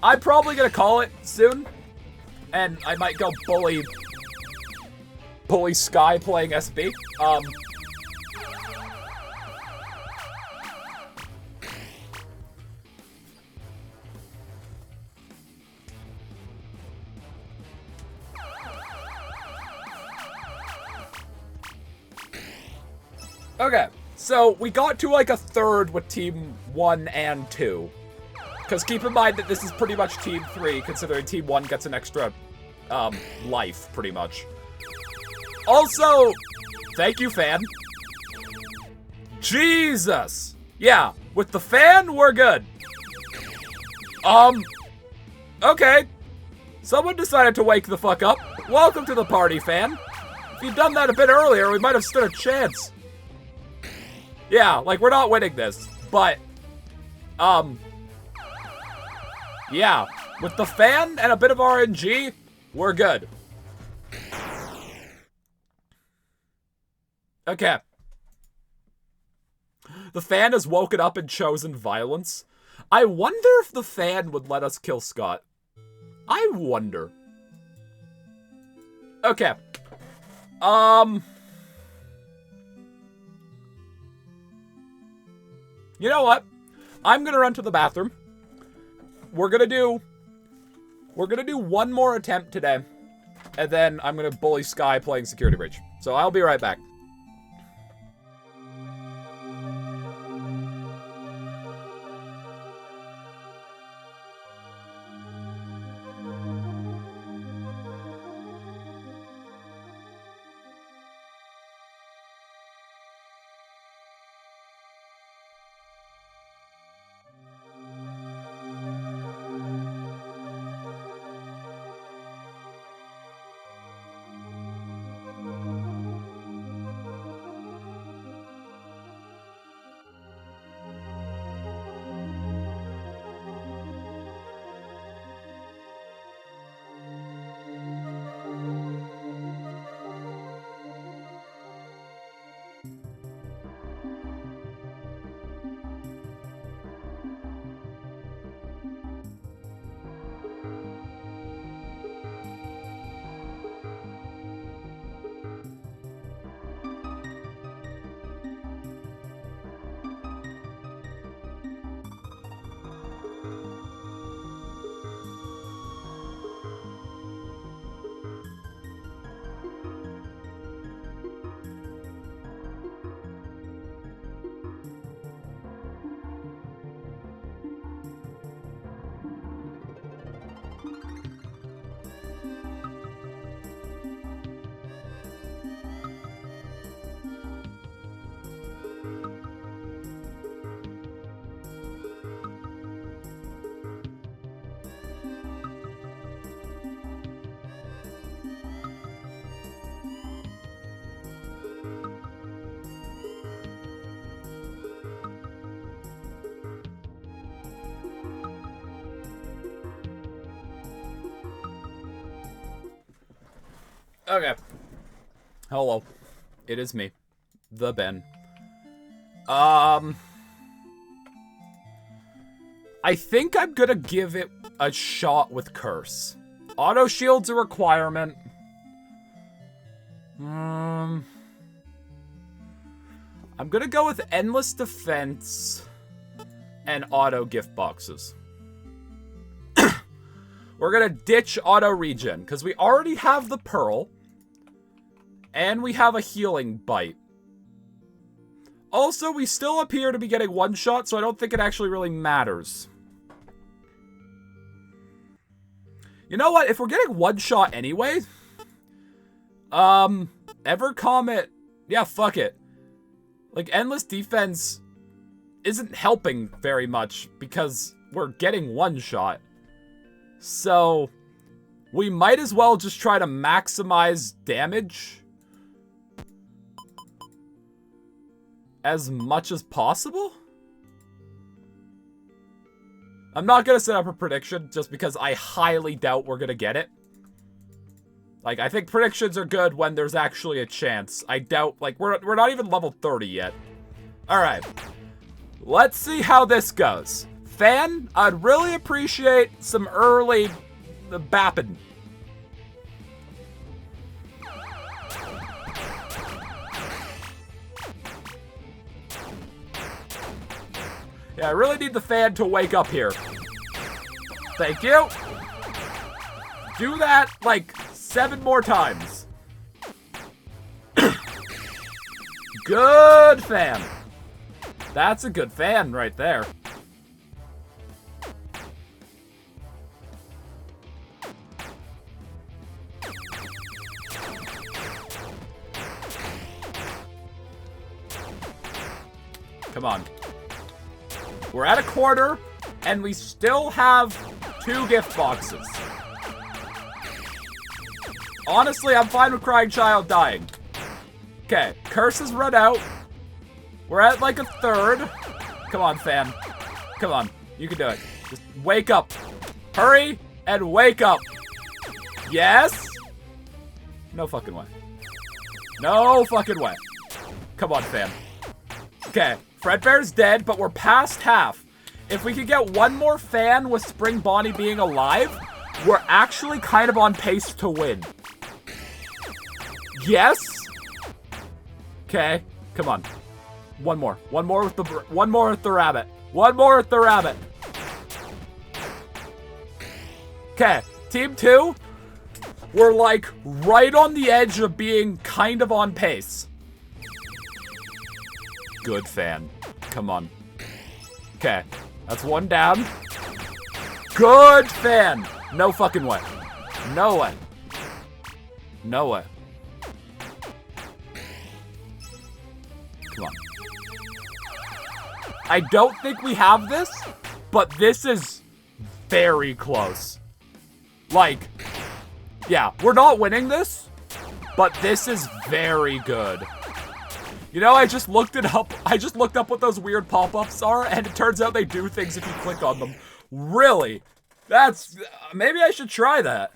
I'm probably going to call it soon, and I might go bully Sky playing SB. Okay, so we got to like a third with Team 1 and 2. Because keep in mind that this is pretty much Team 3, considering Team 1 gets an extra life, pretty much. Also, thank you, fan. Jesus! Yeah, with the fan, we're good. Okay. Someone decided to wake the fuck up. Welcome to the party, fan. If you'd done that a bit earlier, we might have stood a chance. Yeah, like, we're not winning this, but, yeah, with the fan and a bit of RNG, we're good. Okay. The fan has woken up and chosen violence. I wonder if the fan would let us kill Scott. I wonder. Okay. You know what? I'm gonna run to the bathroom. We're gonna do one more attempt today, and then I'm gonna bully Sky playing Security Breach. So I'll be right back. Okay. Hello. It is me. The Ben. I think I'm gonna give it a shot with Curse. Auto shield's a requirement. I'm gonna go with Endless Defense and Auto Gift Boxes. We're gonna ditch Auto Regen, because we already have the Pearl, and we have a Healing Bite. Also, we still appear to be getting one shot, so I don't think it actually really matters. You know what? If we're getting one shot anyway, Ever Comet, yeah, fuck it. Like, Endless Defense isn't helping very much because we're getting one shot. So, we might as well just try to maximize damage as much as possible. I'm not gonna set up a prediction just because I highly doubt we're gonna get it. Like, I think predictions are good when there's actually a chance. I doubt, like, we're not even level 30 yet. Alright. Let's see how this goes. Fan, I'd really appreciate some early bapping. Yeah, I really need the fan to wake up here. Thank you. Do that, like, 7 more times. Good fan. That's a good fan right there. Come on. We're at a quarter, and we still have 2 gift boxes. Honestly, I'm fine with Crying Child dying. Okay, curses run out. We're at like a third. Come on, fam. Come on, you can do it. Just wake up. Hurry and wake up. Yes? No fucking way. No fucking way. Come on, fam. Okay, Fredbear's dead, but we're past half. If we could get one more fan with Spring Bonnie being alive, we're actually kind of on pace to win. Yes? Okay, come on. One more. One more with the rabbit. One more with the rabbit. Okay, team 2. We're like right on the edge of being kind of on pace. Good fan. Come on. Okay, that's 1 down. Good fan. No fucking way. No way. No way. Come on. I don't think we have this, but this is very close. Like, yeah, we're not winning this, but this is very good. You know, I just looked it up. I just looked up what those weird pop-ups are, and it turns out they do things if you click on them. Really? That's... maybe I should try that.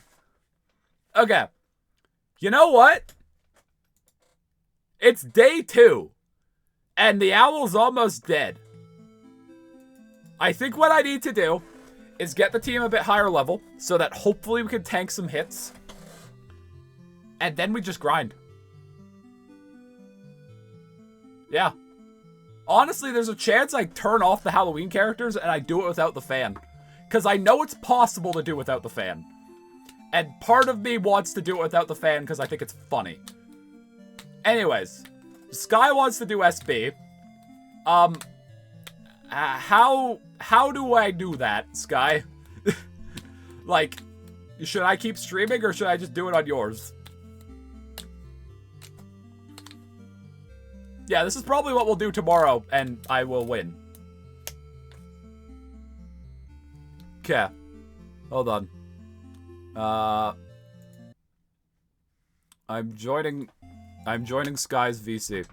Okay. You know what? It's day 2. And the owl's almost dead. I think what I need to do is get the team a bit higher level so that hopefully we can tank some hits. And then we just grind. Yeah. Honestly, there's a chance I turn off the Halloween characters and I do it without the fan. Because I know it's possible to do without the fan. And part of me wants to do it without the fan because I think it's funny. Anyways. Sky wants to do SB. How do I do that, Sky? Like, should I keep streaming or should I just do it on yours? Yeah, this is probably what we'll do tomorrow, and I will win. Okay. Hold on. I'm joining Sky's VC.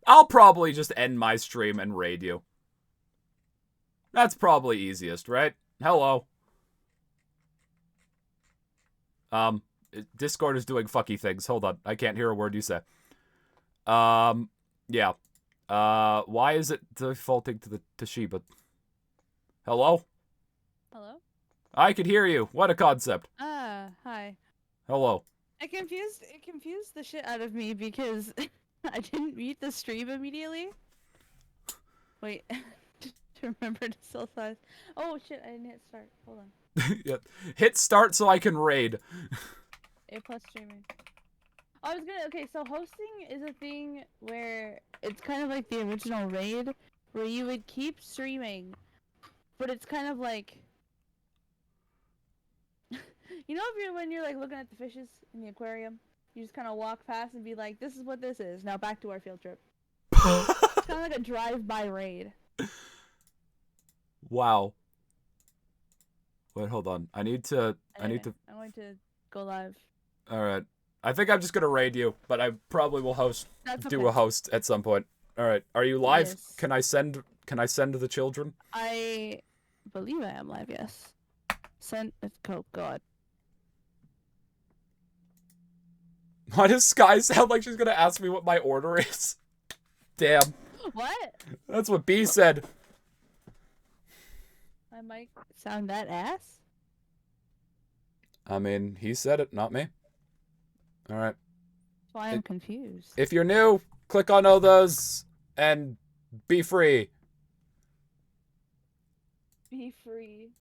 I'll probably just end my stream and raid you. That's probably easiest, right? Hello. Discord is doing fucky things. Hold on. I can't hear a word you say. Yeah. Why is it defaulting to the Toshiba? Hello? Hello? I can hear you. What a concept. Hi. Hello. It confused the shit out of me because I didn't mute the stream immediately. Wait. To remember to still size. Oh shit, I didn't hit start. Hold on. Yeah. Hit start so I can raid. A plus streaming. I was gonna. Okay, so hosting is a thing where it's kind of like the original raid, where you would keep streaming, but it's kind of like, you know, if you're when you're like looking at the fishes in the aquarium, you just kind of walk past and be like, "This is what this is." Now back to our field trip. It's kind of like a drive-by raid. Wow. Wait, hold on. I need to. Anyway, I'm going to go live. All right. I think I'm just gonna raid you, but I probably will That's do okay. a host at some point. All right. Are you live? Yes. Can I send the children? I believe I am live. Yes. Send. Oh God. Why does Sky sound like she's gonna ask me what my order is? Damn. What? That's what B said. I might sound that ass. I mean, he said it, not me. All right. That's why I'm confused. If you're new, click on all those and be free. Be free.